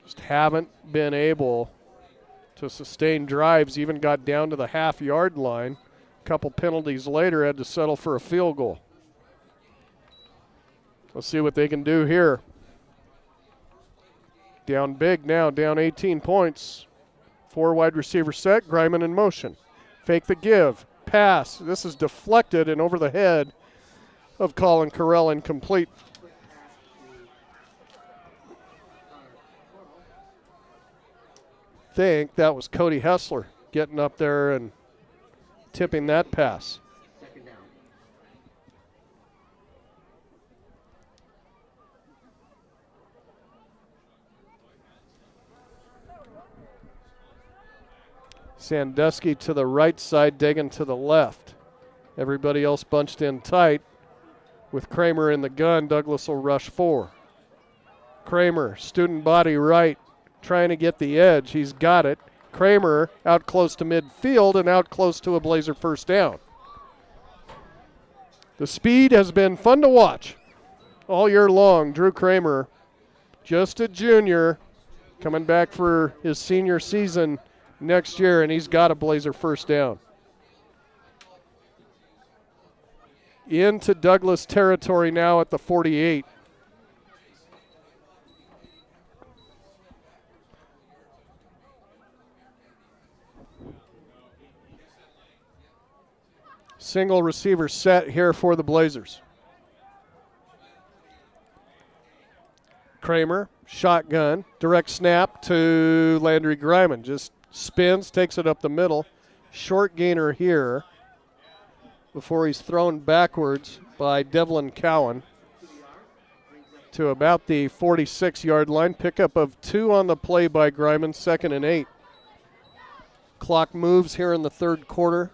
Just haven't been able to sustain drives, even got down to the half-yard line. A couple penalties later, had to settle for a field goal. Let's see what they can do here. Down big now, down 18 points. 4 wide receiver set, Greiman in motion. Fake the give, pass. This is deflected and over the head of Colin Carell, incomplete. Think that was Cody Hessler getting up there and tipping that pass. Sandusky to the right side, Dagan to the left. Everybody else bunched in tight. With Kramer in the gun, Douglas will rush 4. Kramer, student body right, trying to get the edge. He's got it. Kramer out close to midfield and out close to a Blazer first down. The speed has been fun to watch all year long. Drew Kramer, just a junior, coming back for his senior season next year, and he's got a Blazer first down. Into Douglas territory now at the 48. Single receiver set here for the Blazers. Kramer, shotgun, direct snap to Landry Greiman. Just spins, takes it up the middle. Short gainer here before he's thrown backwards by Devlin Cowan to about the 46-yard line. Pickup of 2 on the play by Greiman, 2nd and 8. Clock moves here in the third quarter.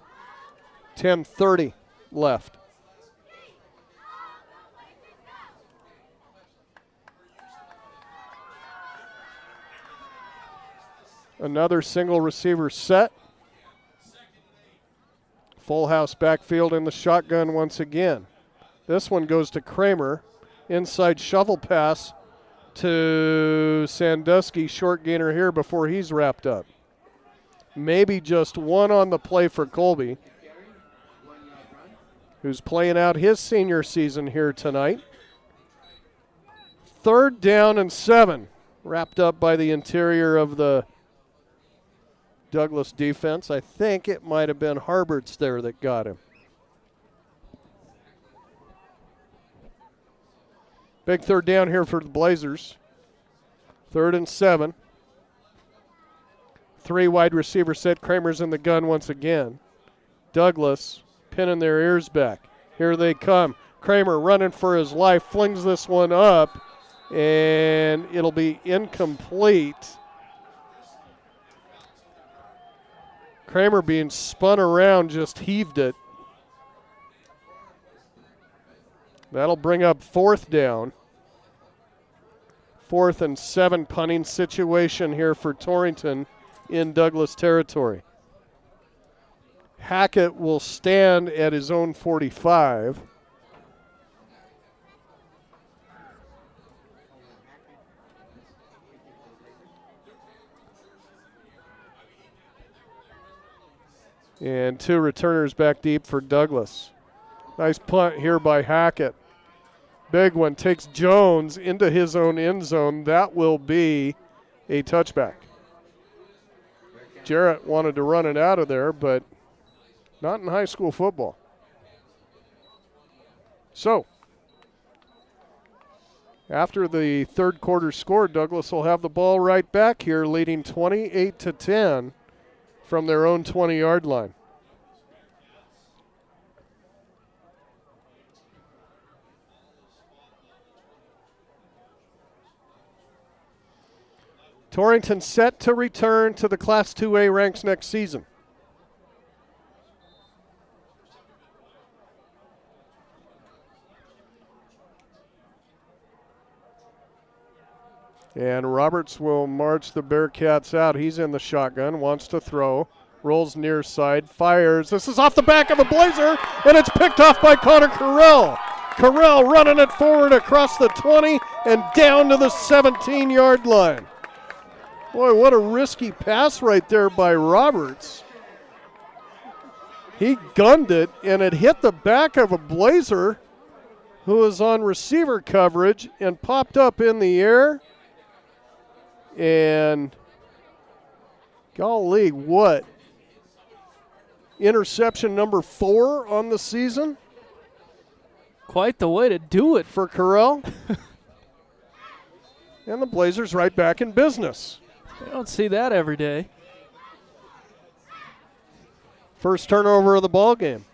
10:30 left. Another single receiver set. Full house backfield in the shotgun once again. This one goes to Kramer. Inside shovel pass to Sandusky. Short gainer here before he's wrapped up. Maybe just one on the play for Colby, who's playing out his senior season here tonight. 3rd down and 7. Wrapped up by the interior of the Douglas defense. I think it might have been Harberts there that got him. Big 3rd down here for the Blazers. 3rd and 7. 3 wide receiver set. Kramer's in the gun once again. Douglas pinning their ears back. Here they come. Kramer running for his life, flings this one up, and it'll be incomplete. Kramer being spun around just heaved it. That'll bring up 4th down. 4th and 7 punting situation here for Torrington in Douglas territory. Hackett will stand at his own 45. And 2 returners back deep for Douglas. Nice punt here by Hackett. Big one, takes Jones into his own end zone. That will be a touchback. Jarrett wanted to run it out of there, but not in high school football. So, after the 3rd quarter score, Douglas will have the ball right back here, leading 28-10 from their own 20-yard line. Torrington set to return to the Class 2A ranks next season. And Roberts will march the Bearcats out. He's in the shotgun, wants to throw, rolls near side, fires. This is off the back of a Blazer, and it's picked off by Connor Carell. Carell running it forward across the 20 and down to the 17-yard line. Boy, what a risky pass right there by Roberts. He gunned it, and it hit the back of a Blazer who was on receiver coverage and popped up in the air. And golly, what? Interception number 4 on the season? Quite the way to do it for Carell. And the Blazers right back in business. You don't see that every day. First turnover of the ball game.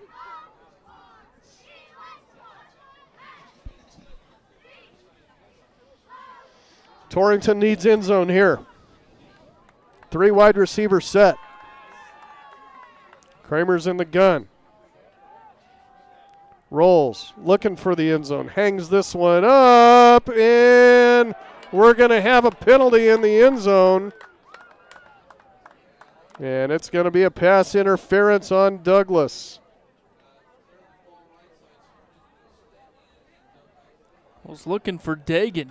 Torrington needs end zone here. 3 wide receiver set. Kramer's in the gun. Rolls, looking for the end zone. Hangs this one up, and we're going to have a penalty in the end zone. And it's going to be a pass interference on Douglas. I was looking for Dagan.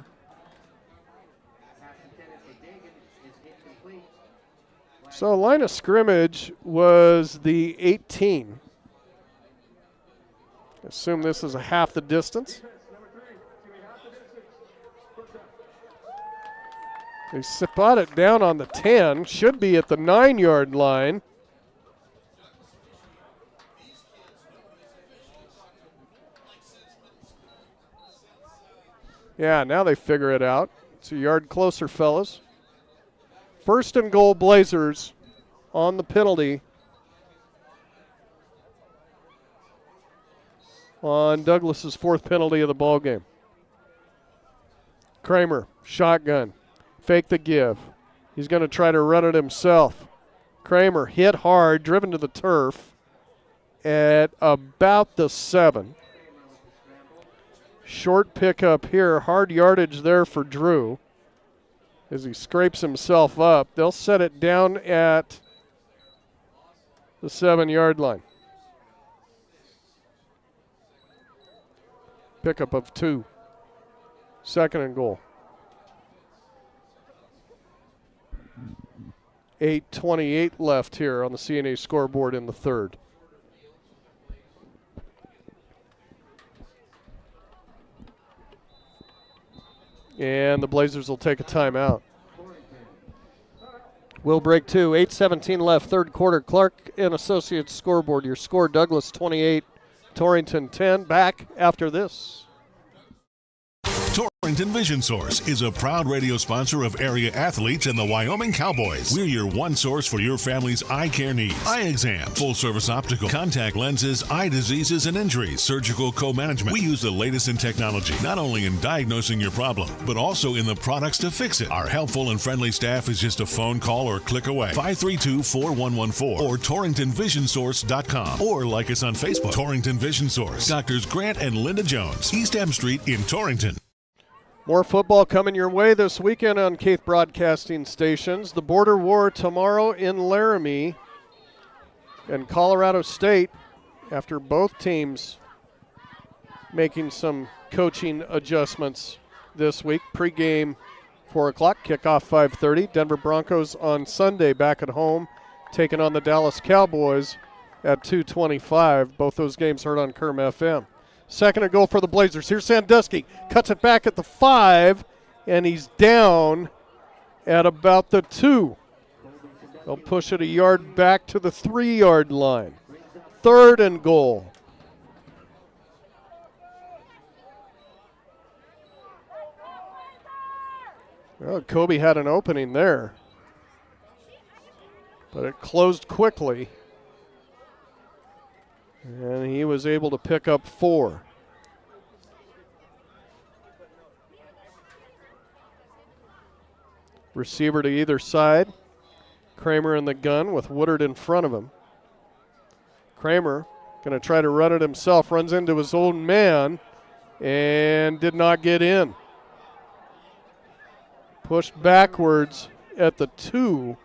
So line of scrimmage was the 18. Assume this is a half the distance. They spot it down on the 10, should be at the 9-yard line. Yeah, now they figure it out. It's a yard closer, fellas. 1st and goal, Blazers on the penalty on Douglas's 4th penalty of the ball game. Kramer, shotgun, fake the give. He's going to try to run it himself. Kramer hit hard, driven to the turf at about the 7. Short pickup here, hard yardage there for Drew. As he scrapes himself up, they'll set it down at the 7-yard line. Pickup of 2. 2nd and goal. 8:28 left here on the CNA scoreboard in the third. And the Blazers will take a timeout. We'll break 2. 8:17 left, third quarter. Clark and Associates scoreboard. Your score, Douglas 28, Torrington 10. Back after this. Torrington Vision Source is a proud radio sponsor of area athletes and the Wyoming Cowboys. We're your one source for your family's eye care needs. Eye exam, full-service optical, contact lenses, eye diseases and injuries, surgical co-management. We use the latest in technology, not only in diagnosing your problem, but also in the products to fix it. Our helpful and friendly staff is just a phone call or click away. 532-4114 or TorringtonVisionSource.com, or like us on Facebook. Torrington Vision Source. Doctors Grant and Linda Jones, East M Street in Torrington. More football coming your way this weekend on Keith Broadcasting Stations. The Border War tomorrow in Laramie, and Colorado State, after both teams making some coaching adjustments this week. Pre-game 4 o'clock, kickoff 5:30. Denver Broncos on Sunday back at home, taking on the Dallas Cowboys at 2:25. Both those games heard on Kerm FM. 2nd and goal for the Blazers. Here's Sandusky. Cuts it back at the 5, and he's down at about the 2. They'll push it a yard back to the 3-yard line. 3rd and goal. Well, Kobe had an opening there, but it closed quickly. And he was able to pick up 4. Receiver to either side. Kramer in the gun with Woodard in front of him. Kramer going to try to run it himself. Runs into his own man and did not get in. Pushed backwards at the 2.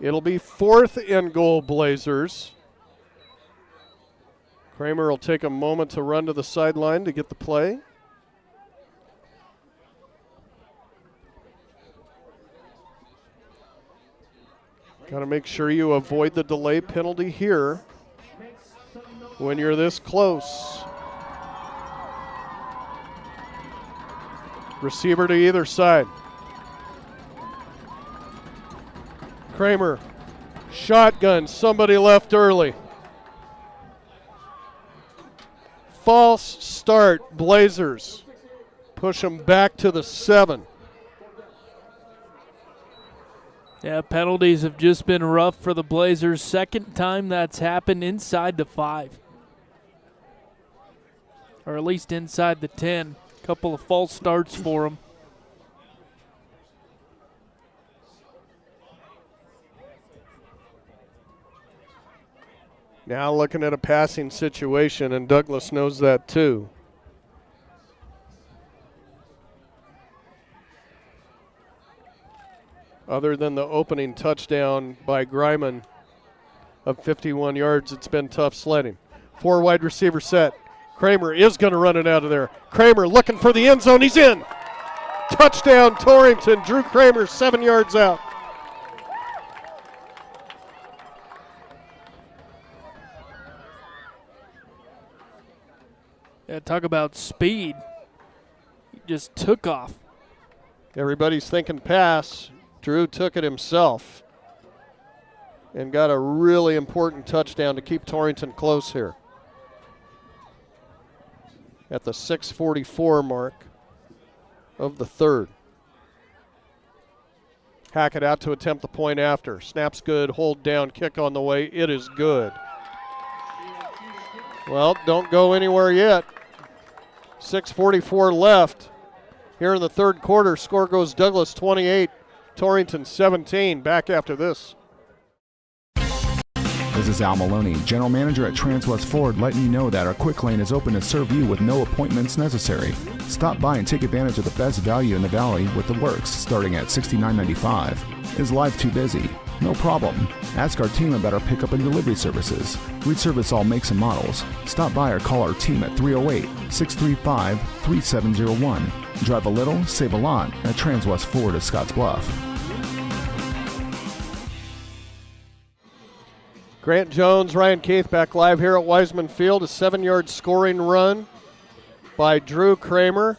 It'll be 4th and goal, Blazers. Kramer will take a moment to run to the sideline to get the play. Got to make sure you avoid the delay penalty here when you're this close. Receiver to either side. Kramer, shotgun, somebody left early. False start, Blazers. Push them back to the 7. Yeah, penalties have just been rough for the Blazers. Second time that's happened inside the 5. Or at least inside the 10. Couple of false starts for them. Now looking at a passing situation, and Douglas knows that too. Other than the opening touchdown by Greiman of 51 yards, it's been tough sledding. 4 wide receiver set. Kramer is going to run it out of there. Kramer looking for the end zone. He's in. Touchdown, Torrington. Drew Kramer 7 yards out. Yeah, talk about speed. He just took off. Everybody's thinking pass. Drew took it himself and got a really important touchdown to keep Torrington close here. At the 6:44 mark of the third. Hackett out to attempt the point after. Snap's good, hold down, kick on the way. It is good. Well, don't go anywhere yet. 6:44 left here in the third quarter. Score goes Douglas 28, Torrington 17. Back after this. This is Al Maloney, General Manager at Transwest Ford, letting you know that our quick lane is open to serve you with no appointments necessary. Stop by and take advantage of the best value in the valley with the works starting at $69.95. Is life too busy? No No problem. Ask our team about our pickup and delivery services. We service all makes and models. Stop by or call our team at 308-635-3701. Drive a little, save a lot at Transwest Ford of Scotts Bluff. Grant Jones, Ryan Keith back live here at Wiseman Field. A 7-yard scoring run by Drew Kramer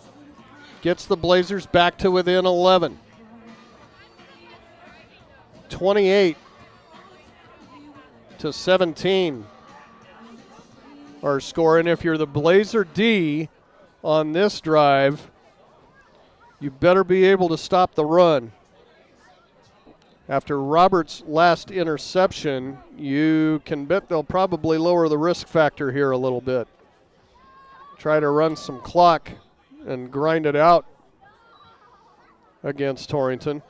gets the Blazers back to within 11. 28-17 our score. And if you're the Blazer D on this drive, you better be able to stop the run. After Roberts' last interception, you can bet they'll probably lower the risk factor here a little bit. Try to run some clock and grind it out against Torrington.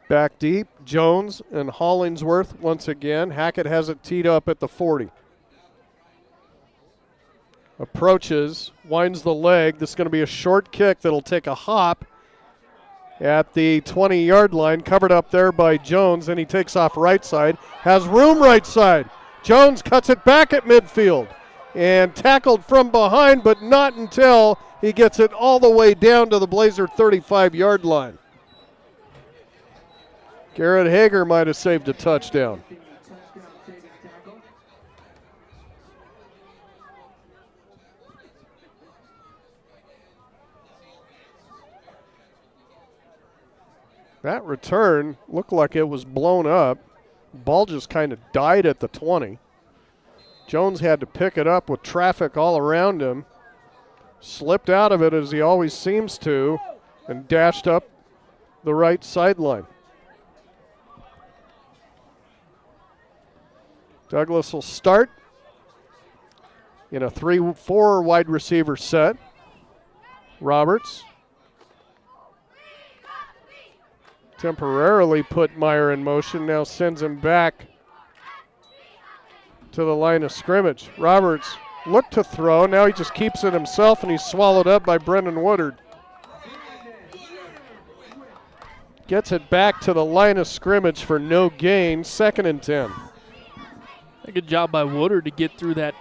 Back deep, Jones and Hollingsworth once again. Hackett has it teed up at the 40. Approaches, winds the leg. This is going to be a short kick that'll take a hop at the 20-yard line, covered up there by Jones, and he takes off right side. Has room right side. Jones cuts it back at midfield and tackled from behind, but not until he gets it all the way down to the Blazer 35-yard line. Garrett Hager might have saved a touchdown. That return looked like it was blown up. Ball just kind of died at the 20. Jones had to pick it up with traffic all around him. Slipped out of it as he always seems to and dashed up the right sideline. Douglas will start in a 3-4 wide receiver set. Roberts temporarily put Meyer in motion, now sends him back to the line of scrimmage. Roberts looked to throw, now he just keeps it himself, and he's swallowed up by Brendan Woodard. Gets it back to the line of scrimmage for no gain, 2nd and 10. A good job by Woodard to get through that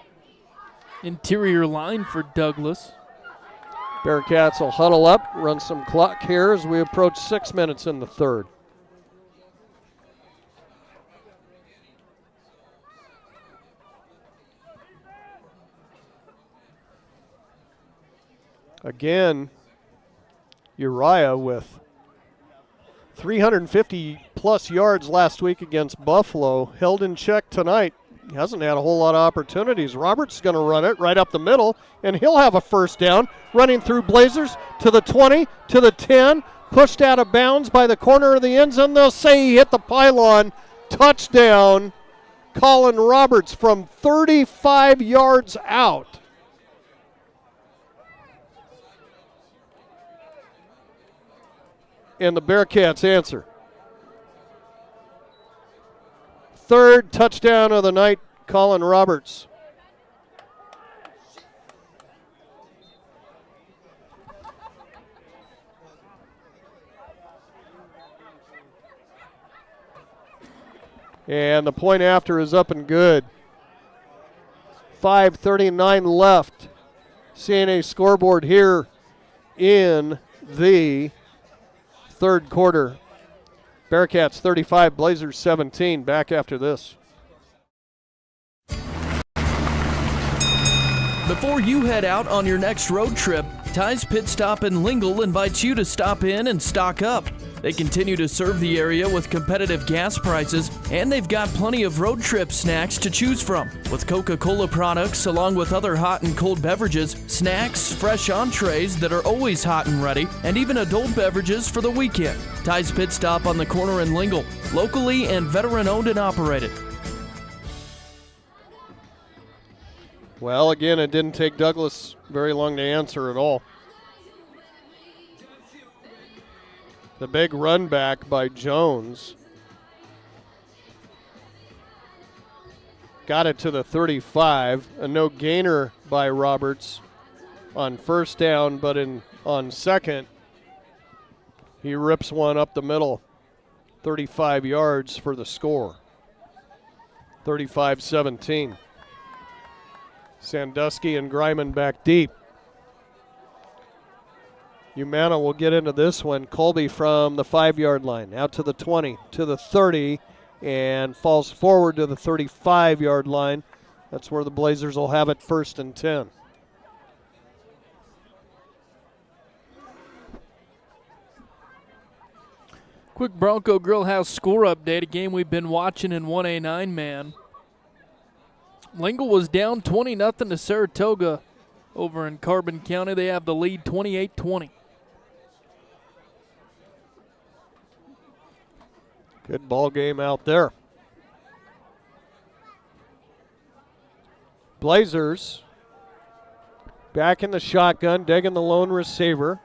interior line for Douglas. Bearcats will huddle up, run some clock here as we approach 6 minutes in the third. Again, Uriah with 350-plus yards last week against Buffalo, held in check tonight. He hasn't had a whole lot of opportunities. Roberts is going to run it right up the middle, and he'll have a first down, running through Blazers to the 20, to the 10, pushed out of bounds by the corner of the end zone. They'll say he hit the pylon. Touchdown, Colin Roberts from 35 yards out. And the Bearcats answer. Third touchdown of the night, Colin Roberts. And the point after is up and good. 5:39 left. CNA scoreboard here in the third quarter. Bearcats 35, Blazers 17. Back after this. Before you head out on your next road trip, Ty's Pit Stop in Lingle invites you to stop in and stock up. They continue to serve the area with competitive gas prices, and they've got plenty of road trip snacks to choose from. With Coca-Cola products, along with other hot and cold beverages, snacks, fresh entrees that are always hot and ready, and even adult beverages for the weekend. Ty's Pit Stop on the corner in Lingle, locally and veteran-owned and operated. Well, again, it didn't take Douglas very long to answer at all. The big run back by Jones. Got it to the 35. A no gainer by Roberts on first down, but on second, He rips one up the middle, 35 yards for the score. 35-17. Sandusky and Greiman back deep. Umana will get into this one. Colby from the 5-yard line, out to the 20, to the 30, and falls forward to the 35-yard line. That's where the Blazers will have it 1st and 10. Quick Bronco Grill House score update, a game we've been watching in 1A9 man. Lingle was down 20-0 to Saratoga over in Carbon County. They have the lead 28-20. Good ball game out there. Blazers back in the shotgun, digging the lone receiver.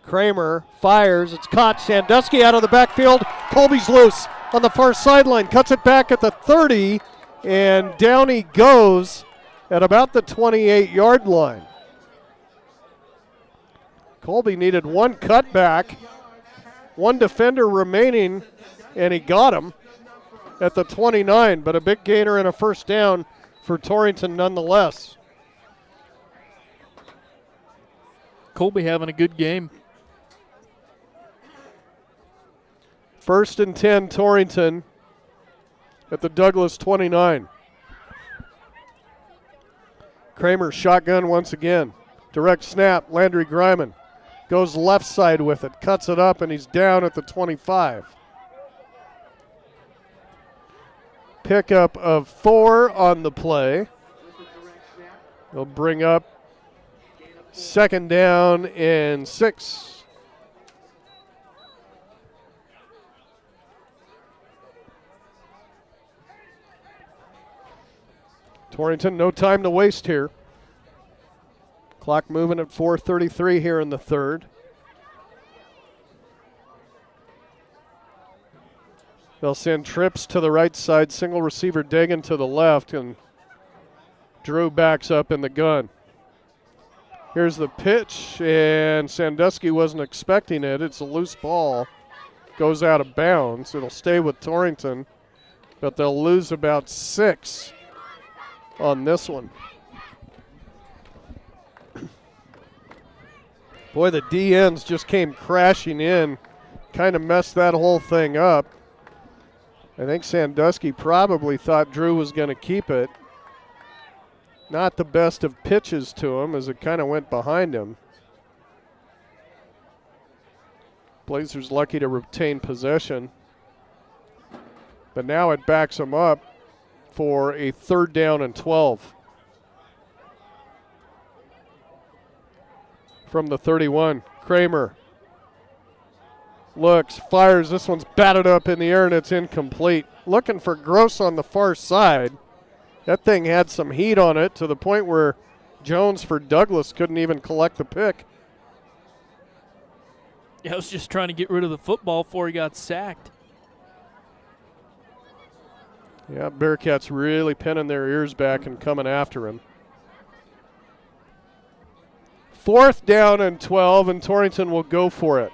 Kramer fires, it's caught. Sandusky out of the backfield. Colby's loose on the far sideline, cuts it back at the 30, and down he goes at about the 28-yard line. Colby needed one cutback, one defender remaining, and he got him at the 29, but a big gainer and a first down for Torrington nonetheless. Colby having a good game. 1st and 10, Torrington at the Douglas 29. Kramer shotgun once again. Direct snap, Landry Greiman goes left side with it, cuts it up, and he's down at the 25. Pickup of 4 on the play. They'll bring up 2nd down and 6. Torrington, no time to waste here. Clock moving at 4:33 here in the 3rd. They'll send trips to the right side, single receiver Dagan to the left, and Drew backs up in the gun. Here's the pitch, and Sandusky wasn't expecting it. It's a loose ball. Goes out of bounds. It'll stay with Torrington, but they'll lose about 6 on this one. Boy, the DNs just came crashing in, kind of messed that whole thing up. I think Sandusky probably thought Drew was going to keep it. Not the best of pitches to him as it kind of went behind him. Blazers lucky to retain possession. But now it backs him up for a 3rd down and 12. From the 31, Kramer looks, fires. This one's batted up in the air and it's incomplete. Looking for Gross on the far side. That thing had some heat on it to the point where Jones for Douglas couldn't even collect the pick. Yeah, I was just trying to get rid of the football before he got sacked. Yeah, Bearcats really pinning their ears back and coming after him. 4th down and 12, and Torrington will go for it.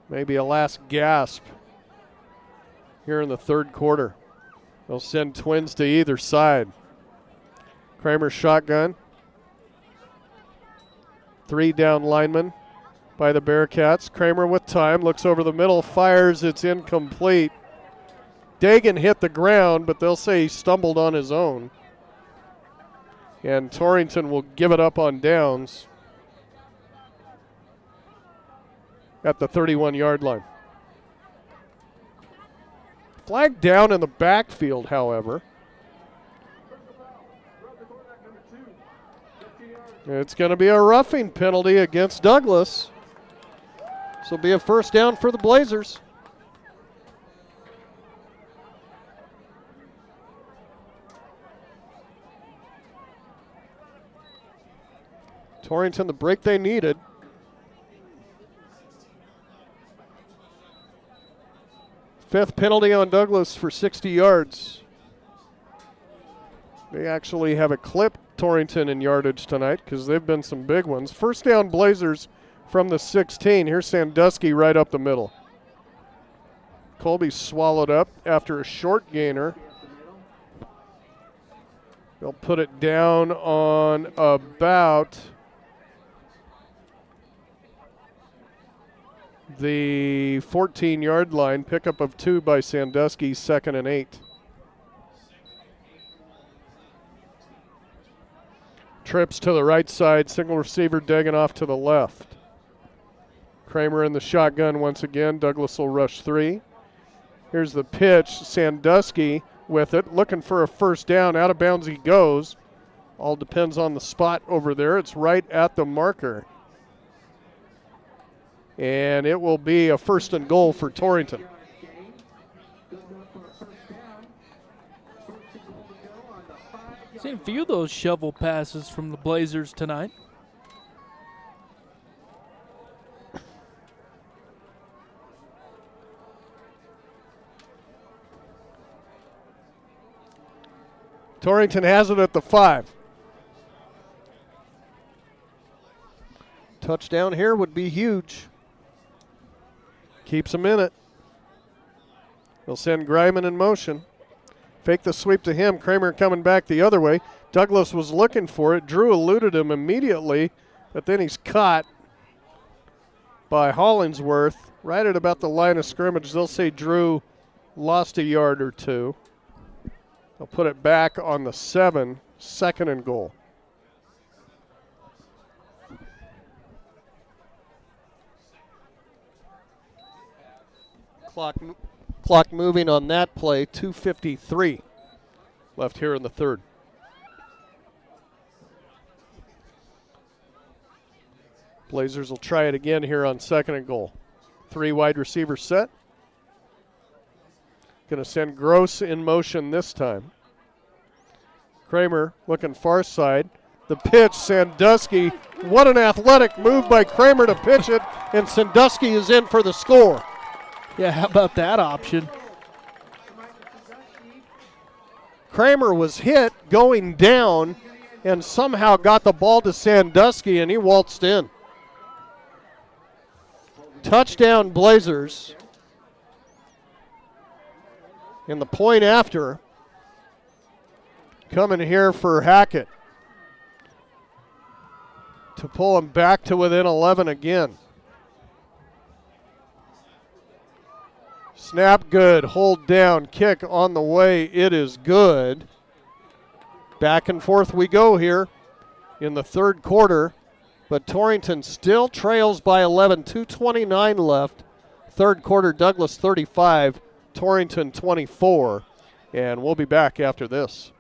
Maybe a last gasp here in the 3rd quarter. They'll send twins to either side. Kramer shotgun. 3 down linemen by the Bearcats. Kramer with time, looks over the middle, fires, it's incomplete. Dagan hit the ground, but they'll say he stumbled on his own. And Torrington will give it up on downs at the 31-yard line. Flag down in the backfield, however. It's going to be a roughing penalty against Douglas. This will be a 1st down for the Blazers. Torrington, the break they needed. Fifth penalty on Douglas for 60 yards. They actually have it clipped Torrington in yardage tonight because they've been some big ones. First down, Blazers from the 16. Here's Sandusky right up the middle. Colby swallowed up after a short gainer. They'll put it down on about the 14-yard line. Pickup of 2 by Sandusky, 2nd and 8. Trips to the right side, single receiver Dagan off to the left. Kramer in the shotgun once again. Douglas will rush 3. Here's the pitch. Sandusky with it, looking for a first down. Out of bounds he goes. All depends on the spot over there. It's right at the marker. And it will be a 1st and goal for Torrington. Seen a few of those shovel passes from the Blazers tonight. Torrington has it at the 5. Touchdown here would be huge. Keeps him in it. He'll send Greiman in motion. Fake the sweep to him. Kramer coming back the other way. Douglas was looking for it. Drew eluded him immediately, but then he's caught by Hollingsworth right at about the line of scrimmage. They'll say Drew lost a yard or 2. They'll put it back on the 7, 2nd and goal. Clock moving on that play, 2:53 left here in the 3rd. Blazers will try it again here on 2nd and goal. 3 wide receiver set. Going to send Gross in motion this time. Kramer looking far side. The pitch, Sandusky. What an athletic move by Kramer to pitch it, and Sandusky is in for the score. Yeah, how about that option? Kramer was hit going down and somehow got the ball to Sandusky, and he waltzed in. Touchdown Blazers. And the point after coming here for Hackett to pull him back to within 11 again. Snap good, hold down, kick on the way. It is good. Back and forth we go here in the 3rd quarter, but Torrington still trails by 11, 2:29 left. 3rd quarter, Douglas 35. Torrington 24, and we'll be back after this.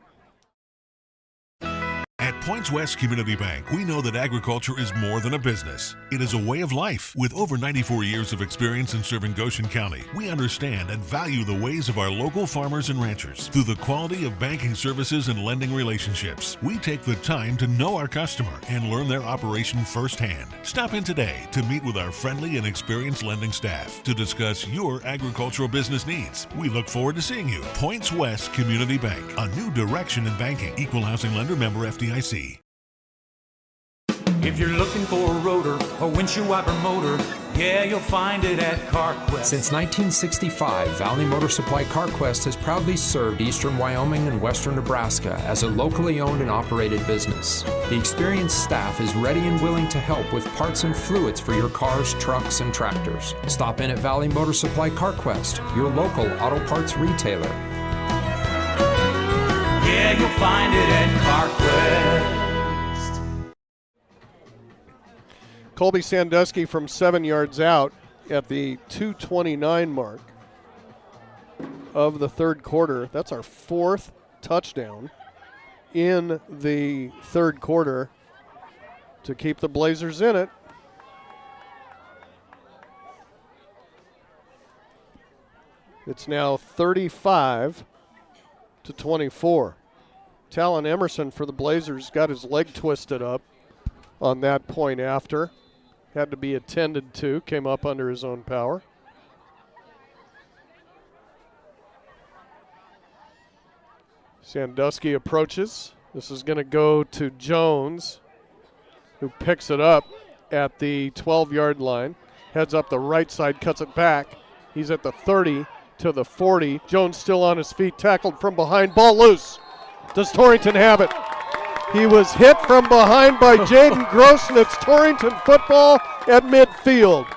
At Points West Community Bank, we know that agriculture is more than a business. It is a way of life. With over 94 years of experience in serving Goshen County, we understand and value the ways of our local farmers and ranchers. Through the quality of banking services and lending relationships, we take the time to know our customer and learn their operation firsthand. Stop in today to meet with our friendly and experienced lending staff to discuss your agricultural business needs. We look forward to seeing you. Points West Community Bank, a new direction in banking. Equal housing lender, member FDIC. If you're looking for a rotor, a windshield wiper motor, yeah, you'll find it at CarQuest. Since 1965, Valley Motor Supply CarQuest has proudly served eastern Wyoming and western Nebraska as a locally owned and operated business. The experienced staff is ready and willing to help with parts and fluids for your cars, trucks, and tractors. Stop in at Valley Motor Supply CarQuest, your local auto parts retailer. Yeah, you'll find it at CarQuest. Colby Sandusky from 7 yards out at the 2:29 mark of the 3rd quarter. That's our 4th touchdown in the 3rd quarter to keep the Blazers in it. It's now 35-24. Talon Emerson for the Blazers got his leg twisted up on that point after. Had to be attended to, came up under his own power. Sandusky approaches. This is going to go to Jones, who picks it up at the 12-yard line. Heads up the right side, cuts it back. He's at the 30 to the 40. Jones still on his feet, tackled from behind. Ball loose. Does Torrington have it? He was hit from behind by Jaden Gross, and it's Torrington football at midfield.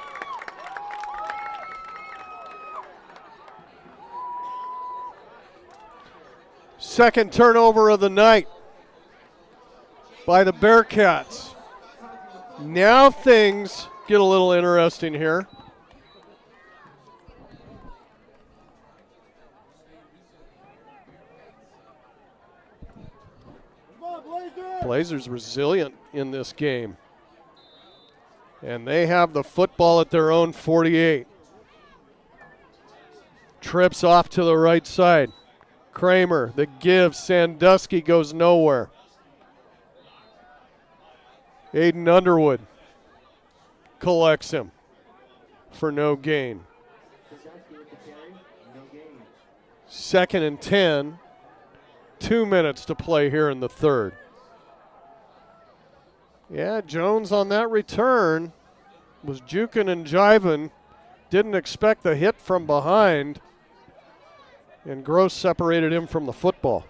Second turnover of the night by the Bearcats. Now things get a little interesting here. Blazers resilient in this game. And they have the football at their own 48. Trips off to the right side. Kramer, the give. Sandusky goes nowhere. Aiden Underwood collects him for no gain. 2nd and 10. 2 minutes to play here in the third. Yeah, Jones on that return was juking and jiving. Didn't expect the hit from behind. And Gross separated him from the football.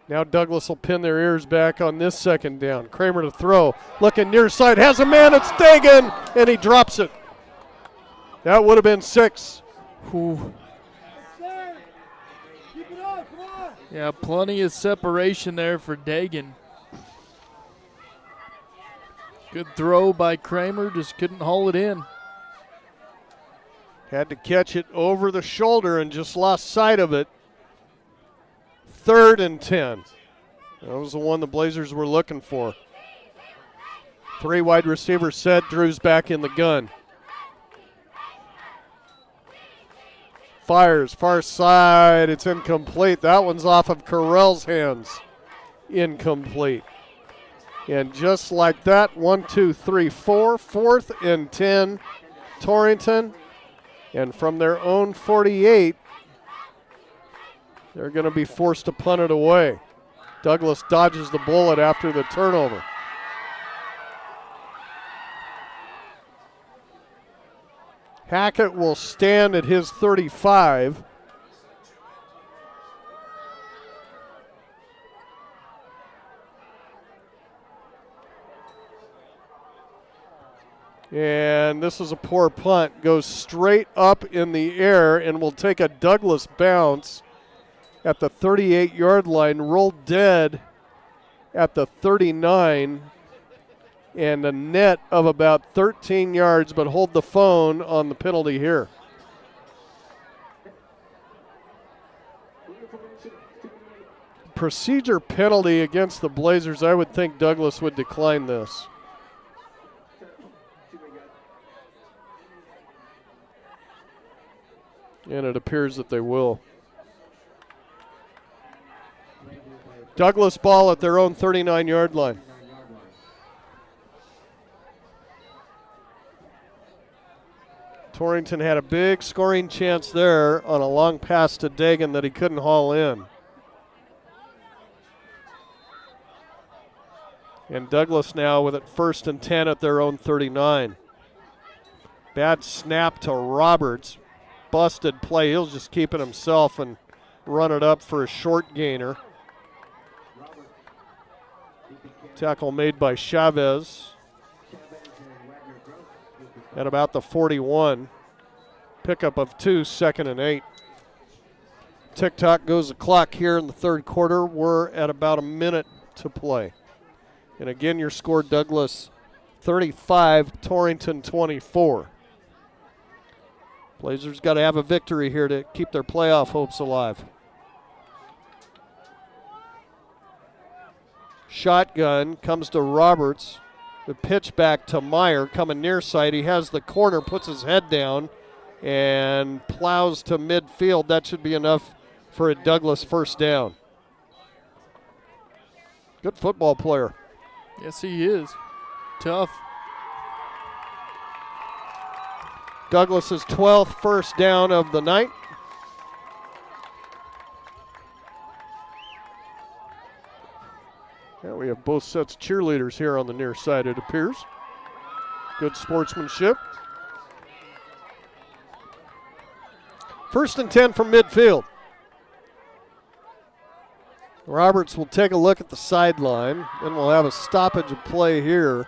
Now Douglas will pin their ears back on this second down. Kramer to throw. Looking near side. Has a man. It's Dagan. And he drops it. That would have been 6. Ooh. Yeah, plenty of separation there for Dagan. Good throw by Kramer, just couldn't haul it in. Had to catch it over the shoulder and just lost sight of it. 3rd and 10. That was the one the Blazers were looking for. 3 wide receivers set. Drew's back in the gun. Fires, far side. It's incomplete. That one's off of Carell's hands. Incomplete. And just like that, 1, 2, 3, 4. 4th and 10. Torrington. And from their own 48, they're going to be forced to punt it away. Douglas dodges the bullet after the turnover. Hackett will stand at his 35. And this is a poor punt. Goes straight up in the air and will take a Douglas bounce at the 38-yard line. Rolled dead at the 39. And a net of about 13 yards, but hold the phone on the penalty here. Procedure penalty against the Blazers. I would think Douglas would decline this. And it appears that they will. Douglas ball at their own 39-yard line. Torrington had a big scoring chance there on a long pass to Dagan that he couldn't haul in. And Douglas now with it 1st and 10 at their own 39. Bad snap to Roberts. Busted play. He'll just keep it himself and run it up for a short gainer. Tackle made by Chavez at about the 41. Pickup of 2, 2nd and 8. Tick-tock goes the clock here in the third quarter. We're at about a minute to play. And again, your score, Douglas 35, Torrington 24. Blazers got to have a victory here to keep their playoff hopes alive. Shotgun comes to Roberts. The pitch back to Meyer, coming near side. He has the corner, puts his head down, and plows to midfield. That should be enough for a Douglas first down. Good football player. Yes, he is. Tough. Douglas's 12th first down of the night. both sets of cheerleaders here on the near side, it appears. Good sportsmanship. 1st and 10 from midfield. Roberts will take a look at the sideline, and we'll have a stoppage of play here.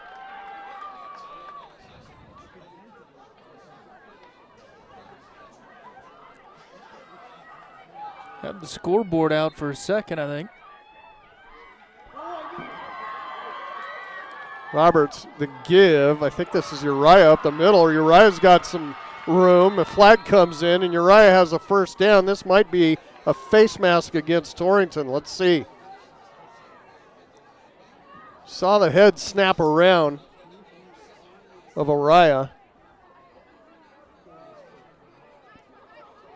Had the scoreboard out for a second, I think. Roberts, the give. I think this is Uriah up the middle. Uriah's got some room. A flag comes in, and Uriah has a first down. This might be a face mask against Torrington. Let's see. Saw the head snap around of Uriah.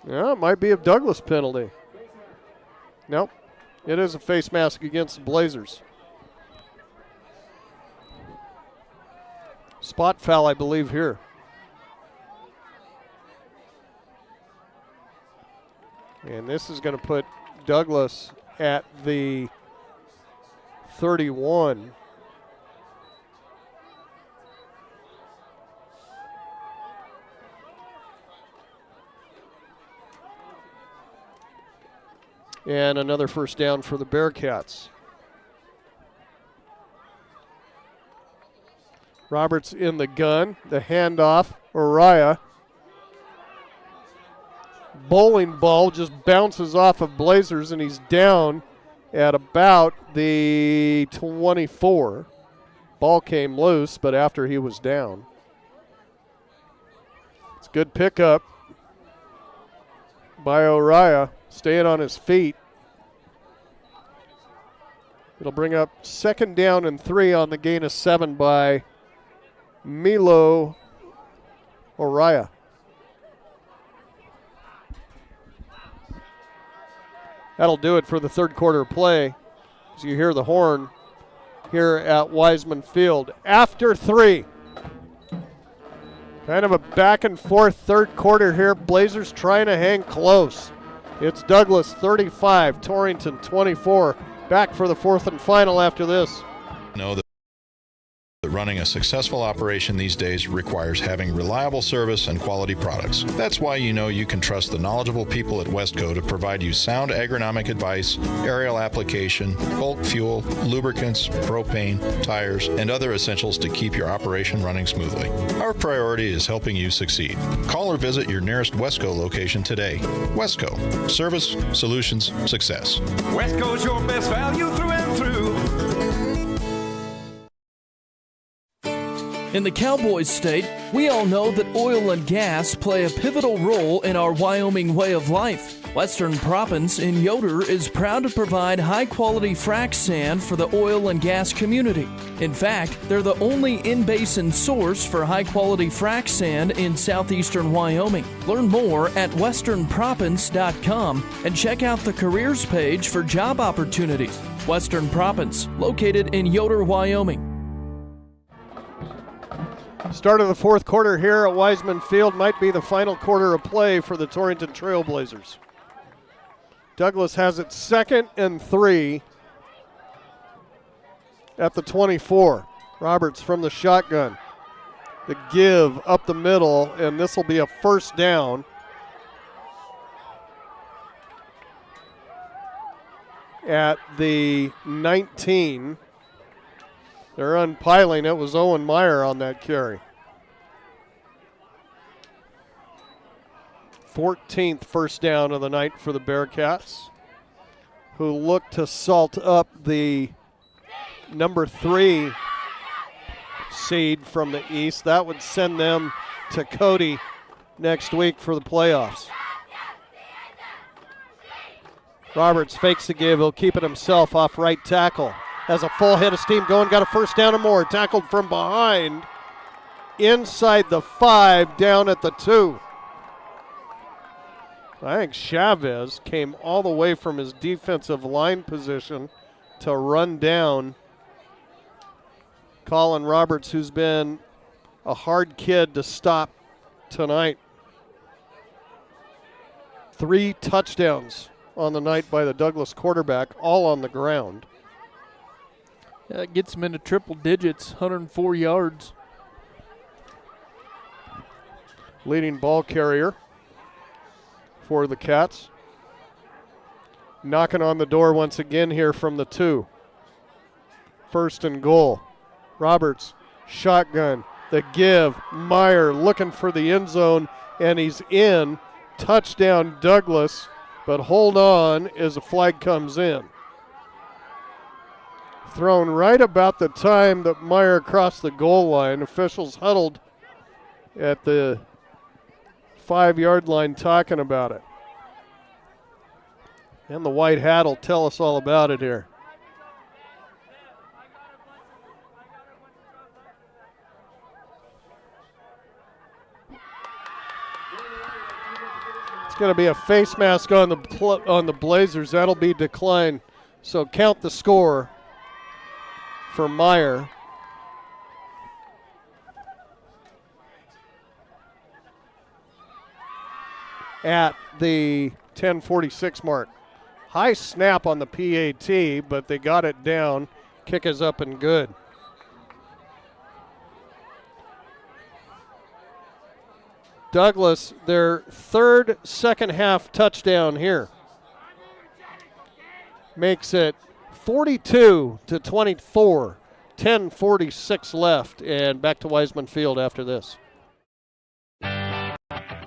Yeah, it might be a Douglas penalty. Nope. It is a face mask against the Blazers. Spot foul, I believe, here. And this is going to put Douglas at the 31. And another first down for the Bearcats. Roberts in the gun, the handoff, Uriah. Bowling ball just bounces off of Blazers, and he's down at about the 24. Ball came loose, but after he was down. It's a good pickup by Uriah, staying on his feet. It'll bring up 2nd down and 3 on the gain of 7 by Milo Uriah. That'll do it for the third quarter of play. As you hear the horn here at Wiseman Field. After 3. Kind of a back and forth third quarter here. Blazers trying to hang close. It's Douglas 35, Torrington 24. Back for the 4th and final after this. Know that running a successful operation these days requires having reliable service and quality products. That's why you know you can trust the knowledgeable people at Westco to provide you sound agronomic advice, aerial application, bulk fuel, lubricants, propane, tires, and other essentials to keep your operation running smoothly. Our priority is helping you succeed. Call or visit your nearest Westco location today. Westco. Service, solutions, success. Westco's your best value through and through. In the Cowboys state, we all know that oil and gas play a pivotal role in our Wyoming way of life. Western Proppants in Yoder is proud to provide high-quality frac sand for the oil and gas community. In fact, they're the only in-basin source for high-quality frac sand in southeastern Wyoming. Learn more at westernproppants.com and check out the careers page for job opportunities. Western Proppants, located in Yoder, Wyoming. Start of the fourth quarter here at Wiseman Field might be the final quarter of play for the Torrington Trailblazers. Douglas has it 2nd and 3 at the 24. Roberts from the shotgun. The give up the middle, and this will be a first down. At the 19. They're unpiling. It was Owen Meyer on that carry. 14th first down of the night for the Bearcats, who look to salt up the number 3 seed from the East. That would send them to Cody next week for the playoffs. Roberts fakes the give. He'll keep it himself off right tackle. Has a full head of steam going, got a first down and more. Tackled from behind, inside the 5, down at the 2. I think Chavez came all the way from his defensive line position to run down Colin Roberts, who's been a hard kid to stop tonight. 3 touchdowns on the night by the Douglas quarterback, all on the ground. That gets him into triple digits, 104 yards. Leading ball carrier for the Cats. Knocking on the door once again here from the 2. First and goal. Roberts, shotgun, the give. Meyer looking for the end zone, and he's in. Touchdown Douglas, but hold on as a flag comes in. Thrown right about the time that Meyer crossed the goal line. Officials huddled at the 5-yard line talking about it. And the white hat will tell us all about it here. It's going to be a face mask on the Blazers. That'll be declined. So count the score for Meyer. At the 10:46 mark. High snap on the PAT, but they got it down. Kick is up and good. Douglas, their third second half touchdown here. Makes it 42-24. 10:46 left, and back to Wiseman Field after this.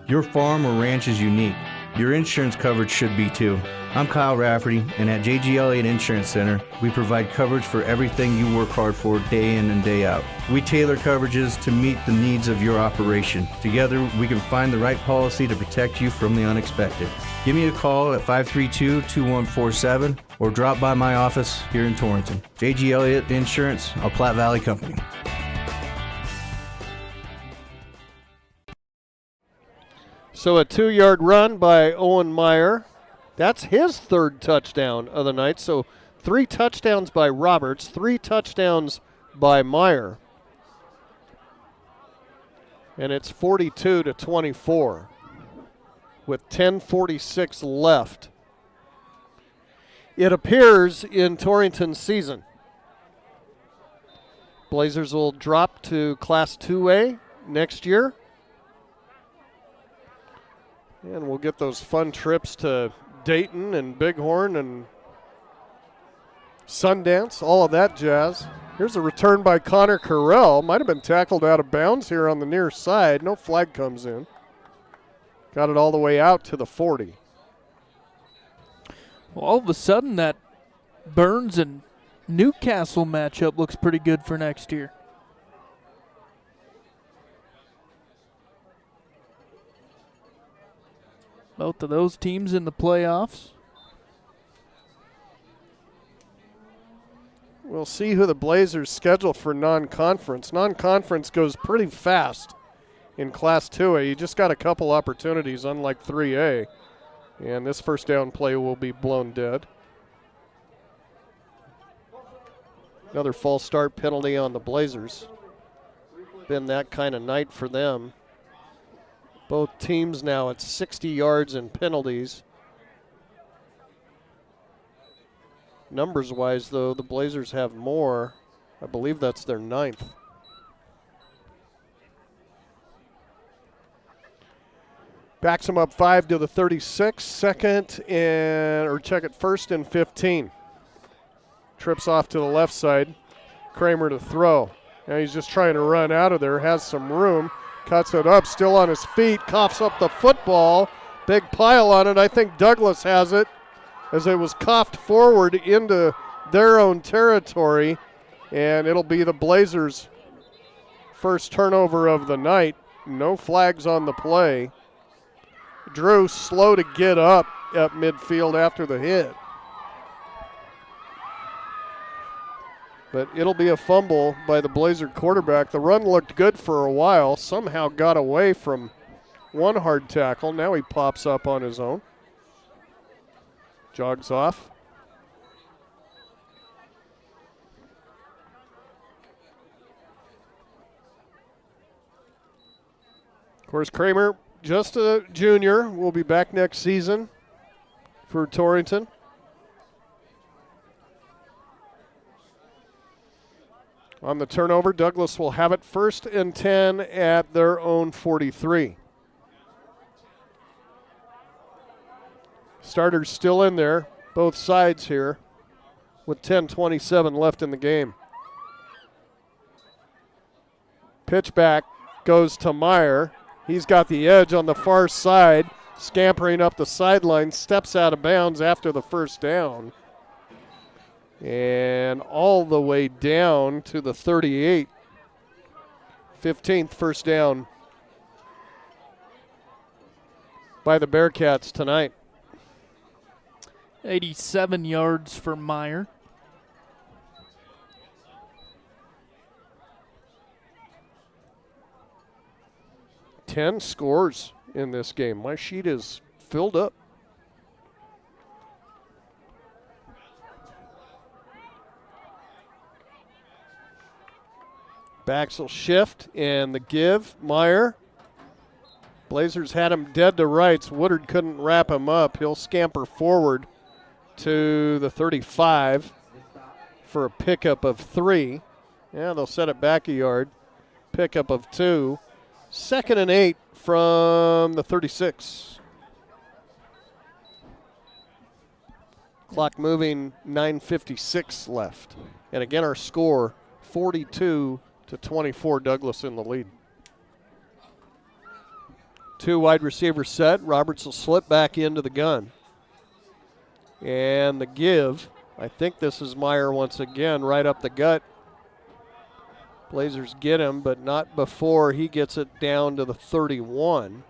Your farm or ranch is unique. Your insurance coverage should be too. I'm Kyle Rafferty, and at JG Elliott Insurance Center, we provide coverage for everything you work hard for day in and day out. We tailor coverages to meet the needs of your operation. Together, we can find the right policy to protect you from the unexpected. Give me a call at 532-2147 or drop by my office here in Torrington. JG Elliott Insurance, a Platte Valley company. So a 2-yard run by Owen Meyer. That's his third touchdown of the night. So 3 touchdowns by Roberts, 3 touchdowns by Meyer. And it's 42-24 with 10:46 left. It appears in Torrington's season, Blazers will drop to Class 2A next year. And we'll get those fun trips to Dayton and Bighorn and Sundance, all of that jazz. Here's a return by Connor Carell. Might have been tackled out of bounds here on the near side. No flag comes in. Got it all the way out to the 40. Well, all of a sudden, that Burns and Newcastle matchup looks pretty good for next year. Both of those teams in the playoffs. We'll see who the Blazers schedule for non-conference. Non-conference goes pretty fast in Class 2A. You just got a couple opportunities, unlike 3A. And this first down play will be blown dead. Another false start penalty on the Blazers. Been that kind of night for them. Both teams now at 60 yards in penalties. Numbers-wise, though, the Blazers have more. I believe that's their 9th. Backs them up 5 to the 36. Second and, or check it, 1st and 15. Trips off to the left side. Kramer to throw. Now he's just trying to run out of there. Has some room. Cuts it up, still on his feet, coughs up the football. Big pile on it. I think Douglas has it as it was coughed forward into their own territory. And it'll be the Blazers' first turnover of the night. No flags on the play. Drew slow to get up at midfield after the hit. But it'll be a fumble by the Blazer quarterback. The run looked good for a while. Somehow got away from one hard tackle. Now he pops up on his own. Jogs off. Of course, Kramer, just a junior, will be back next season for Torrington. On the turnover, Douglas will have it 1st and 10 at their own 43. Starters still in there, both sides here, with 10:27 left in the game. Pitch back goes to Meyer. He's got the edge on the far side, scampering up the sideline, steps out of bounds after the first down. And all the way down to the 38. 15th first down by the Bearcats tonight. 87 yards for Meyer. Ten scores in this game. My sheet is filled up. Backs will shift, and the give, Meyer. Blazers had him dead to rights. Woodard couldn't wrap him up. He'll scamper forward to the 35 for a pickup of 3. Yeah, they'll set it back a yard. Pickup of 2. 2nd and 8 from the 36. Clock moving, 9:56 left. And again, our score, 42-24, Douglas in the lead. 2 wide receivers set. Roberts will slip back into the gun. And the give, I think this is Meyer once again, right up the gut. Blazers get him, but not before he gets it down to the 31.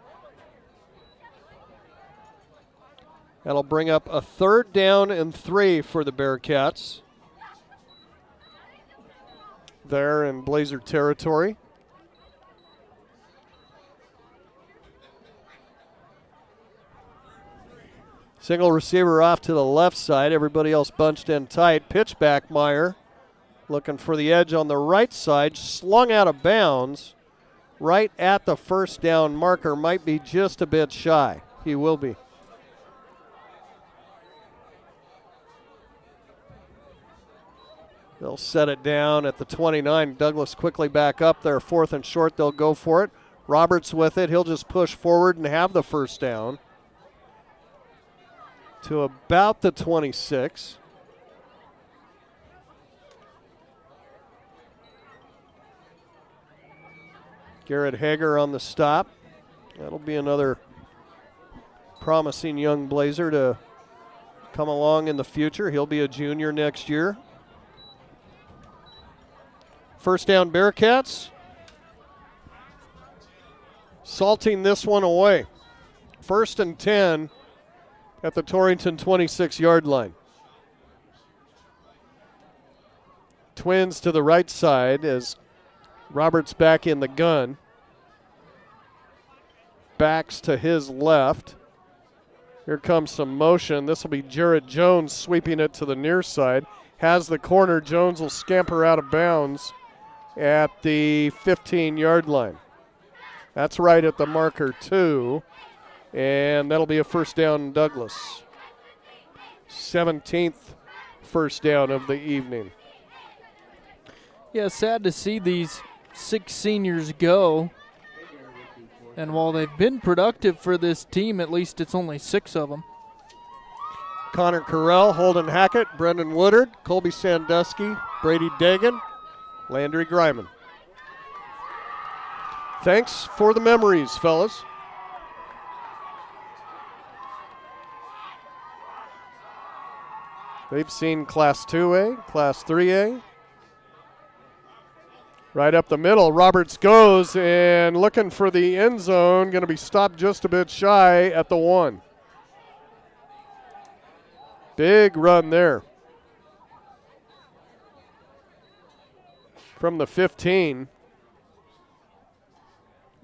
That'll bring up a 3rd down and 3 for the Bearcats. There in Blazer territory. Single receiver off to the left side. Everybody else bunched in tight. Pitch back, Meyer. Looking for the edge on the right side. Slung out of bounds. Right at the first down marker. Might be just a bit shy. He will be. They'll set it down at the 29. Douglas quickly back up there. 4th and short. They'll go for it. Roberts with it. He'll just push forward and have the first down. To about the 26. Garrett Hager on the stop. That'll be another promising young Blazer to come along in the future. He'll be a junior next year. First down, Bearcats. Salting this one away. 1st and 10 at the Torrington 26-yard line. Twins to the right side as Roberts back in the gun. Backs to his left. Here comes some motion. This will be Jarrett Jones sweeping it to the near side. Has the corner. Jones will scamper out of bounds at the 15-yard line. That's right at the marker, too. And that'll be a first down, Douglas. 17th first down of the evening. Yeah, sad to see these 6 seniors go. And while they've been productive for this team, at least it's only 6 of them. Connor Carell, Holden Hackett, Brendan Woodard, Colby Sandusky, Brady Dagan, Landry Greiman. Thanks for the memories, fellas. They've seen Class 2A, Class 3A. Right up the middle, Roberts goes and looking for the end zone, going to be stopped just a bit shy at the 1. Big run there. From the 15.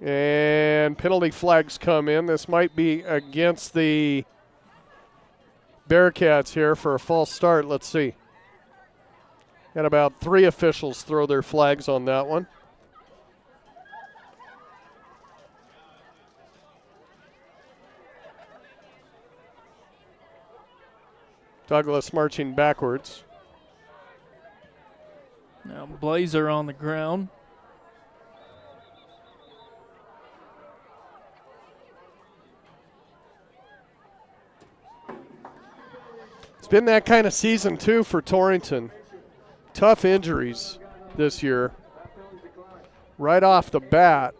And penalty flags come in. This might be against the Bearcats here for a false start. Let's see. And about 3 officials throw their flags on that one. Douglas marching backwards. Now Now Blazer on the ground. It's been that kind of season, too, for Torrington. Tough injuries this year. Right off the bat.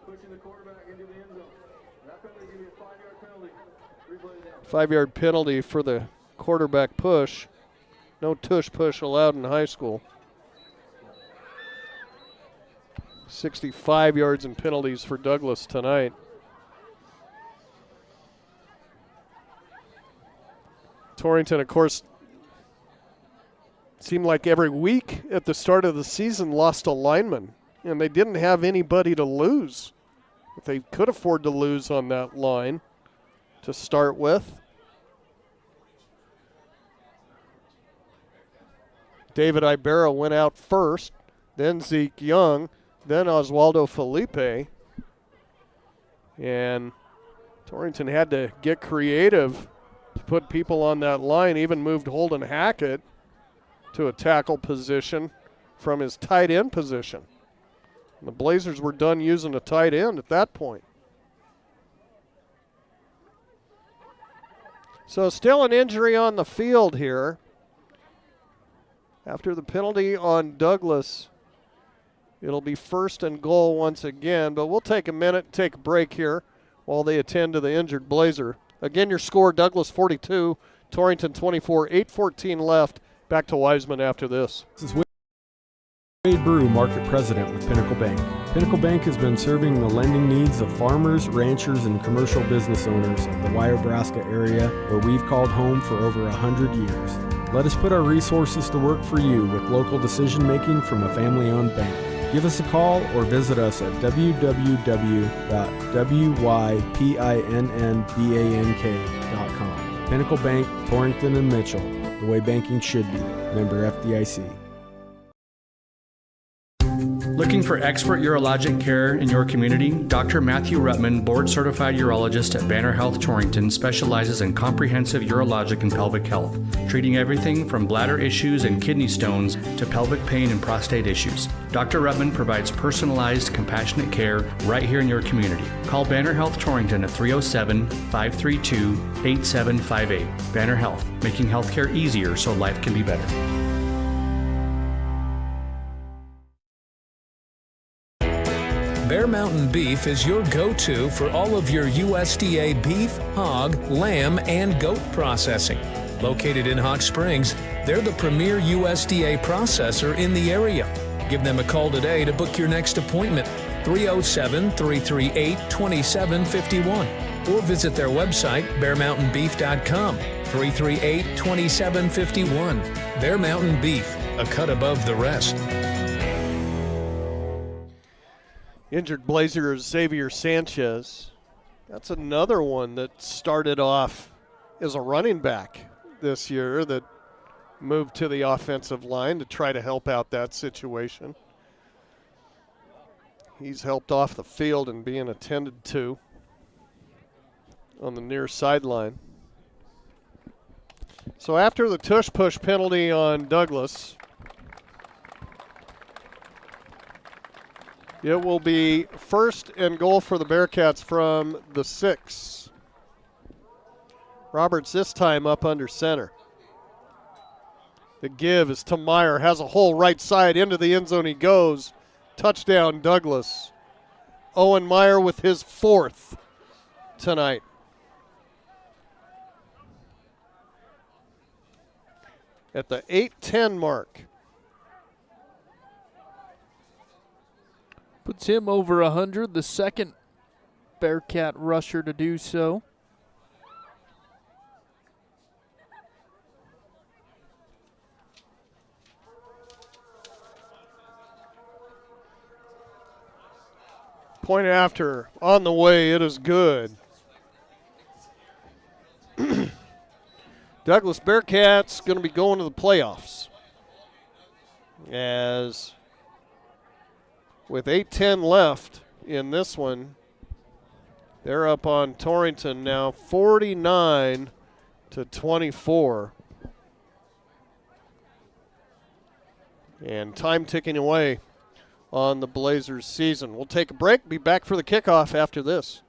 5-yard penalty for the quarterback push. No tush push allowed in high school. 65 yards in penalties for Douglas tonight. Torrington, of course, seemed like every week at the start of the season lost a lineman, and they didn't have anybody to lose. They could afford to lose on that line to start with. David Ibarra went out first, then Zeke Young, then Oswaldo Felipe. And Torrington had to get creative to put people on that line, even moved Holden Hackett to a tackle position from his tight end position. And the Blazers were done using a tight end at that point. So still an injury on the field here. After the penalty on Douglas, it'll be 1st and goal once again, but we'll take a minute, take a break here while they attend to the injured Blazer. Again, your score, Douglas 42, Torrington 24, 8:14 left. Back to Wiseman after this. This is Wade Brew, Market President with Pinnacle Bank. Pinnacle Bank has been serving the lending needs of farmers, ranchers, and commercial business owners of the Wyobraska area, where we've called home for over 100 years. Let us put our resources to work for you with local decision-making from a family-owned bank. Give us a call or visit us at www.wypinnbank.com. Pinnacle Bank, Torrington and Mitchell, the way banking should be. Member FDIC. Looking for expert urologic care in your community? Dr. Matthew Ruttman, board-certified urologist at Banner Health Torrington, specializes in comprehensive urologic and pelvic health, treating everything from bladder issues and kidney stones to pelvic pain and prostate issues. Dr. Ruttman provides personalized, compassionate care right here in your community. Call Banner Health Torrington at 307-532-8758. Banner Health, making healthcare easier so life can be better. Bear Mountain Beef is your go-to for all of your USDA beef, hog, lamb, and goat processing. Located in Hot Springs, they're the premier USDA processor in the area. Give them a call today to book your next appointment, 307-338-2751, or visit their website, bearmountainbeef.com, 338-2751. Bear Mountain Beef, a cut above the rest. Injured Blazer Xavier Sanchez. That's another one that started off as a running back this year that moved to the offensive line to try to help out that situation. He's helped off the field and being attended to on the near sideline. So after the tush push penalty on Douglas, it will be 1st and goal for the Bearcats from the 6. Roberts this time up under center. The give is to Meyer, has a hole right side, into the end zone he goes. Touchdown Douglas. Owen Meyer with his 4th tonight. At the 8:10 mark. Puts him over 100, the second Bearcat rusher to do so. Point after, on the way, it is good. Douglas Bearcats going to be going to the playoffs. As with 8:10 left in this one, they're up on Torrington now 49-24. And time ticking away on the Blazers season. We'll take a break, be back for the kickoff after this.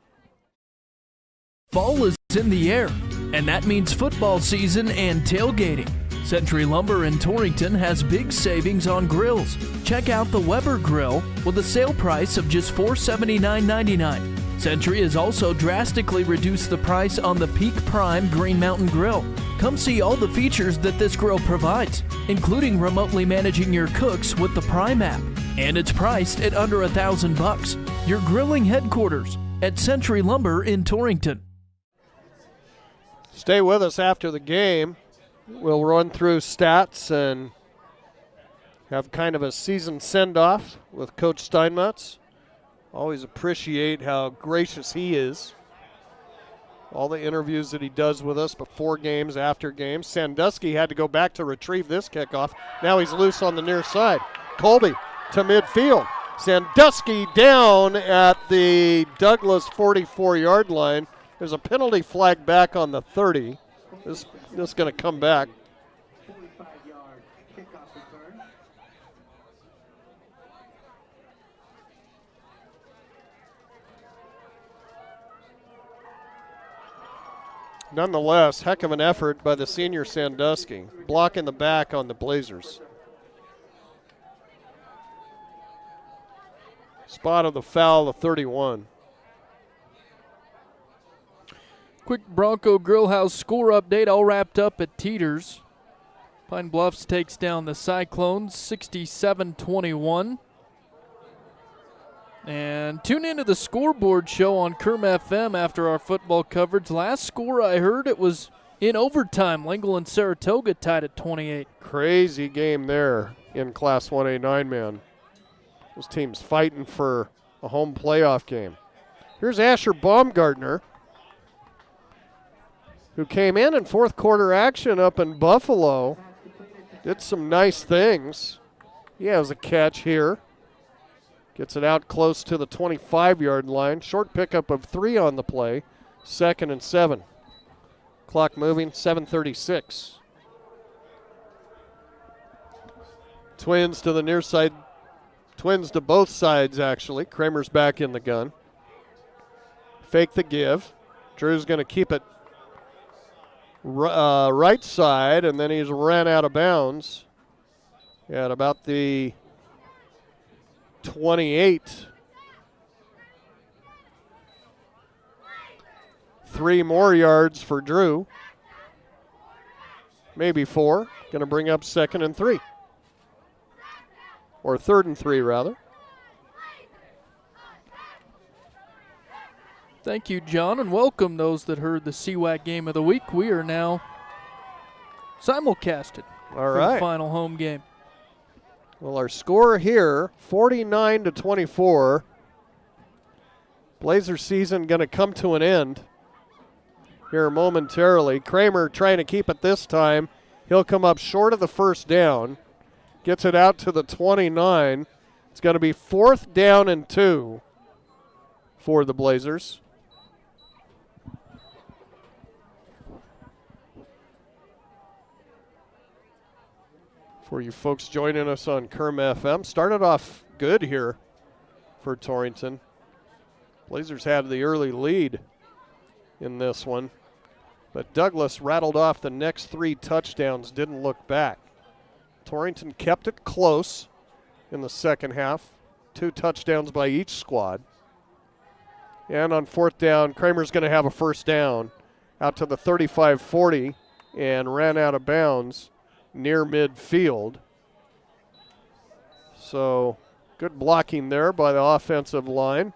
Fall is in the air, and that means football season and tailgating. Century Lumber in Torrington has big savings on grills. Check out the Weber Grill with a sale price of just $479.99. Century has also drastically reduced the price on the Peak Prime Green Mountain Grill. Come see all the features that this grill provides, including remotely managing your cooks with the Prime app. And it's priced at under $1,000. Your grilling headquarters at Century Lumber in Torrington. Stay with us after the game. We'll run through stats and have kind of a season send-off with Coach Steinmetz. Always appreciate how gracious he is. All the interviews that he does with us before games, after games. Sandusky had to go back to retrieve this kickoff. Now he's loose on the near side. Colby to midfield. Sandusky down at the Douglas 44-yard line. There's a penalty flag back on the 30. This is going to come back. Nonetheless, heck of an effort by the senior Sandusky, blocking the back on the Blazers. Spot of the foul, the 31. Quick Bronco Grillhouse score update, all wrapped up at Teeters. Pine Bluffs takes down the Cyclones 67-21. And tune into the scoreboard show on Kerm FM after our football coverage. Last score I heard, it was in overtime. Lingle and Saratoga tied at 28. Crazy game there in Class 1A 9-man. Those teams fighting for a home playoff game. Here's Asher Baumgartner, who came in fourth quarter action up in Buffalo. Did some nice things. He has a catch here. Gets it out close to the 25-yard line. Short pickup of 3 on the play. 2nd and 7. Clock moving, 7:36. Twins to the near side. Twins to both sides, actually. Kramer's back in the gun. Fake the give. Drew's going to keep it right side, and then he's ran out of bounds at about the 28. 3 more yards for Drew. Maybe 4. Going to bring up 2nd and 3. Or 3rd and 3, rather. Thank you, John, and welcome those that heard the CWAC Game of the Week. We are now simulcasted for the final home game. Well, our score here, 49-24. Blazer season going to come to an end here momentarily. Kramer trying to keep it this time. He'll come up short of the first down. Gets it out to the 29. It's going to be 4th down and 2 for the Blazers. For you folks joining us on Kerm FM, started off good here for Torrington. Blazers had the early lead in this one, but Douglas rattled off the next 3 touchdowns, didn't look back. Torrington kept it close in the second half, 2 touchdowns by each squad. And on 4th down, Kramer's going to have a first down out to the 35-40 and ran out of bounds near midfield. So good blocking there by the offensive line.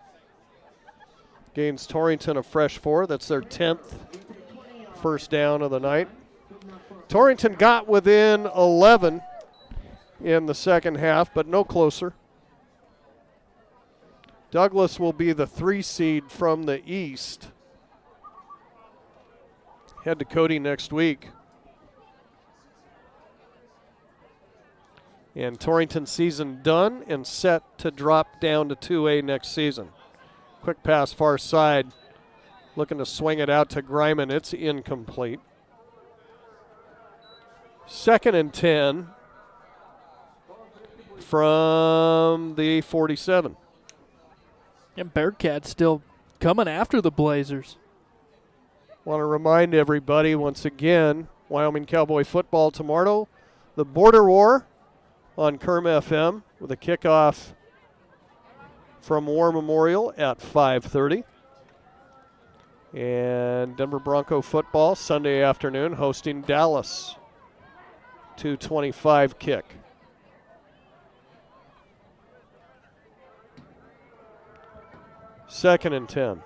Gains Torrington a fresh 4. That's their 10th first down of the night. Torrington got within 11 in the second half, but no closer. Douglas will be the 3 seed from the East. Head to Cody next week. And Torrington season done and set to drop down to 2A next season. Quick pass far side. Looking to swing it out to Greiman. It's incomplete. 2nd and 10 from the 47. And Bearcats still coming after the Blazers. Want to remind everybody once again, Wyoming Cowboy football tomorrow, the Border War on Kerm FM with a kickoff from War Memorial at 5:30. And Denver Bronco football Sunday afternoon hosting Dallas. 2:25 kick. Second and 10.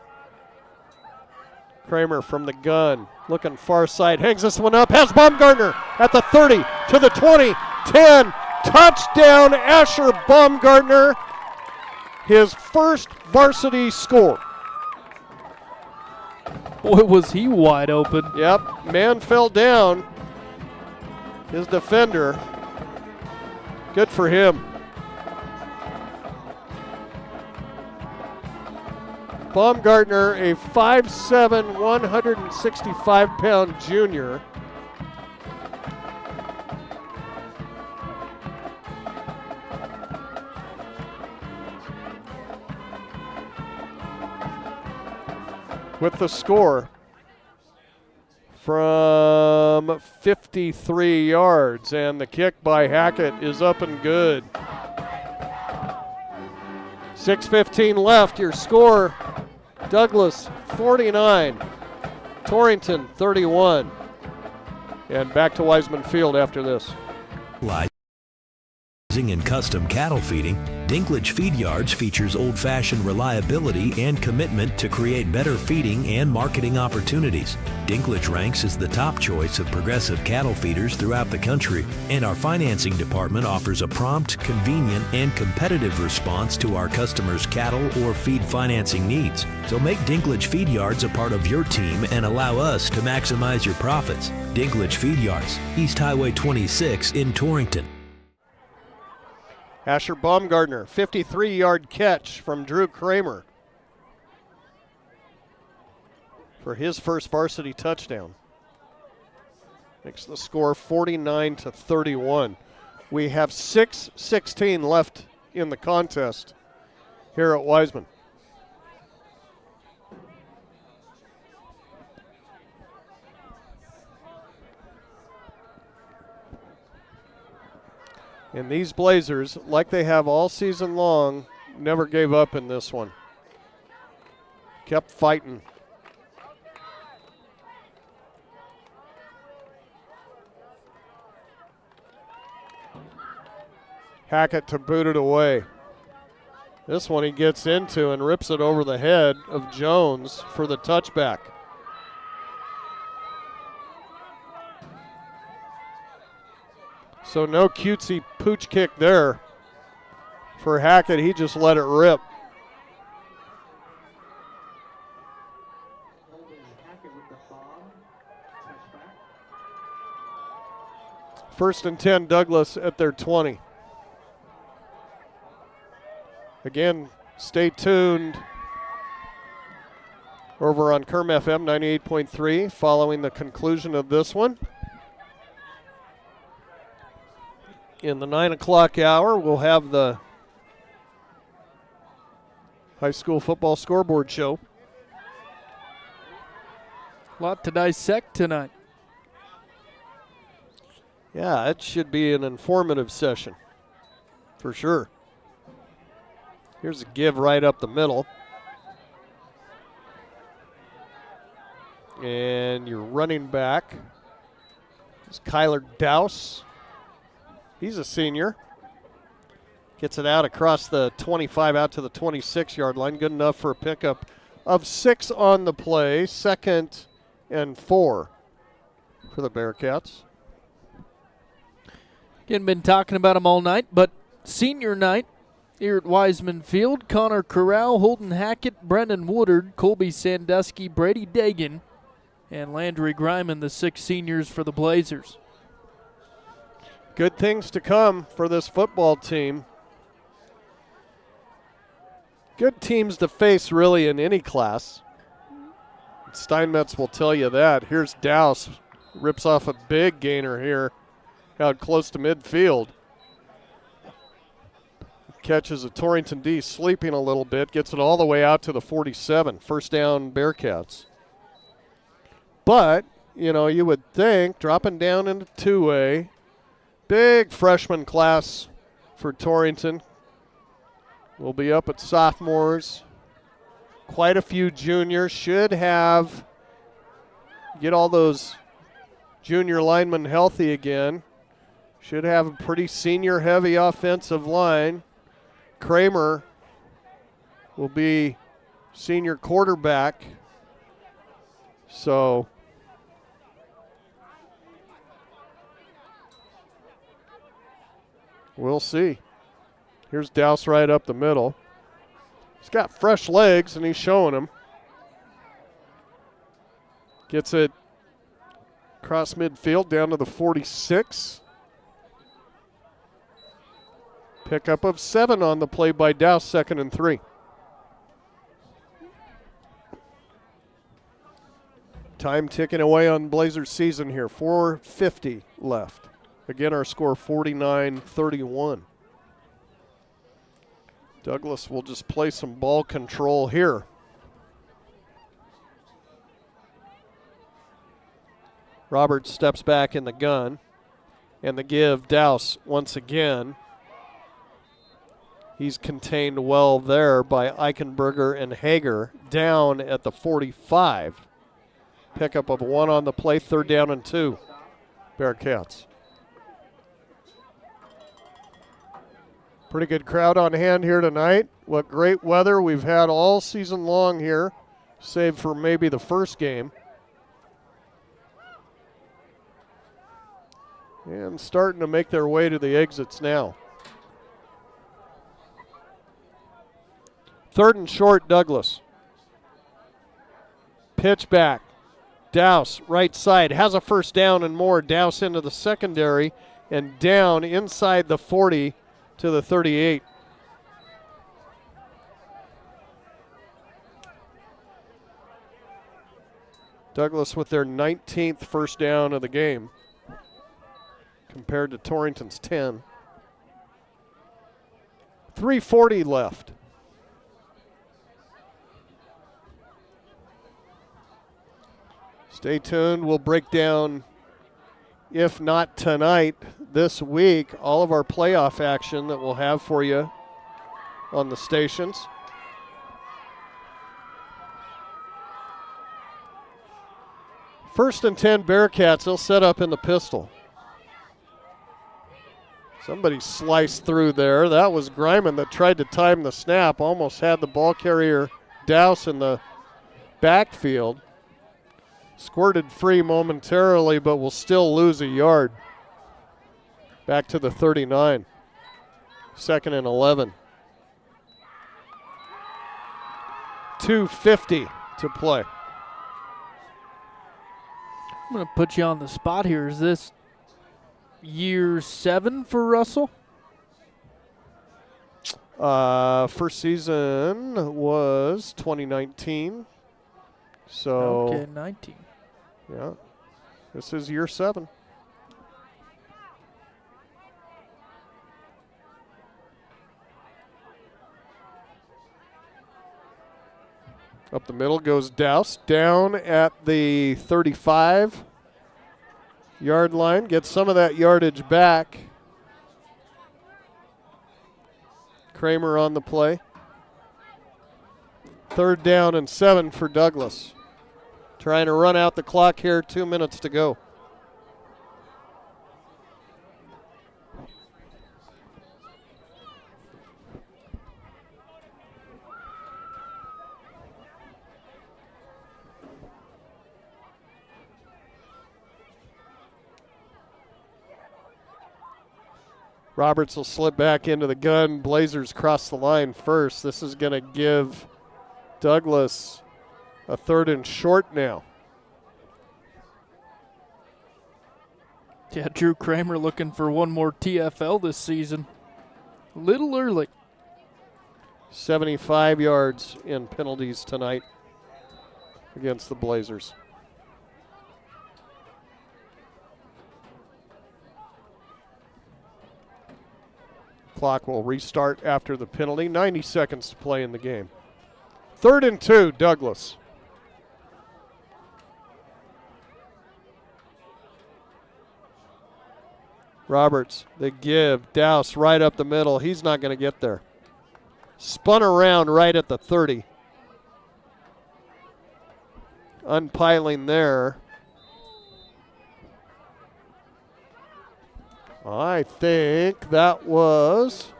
Kramer from the gun, looking far side, hangs this one up, has Baumgartner at the 30, to the 20, 10, touchdown Asher Baumgartner, his first varsity score. Boy, was he wide open. Yep, man fell down, his defender, good for him. Baumgartner, a 5'7", 165-pound junior. With the score from 53 yards, and the kick by Hackett is up and good. 6:15 left, your score, Douglas 49, Torrington 31. And back to Wiseman Field after this. In custom cattle feeding, Dinklage Feed Yards features old-fashioned reliability and commitment to create better feeding and marketing opportunities. Dinklage ranks as the top choice of progressive cattle feeders throughout the country, and our financing department offers a prompt, convenient, and competitive response to our customers' cattle or feed financing needs. So make Dinklage Feed Yards a part of your team and allow us to maximize your profits. Dinklage Feed Yards, East Highway 26 in Torrington. Asher Baumgartner, 53-yard catch from Drew Kramer for his first varsity touchdown. Makes the score 49-31. We have 6:16 left in the contest here at Wiseman. And these Blazers, like they have all season long, never gave up in this one. Kept fighting. Hackett to boot it away. This one he gets into and rips it over the head of Jones for the touchback. So no cutesy pooch kick there for Hackett. He just let it rip. First and 10, Douglas at their 20. Again, stay tuned over on Kerm FM 98.3 following the conclusion of this one. In the 9 o'clock hour, we'll have the high school football scoreboard show. A lot to dissect tonight. Yeah, it should be an informative session for sure. Here's a give right up the middle. And your running back is Kyler Dowse. He's a senior. Gets it out across the 25 out to the 26-yard line. Good enough for a pickup of 6 on the play. 2nd and 4 for the Bearcats. Again, been talking about them all night, but senior night here at Wiseman Field. Connor Corral, Holden Hackett, Brendan Woodard, Colby Sandusky, Brady Dagan, and Landry Griman, the 6 seniors for the Blazers. Good things to come for this football team. Good teams to face really in any class. Steinmetz will tell you that. Here's Dowse, rips off a big gainer here out close to midfield. catches a Torrington D sleeping a little bit, gets it all the way out to the 47. First down, Bearcats. But, you know, you would think dropping down into 2A, big freshman class for Torrington. We'll be up at sophomores. Quite a few juniors. Should have, get all those junior linemen healthy again. Should have a pretty senior-heavy offensive line. Kramer will be senior quarterback. So we'll see. Here's Douse right up the middle. He's got fresh legs, and he's showing them. Gets it across midfield down to the 46. Pickup of 7 on the play by Douse, 2nd and 3. Time ticking away on Blazers season here. 4:50 left. Again, our score 49-31. Douglas will just play some ball control here. Roberts steps back in the gun. And the give, Douse once again. He's contained well there by Eichenberger and Hager down at the 45. Pickup of 1 on the play, 3rd down and 2. Bearcats. Pretty good crowd on hand here tonight. What great weather we've had all season long here, save for maybe the first game. And starting to make their way to the exits now. 3rd and short, Douglas. Pitch back. Douse, right side, has a first down and more. Douse into the secondary and down inside the 40 to the 38. Douglas with their 19th first down of the game compared to Torrington's 10. 3:40 left. Stay tuned. We'll break down, if not tonight, this week, all of our playoff action that we'll have for you on the stations. First and 10 Bearcats. They'll set up in the pistol. Somebody sliced through there. That was Greiman that tried to time the snap. Almost had the ball carrier Douse in the backfield. Squirted free momentarily, but will still lose a yard. Back to the 39. 2nd and 11. 2:50 to play. I'm going to put you on the spot here. Is this year 7 for Russell? First season was 2019. So okay, 19. Yeah, this is year 7. Up the middle goes Douse, down at the 35-yard line. Gets some of that yardage back. Kramer on the play. 3rd down and 7 for Douglas. Trying to run out the clock here, 2 minutes to go. Roberts will slip back into the gun. Blazers cross the line first. This is going to give Douglas a 3rd and short now. Yeah, Drew Kramer looking for one more TFL this season. A little early. 75 yards in penalties tonight against the Blazers. clock will restart after the penalty. 90 seconds to play in the game. 3rd and 2, Douglas. Roberts, they give. Douse right up the middle. He's not going to get there. Spun around right at the 30. Unpiling there. I think that was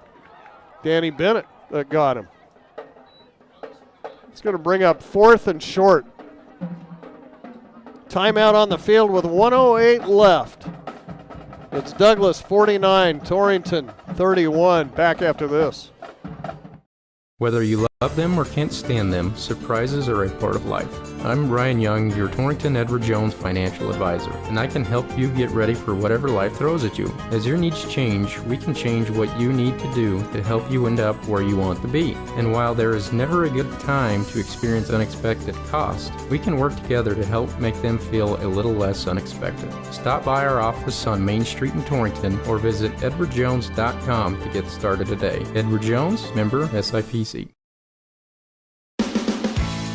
Danny Bennett that got him. It's going to bring up 4th and short. Timeout on the field with 1:08 left. It's Douglas 49, Torrington 31. Back after this. Whether you love them or can't stand them, surprises are a part of life. I'm Ryan Young, your Torrington Edward Jones financial advisor, and I can help you get ready for whatever life throws at you. As your needs change, we can change what you need to do to help you end up where you want to be. And while there is never a good time to experience unexpected costs, we can work together to help make them feel a little less unexpected. Stop by our office on Main Street in Torrington or visit edwardjones.com to get started today. Edward Jones, member SIPC.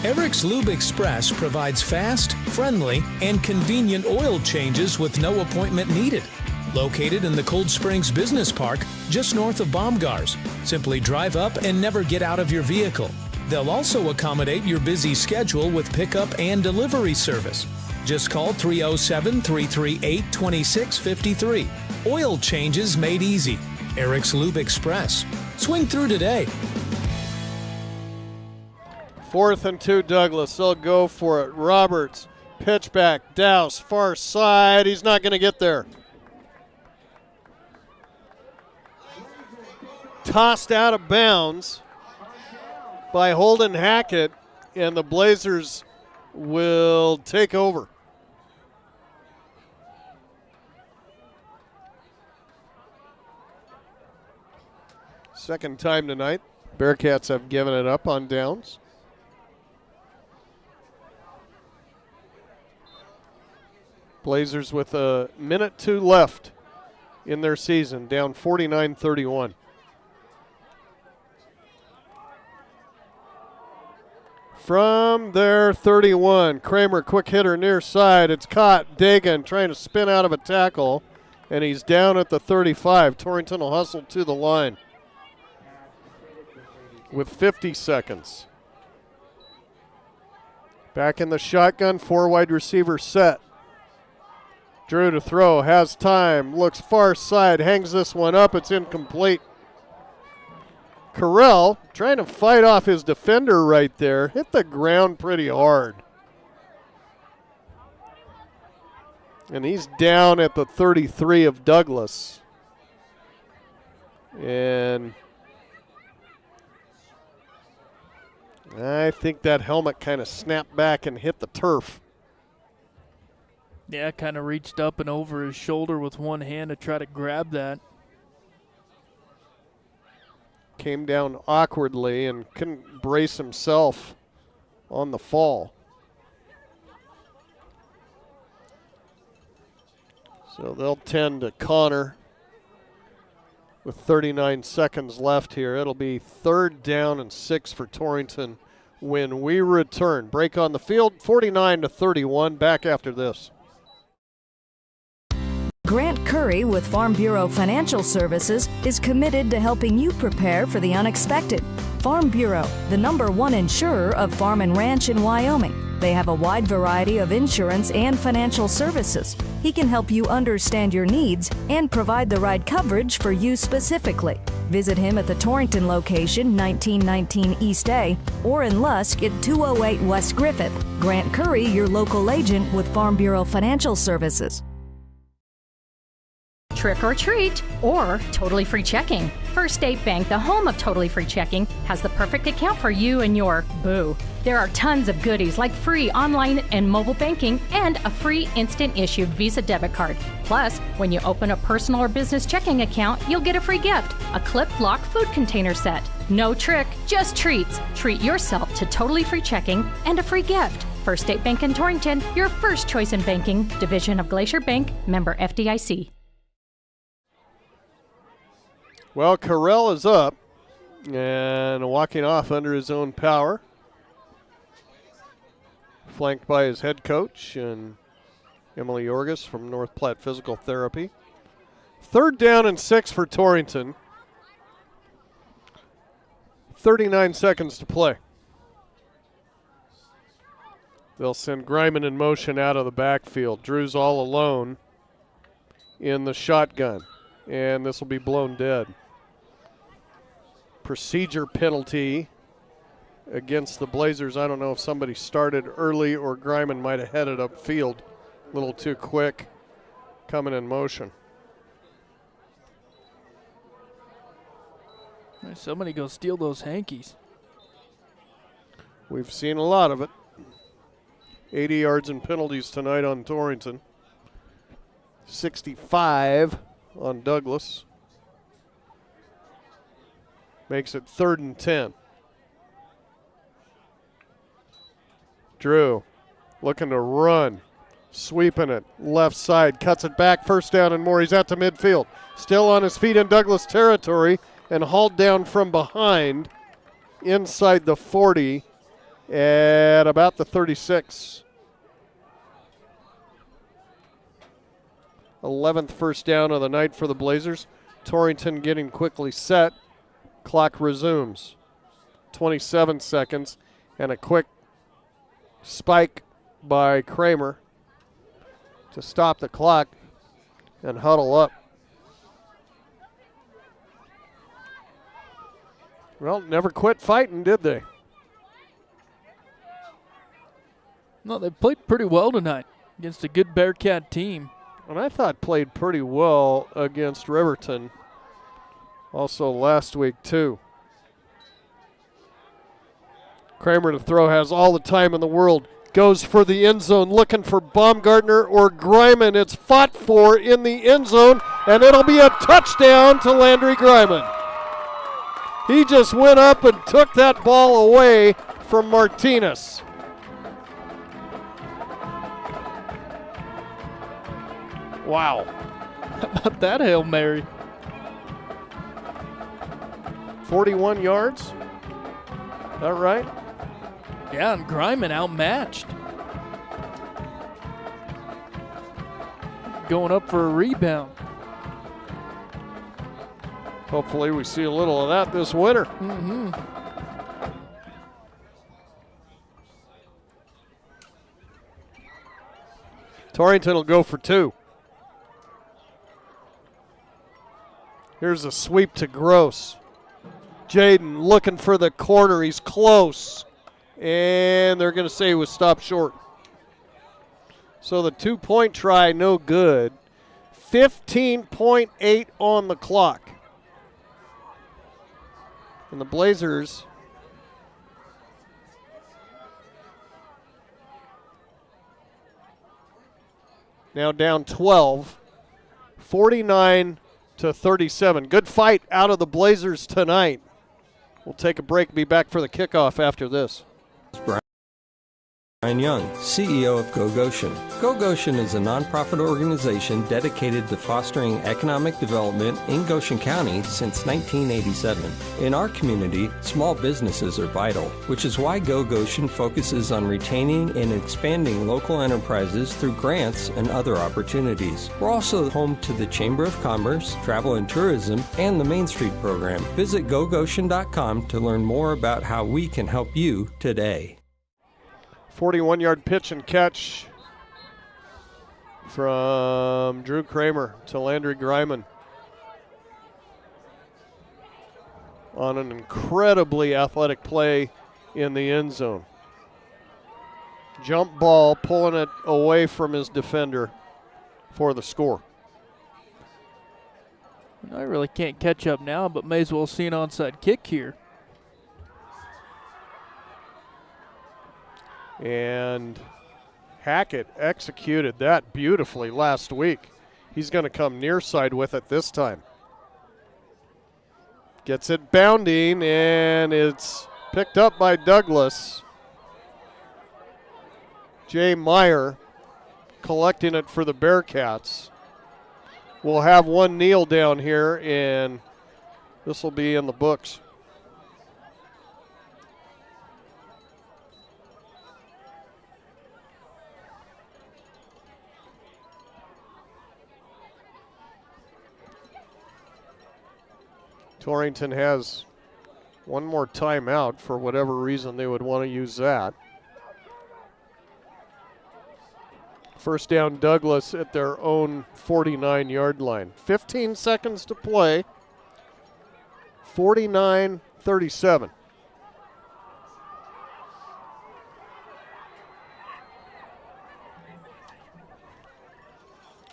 Eric's Lube Express provides fast, friendly, and convenient oil changes with no appointment needed. Located in the Cold Springs Business Park, just north of Baumgars. Simply drive up and never get out of your vehicle. They'll also accommodate your busy schedule with pickup and delivery service. Just call 307-338-2653. Oil changes made easy. Eric's Lube Express. Swing through today. 4th and 2, Douglas. They'll go for it. Roberts, pitch back, Douse, far side. He's not going to get there. Tossed out of bounds by Holden Hackett, and the Blazers will take over. Second time tonight. Bearcats have given it up on downs. Blazers with a minute 2 left in their season, down 49-31. From their 31, Kramer, quick hitter near side. It's caught. Dagan trying to spin out of a tackle, and he's down at the 35. Torrington will hustle to the line with 50 seconds. Back in the shotgun, 4 wide receiver set. Drew to throw, has time, looks far side, hangs this one up, it's incomplete. Carell trying to fight off his defender right there, hit the ground pretty hard. And he's down at the 33 of Douglas. And I think that helmet kind of snapped back and hit the turf. Yeah, kind of reached up and over his shoulder with one hand to try to grab that. Came down awkwardly and couldn't brace himself on the fall. So they'll tend to Connor with 39 seconds left here. It'll be 3rd down and 6 for Torrington when we return. Break on the field, 49-31. Back after this. Grant Curry with Farm Bureau Financial Services is committed to helping you prepare for the unexpected. Farm Bureau, the #1 insurer of farm and ranch in Wyoming. They have a wide variety of insurance and financial services. He can help you understand your needs and provide the right coverage for you specifically. Visit him at the Torrington location, 1919 East A, or in Lusk at 208 West Griffith. Grant Curry, your local agent with Farm Bureau Financial Services. Trick or treat, or totally free checking. First State Bank, the home of totally free checking, has the perfect account for you and your boo. There are tons of goodies like free online and mobile banking and a free instant issued Visa debit card. Plus, when you open a personal or business checking account, you'll get a free gift, a clip lock food container set. No trick, just treats. Treat yourself to totally free checking and a free gift. First State Bank in Torrington, your first choice in banking, division of Glacier Bank, member FDIC. Well, Carell is up and walking off under his own power. Flanked by his head coach and Emily Yorgis from North Platte Physical Therapy. 3rd down and 6 for Torrington. 39 seconds to play. They'll send Greiman in motion out of the backfield. Drew's all alone in the shotgun, and this will be blown dead. Procedure penalty against the Blazers. I don't know if somebody started early or Greiman might have headed upfield a little too quick, coming in motion. Somebody go steal those hankies. We've seen a lot of it. 80 yards and penalties tonight on Torrington. 65 on Douglas. Makes it 3rd and 10. Drew looking to run. Sweeping it. Left side. Cuts it back. 1st down and more. He's out to midfield. Still on his feet in Douglas territory and hauled down from behind inside the 40 at about the 36. 11th first down of the night for the Blazers. Torrington getting quickly set. Clock resumes. 27 seconds and a quick spike by Kramer to stop the clock and huddle up. Well, never quit fighting, did they? No, they played pretty well tonight against a good Bearcat team. And I thought played pretty well against Riverton also last week, too. Kramer to throw, has all the time in the world. Goes for the end zone, looking for Baumgartner or Greiman. It's fought for in the end zone, and it'll be a touchdown to Landry Greiman. He just went up and took that ball away from Martinez. Wow. How about that Hail Mary? 41 yards? Is that right? Yeah, and Greiman outmatched. Going up for a rebound. Hopefully we see a little of that this winter. Mm-hmm. Torrington will go for 2. Here's a sweep to Gross. Jaden looking for the corner. He's close. And they're going to say he was stopped short. So the 2-point try, no good. 15.8 on the clock. And the Blazers now down 12, 49-37. Good fight out of the Blazers tonight. We'll take a break, be back for the kickoff after this. Brian Young, CEO of Go Goshen. Go Goshen is a nonprofit organization dedicated to fostering economic development in Goshen County since 1987. In our community, small businesses are vital, which is why Go Goshen focuses on retaining and expanding local enterprises through grants and other opportunities. We're also home to the Chamber of Commerce, Travel and Tourism, and the Main Street program. Visit gogoshen.com to learn more about how we can help you today. 41-yard pitch and catch from Drew Kramer to Landry Greiman on an incredibly athletic play in the end zone. Jump ball, pulling it away from his defender for the score. I really can't catch up now, but may as well see an onside kick here. And Hackett executed that beautifully last week. He's going to come near side with it this time. Gets it bounding, and it's picked up by Douglas. Jay Meyer collecting it for the Bearcats. We'll have one kneel down here, and This will be in the books. Torrington has one more timeout for whatever reason they would want to use that. First down, Douglas at their own 49-yard line. 15 seconds to play. 49-37.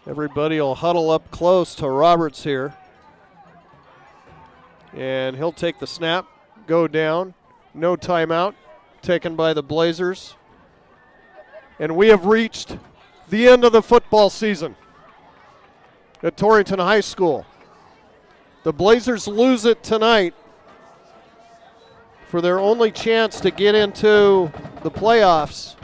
Everybody will huddle up close to Roberts here. And he'll take the snap, go down. No timeout taken by the Blazers. And we have reached the end of the football season at Torrington High School. The Blazers lose it tonight for their only chance to get into the playoffs.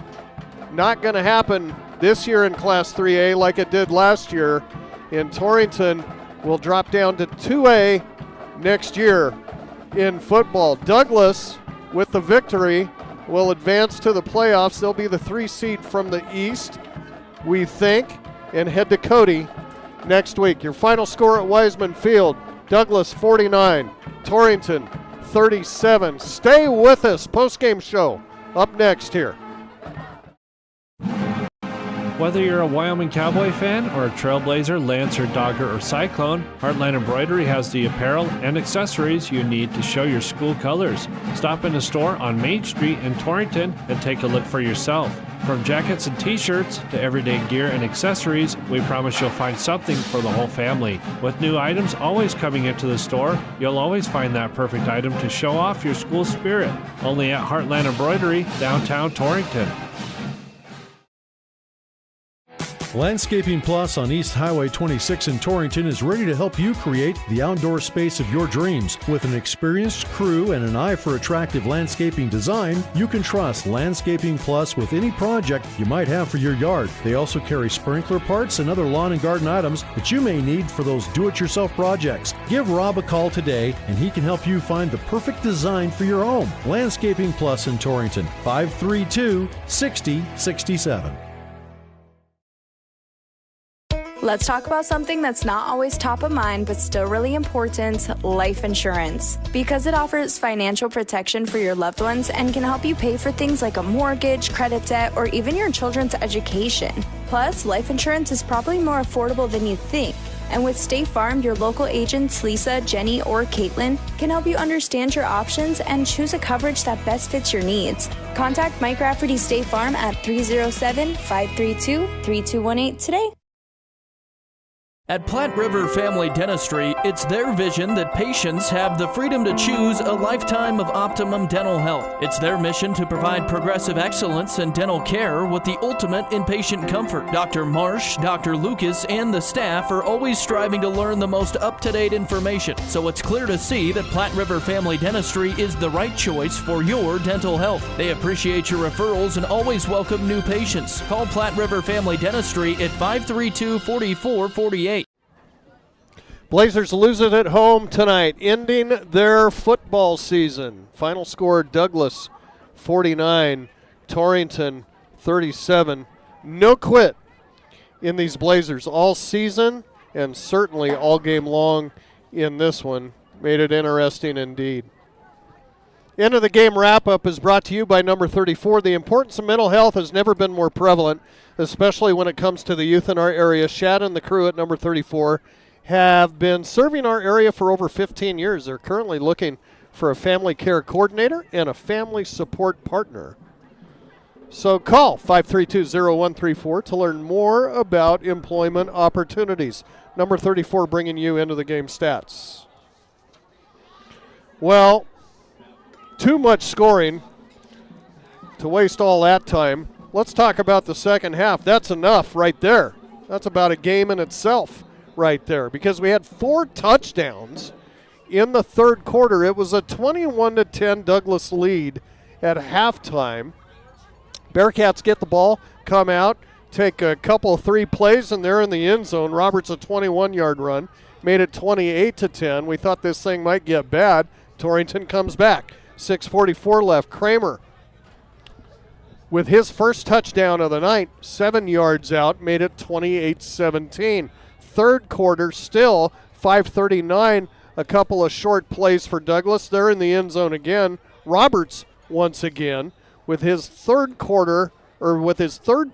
Not going to happen this year in Class 3A like it did last year. And Torrington will drop down to 2A next year in football. Douglas, with the victory, will advance to the playoffs. They'll be the 3 seed from the East, we think, and head to Cody next week. Your final score at Wiseman Field, Douglas 49, Torrington 37. Stay with us. Post-game show up next here. Whether you're a Wyoming Cowboy fan or a Trailblazer, Lancer, Dogger, or Cyclone, Heartland Embroidery has the apparel and accessories you need to show your school colors. Stop in the store on Main Street in Torrington and take a look for yourself. From jackets and t-shirts to everyday gear and accessories, we promise you'll find something for the whole family. With new items always coming into the store, you'll always find that perfect item to show off your school spirit. Only at Heartland Embroidery, downtown Torrington. Landscaping Plus on East Highway 26 in Torrington is ready to help you create the outdoor space of your dreams. With an experienced crew and an eye for attractive landscaping design, you can trust Landscaping Plus with any project you might have for your yard. They also carry sprinkler parts and other lawn and garden items that you may need for those do-it-yourself projects. Give Rob a call today and he can help you find the perfect design for your home. Landscaping Plus in Torrington, 532-6067. Let's talk about something that's not always top of mind, but still really important, life insurance. Because it offers financial protection for your loved ones and can help you pay for things like a mortgage, credit debt, or even your children's education. Plus, life insurance is probably more affordable than you think. And with State Farm, your local agents, Lisa, Jenny, or Caitlin, can help you understand your options and choose a coverage that best fits your needs. Contact Mike Rafferty State Farm at 307-532-3218 today. At Platte River Family Dentistry, it's their vision that patients have the freedom to choose a lifetime of optimum dental health. It's their mission to provide progressive excellence in dental care with the ultimate in patient comfort. Dr. Marsh, Dr. Lucas, and the staff are always striving to learn the most up-to-date information, so it's clear to see that Platte River Family Dentistry is the right choice for your dental health. They appreciate your referrals and always welcome new patients. Call Platte River Family Dentistry at 532-4448. Blazers lose it at home tonight, ending their football season. Final score, Douglas 49, Torrington 37. No quit in these Blazers all season and certainly all game long in this one. Made it interesting indeed. End of the game wrap-up is brought to you by number 34. The importance of mental health has never been more prevalent, especially when it comes to the youth in our area. Shad and the crew at number 34 have been serving our area for over 15 years. They're currently looking for a family care coordinator and a family support partner. So call 532-0134 to learn more about employment opportunities. Number 34 bringing you into the game stats. Well, too much scoring to waste all that time. Let's talk about the second half. That's enough right there. That's about a game in itself right there, because we had 4 touchdowns in the third quarter. It was a 21-10 Douglas lead at halftime. Bearcats get the ball, come out, take a couple of 3 plays, and they're in the end zone. Roberts a 21-yard run. made it 28-10. We thought this thing might get bad. Torrington comes back. 6:44 left. Kramer, with his first touchdown of the night, 7 yards out, made it 28-17. Third quarter, still 5:39. A couple of short plays for Douglas. They're in the end zone again. Roberts once again with his third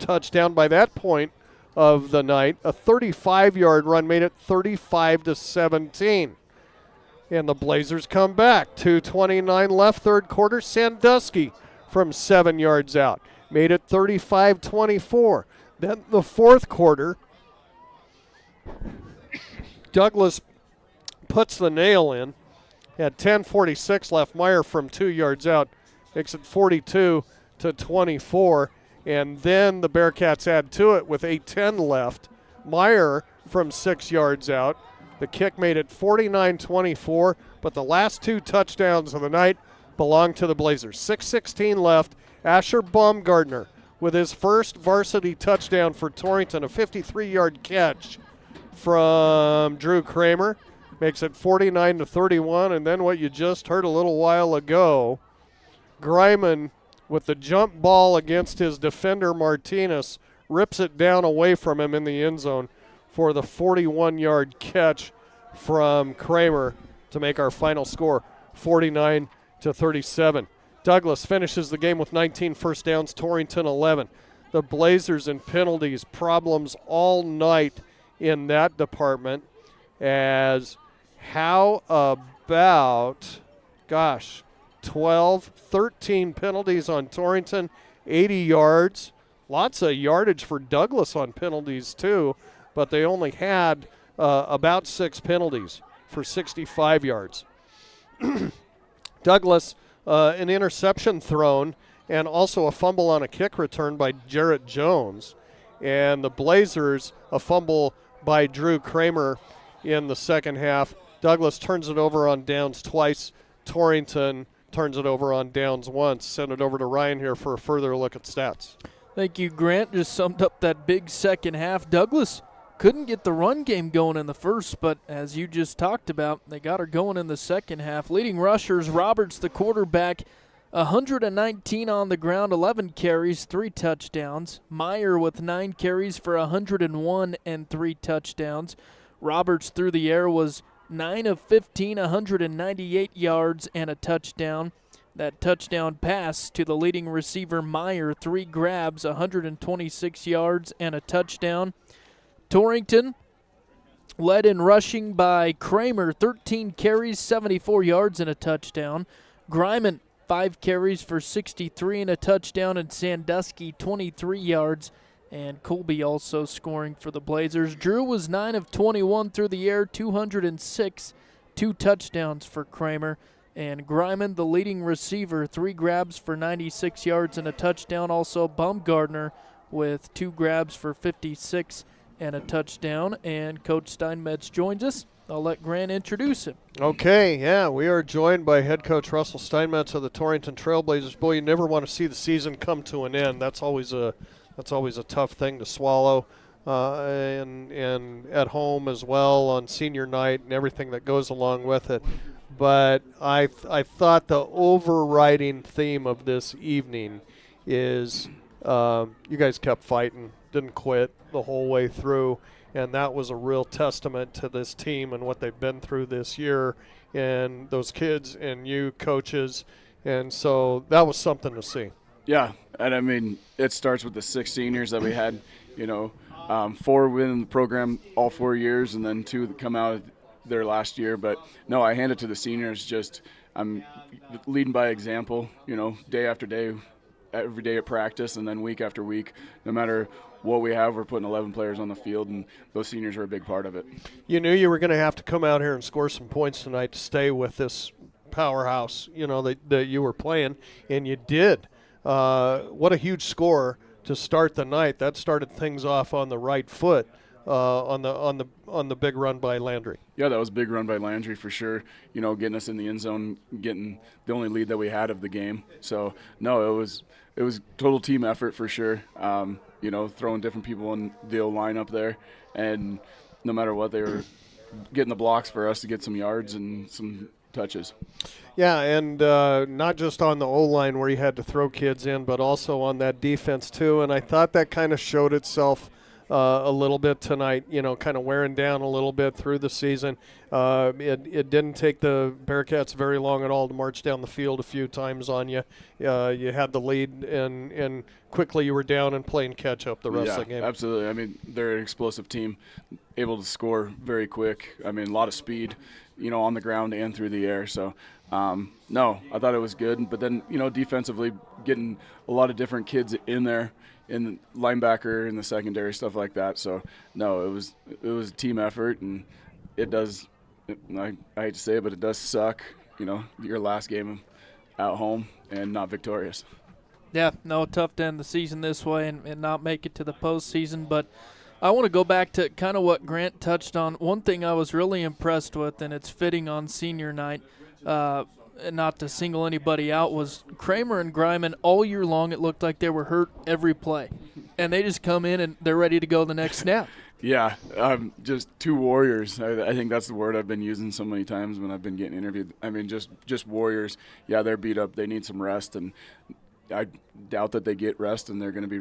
touchdown by that point of the night. A 35-yard run made it 35-17. And the Blazers come back. 2:29 left, third quarter. Sandusky from 7 yards out. Made it 35-24. Then the fourth quarter, Douglas puts the nail in. At 10:46 left, Meyer from 2 yards out makes it 42-24. And then the Bearcats add to it with 8:10 left. Meyer from 6 yards out. The kick made it 49-24, but the last 2 touchdowns of the night belong to the Blazers. 6:16 left. Asher Baumgartner with his first varsity touchdown for Torrington, a 53-yard catch from Drew Kramer. Makes it 49-31, and then what you just heard a little while ago, Greiman with the jump ball against his defender Martinez rips it down away from him in the end zone for the 41-yard catch from Kramer to make our final score 49-37. Douglas finishes the game with 19 first downs, Torrington 11. The Blazers in penalties, problems all night in that department. As how about, 13 penalties on Torrington, 80 yards. Lots of yardage for Douglas on penalties too, but they only had about 6 penalties for 65 yards. Douglas, an interception thrown and also a fumble on a kick return by Jarrett Jones. And the Blazers, a fumble by Drew Kramer in the second half. Douglas turns it over on downs twice. Torrington turns it over on downs once. Send it over to Ryan here for a further look at stats. Thank you, Grant. Just summed up that big second half. Douglas couldn't get the run game going in the first, but as you just talked about, they got her going in the second half. Leading rushers, Roberts, the quarterback, 119 on the ground, 11 carries, 3 touchdowns. Meyer with 9 carries for 101 and 3 touchdowns. Roberts through the air was 9 of 15, 198 yards and a touchdown. That touchdown pass to the leading receiver, Meyer, 3 grabs, 126 yards and a touchdown. Torrington led in rushing by Kramer, 13 carries, 74 yards and a touchdown. Greiman, 5 carries for 63 and a touchdown, and Sandusky, 23 yards. And Colby also scoring for the Blazers. Drew was 9 of 21 through the air, 206, 2 touchdowns for Kramer. And Greiman, the leading receiver, 3 grabs for 96 yards and a touchdown. Also Baumgartner with 2 grabs for 56 and a touchdown. And Coach Steinmetz joins us. I'll let Grant introduce him. Okay, yeah, we are joined by head coach Russell Steinmetz of the Torrington Trailblazers. Boy, you never want to see the season come to an end. That's always a tough thing to swallow, and at home as well on senior night and everything that goes along with it. But I thought the overriding theme of this evening is you guys kept fighting, didn't quit the whole way through, and that was a real testament to this team and what they've been through this year, and those kids and you coaches, and so that was something to see. Yeah, and I mean, it starts with the 6 seniors that we had, 4 within the program all 4 years, and then 2 that come out their last year. But no, I hand it to the seniors. Just I'm leading by example, day after day, every day at practice, and then week after week. No matter what we have, we're putting 11 players on the field, and those seniors are a big part of it. You knew you were going to have to come out here and score some points tonight to stay with this powerhouse, that you were playing, and you did. What a huge score to start the night. That started things off on the right foot on the big run by Landry. Yeah, that was a big run by Landry for sure. Getting us in the end zone, getting the only lead that we had of the game. So no, it was total team effort for sure. Throwing different people in the O line up there, and no matter what, they were getting the blocks for us to get some yards and some touches. Yeah, and not just on the O-line where you had to throw kids in, but also on that defense too. And I thought that kind of showed itself a little bit tonight, kind of wearing down a little bit through the season. It didn't take the Bearcats very long at all to march down the field a few times on you. You had the lead, and quickly you were down and playing catch-up the rest of the game. Absolutely. I mean, they're an explosive team, able to score very quick. I mean, a lot of speed, on the ground and through the air. So, no, I thought it was good. But then, defensively, getting a lot of different kids in there, in the linebacker, in the secondary, stuff like that. So, no, it was a team effort, and it does. I hate to say it, but it does suck. Your last game at home and not victorious. Yeah, no, tough to end the season this way and not make it to the postseason. But I want to go back to kind of what Grant touched on. One thing I was really impressed with, and it's fitting on senior night, and not to single anybody out, was Kramer and Greiman all year long. It looked like they were hurt every play, and they just come in and they're ready to go the next snap. Yeah, just two warriors. I think that's the word I've been using so many times when I've been getting interviewed. I mean, just warriors. Yeah, they're beat up. They need some rest, and I doubt that they get rest, and they're going to be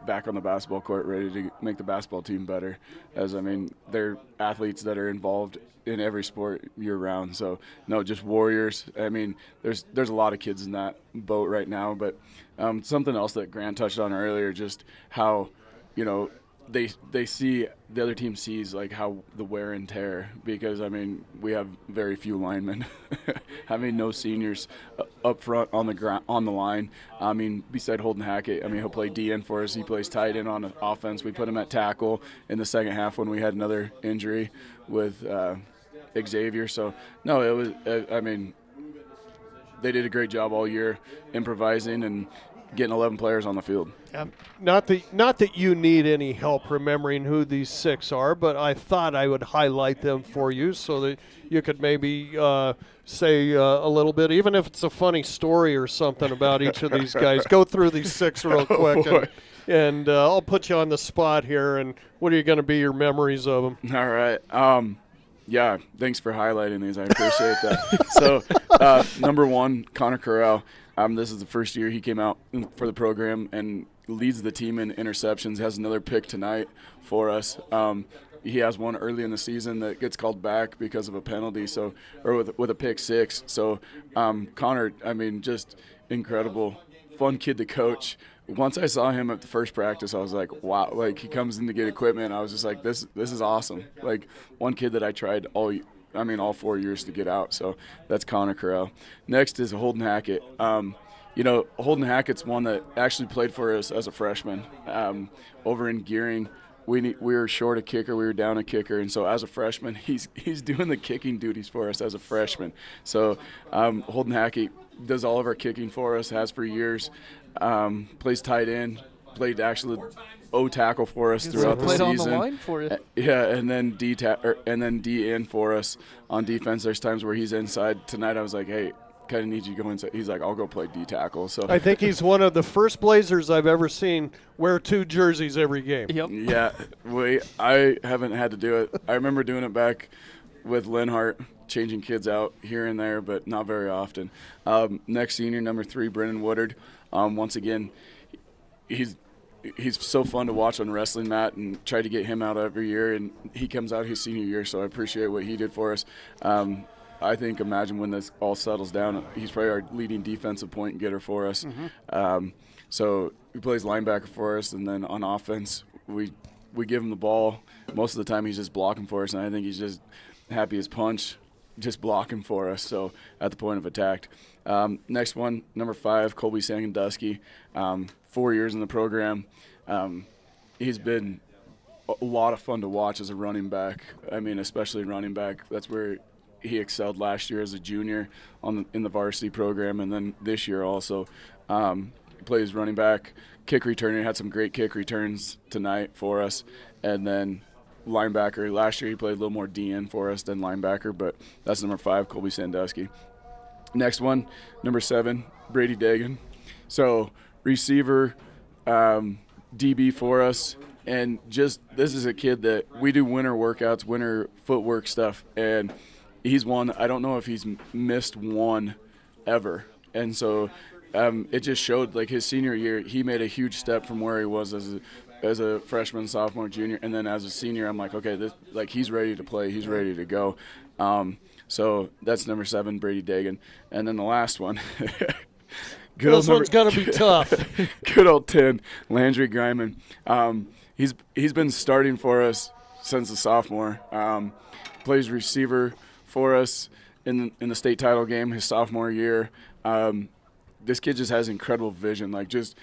back on the basketball court ready to make the basketball team better. They're athletes that are involved in every sport year-round. So, no, just warriors. I mean, there's a lot of kids in that boat right now. But something else that Grant touched on earlier, just how, they see, the other team sees like how the wear and tear, because we have very few linemen. Having no seniors up front on the line. Beside Holden Hackett, he'll play DN for us. He plays tight end on offense. We put him at tackle in the second half when we had another injury with Xavier. So no, it was. They did a great job all year improvising and getting 11 players on the field. Not that you need any help remembering who these 6 are, but I thought I would highlight them for you so that you could maybe say a little bit, even if it's a funny story or something about each of these guys. Go through these 6 real quick, and I'll put you on the spot here. And what are you going to be your memories of them? All right. Yeah, thanks for highlighting these. I appreciate that. So, number 1, Connor Corral. This is the first year he came out for the program and leads the team in interceptions. Has another pick tonight for us. He has one early in the season that gets called back because of a penalty, or with a pick 6. So Connor, just incredible, fun kid to coach. Once I saw him at the first practice, I was like, wow, like he comes in to get equipment. I was just like, this is awesome. Like one kid that I tried all 4 years to get out. So that's Connor Corral. Next is Holden Hackett. Holden Hackett's one that actually played for us as a freshman over in Gearing. We were short a kicker. We were down a kicker. And so as a freshman, he's doing the kicking duties for us as a freshman. So Holden Hackett does all of our kicking for us, has for years. Plays tight end, played actually O-tackle for us throughout the season. Played on the line for you. Yeah, and then D in for us on defense. There's times where he's inside. Tonight I was like, hey, kind of need you to go inside. He's like, I'll go play D-tackle. So I think he's one of the first Blazers I've ever seen wear 2 jerseys every game. Yep. Yeah, I haven't had to do it. I remember doing it back with Linhart, changing kids out here and there, but not very often. Next senior, number 3, Brennan Woodard. Once again, he's so fun to watch on wrestling mat, and try to get him out every year. And he comes out his senior year, so I appreciate what he did for us. I think, imagine when this all settles down, he's probably our leading defensive point getter for us. Mm-hmm. So he plays linebacker for us, and then on offense, we give him the ball. Most of the time, he's just blocking for us, and I think he's just happy as punch, just blocking for us. So at the point of attack. Next one, number 5, Colby Sandusky. 4 years in the program. He's been a lot of fun to watch as a running back. Especially running back. That's where he excelled last year as a junior in the varsity program, and then this year also. He plays running back, kick returner. Had some great kick returns tonight for us. And then linebacker. Last year he played a little more DN for us than linebacker, but that's number 5, Colby Sandusky. Next one, number 7, Brady Dagan. So receiver, DB for us, And just this is a kid that we do winter workouts, winter footwork stuff, and he's one. I don't know if he's missed one ever. And so it just showed, like, his senior year, he made a huge step from where he was as a freshman, sophomore, junior, and then as a senior, I'm like, okay, this, like, he's ready to play, he's ready to go. So that's number 7, Brady Dagan, and then the last one. This one's gonna be tough. Good old 10, Landry Griman. He's been starting for us since the sophomore. Plays receiver for us in the state title game his sophomore year. This kid just has incredible vision, like just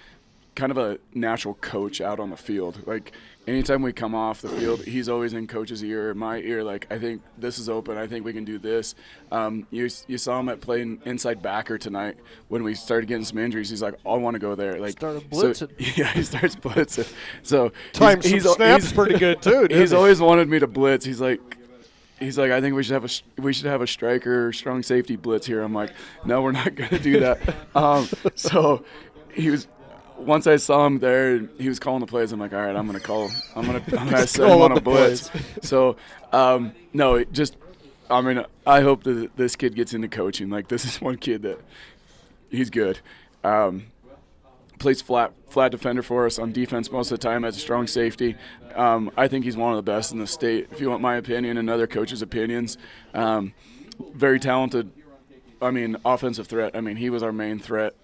kind of a natural coach out on the field. Like anytime we come off the field, he's always in coach's ear or my ear. Like, I think this is open. I think we can do this. You saw him at playing inside backer tonight when we started getting some injuries. He's like, I want to go there. Like, started blitzing. Yeah, he starts blitzing. So he's snaps pretty good too. He's always wanted me to blitz. He's like, I think we should have a striker or strong safety blitz here. I'm like, no, we're not going to do that. So he was. Once I saw him there, he was calling the plays. I'm like, all right, I'm going to send him on a blitz. So, no, I hope that this kid gets into coaching. Like, this is one kid that he's good. Plays flat defender for us on defense most of the time as a strong safety. I think he's one of the best in the state, if you want my opinion and other coaches' opinions. Very talented, offensive threat. He was our main threat,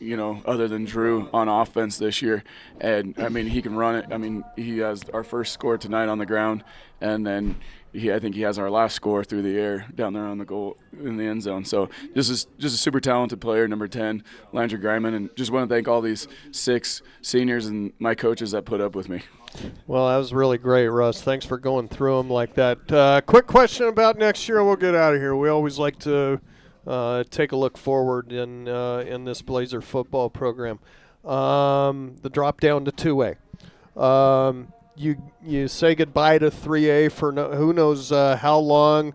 other than Drew on offense this year. And, he can run it. He has our first score tonight on the ground, and then I think he has our last score through the air down there on the goal in the end zone. So just a super talented player, number 10, Landry Griman, and just want to thank all these 6 seniors and my coaches that put up with me. Well, that was really great, Russ. Thanks for going through them like that. Quick question about next year. We'll get out of here. We always like to take a look forward in this Blazer football program. The drop down to 2A. You say goodbye to 3A for who knows how long.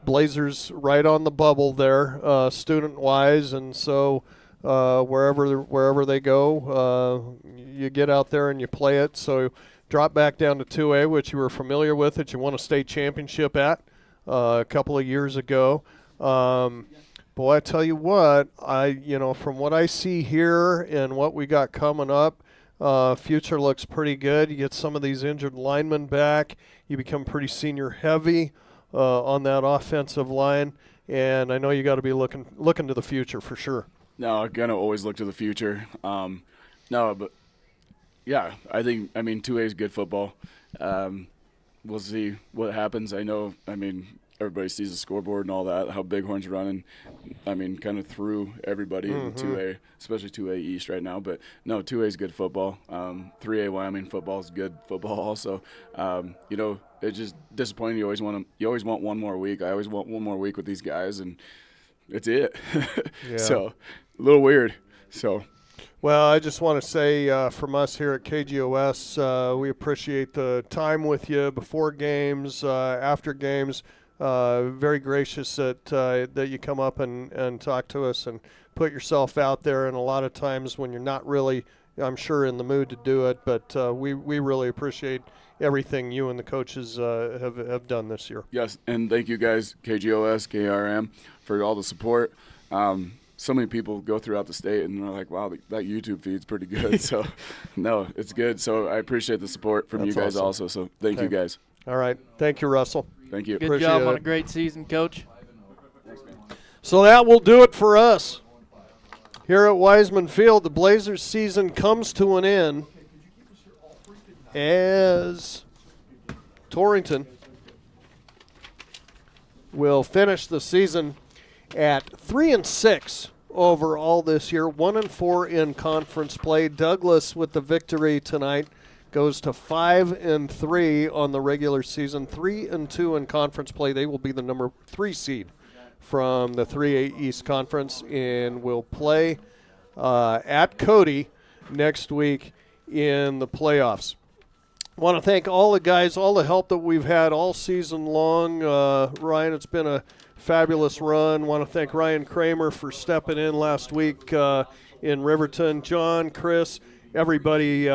Blazers right on the bubble there, student-wise, and so wherever they go, you get out there and you play it. So drop back down to 2A, which you were familiar with, that you won a state championship at a couple of years ago. Boy, I tell you what, from what I see here and what we got coming up, future looks pretty good. You get some of these injured linemen back. You become pretty senior heavy on that offensive line, and I know you got to be looking to the future for sure. No, I'm gonna always look to the future. But yeah, I think 2A is good football. We'll see what happens. I know. Everybody sees the scoreboard and all that, how Bighorn's running, kind of through everybody in 2A, especially 2A East right now. But, no, 2A is good football. 3A Wyoming football is good football also. It's just disappointing. You always want one more week. I always want one more week with these guys, and it's it. Yeah. So, a little weird. So. Well, I just want to say from us here at KGOS, we appreciate the time with you before games, after games. Very gracious that you come up and talk to us and put yourself out there. And a lot of times when you're not really, I'm sure, in the mood to do it, but we really appreciate everything you and the coaches have done this year. Yes, and thank you guys, KGOS, KRM, for all the support. So many people go throughout the state and they're like, wow, that YouTube feed's pretty good. So, no, it's good. So I appreciate the support from you guys awesome. Also. So thank you guys. All right. Thank you, Russell. Thank you. Good Appreciate job it. on a great season, Coach. So that will do it for us. Here at Wiseman Field, the Blazers season comes to an end as Torrington will finish the season at 3-6 overall this year, 1-4 in conference play. Douglas with the victory tonight goes to 5-3 on the regular season, 3-2 in conference play. They will be the number 3 seed from the 3A East Conference and will play at Cody next week in the playoffs. I want to thank all the guys, all the help that we've had all season long. Ryan, it's been a fabulous run. Want to thank Ryan Kramer for stepping in last week in Riverton. John, Chris, everybody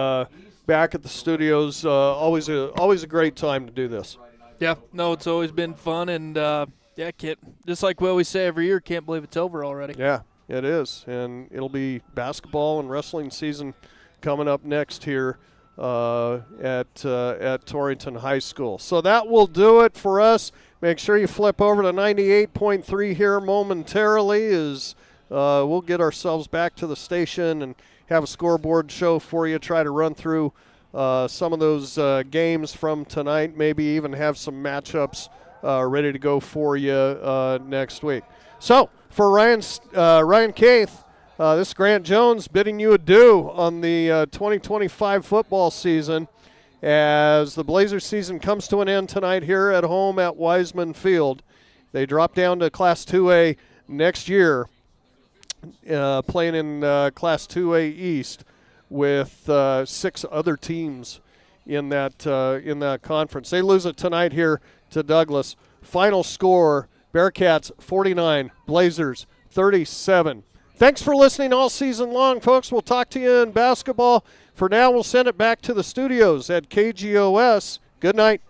back at the studios. Always a great time to do this. Yeah, no, it's always been fun, and just like we always say every year, can't believe it's over already. Yeah, it is, and it'll be basketball and wrestling season coming up next here at Torrington High School. So that will do it for us. Make sure you flip over to 98.3 here momentarily as we'll get ourselves back to the station and have a scoreboard show for you, try to run through some of those games from tonight, maybe even have some matchups ready to go for you next week. So for Ryan Caith, this is Grant Jones bidding you adieu on the 2025 football season as the Blazers season comes to an end tonight here at home at Wiseman Field. They drop down to Class 2A next year, playing in Class 2A East with 6 other teams in that conference. They lose it tonight here to Douglas. Final score, Bearcats 49, Blazers 37. Thanks for listening all season long, folks. We'll talk to you in basketball. For now, we'll send it back to the studios at KGOS. Good night.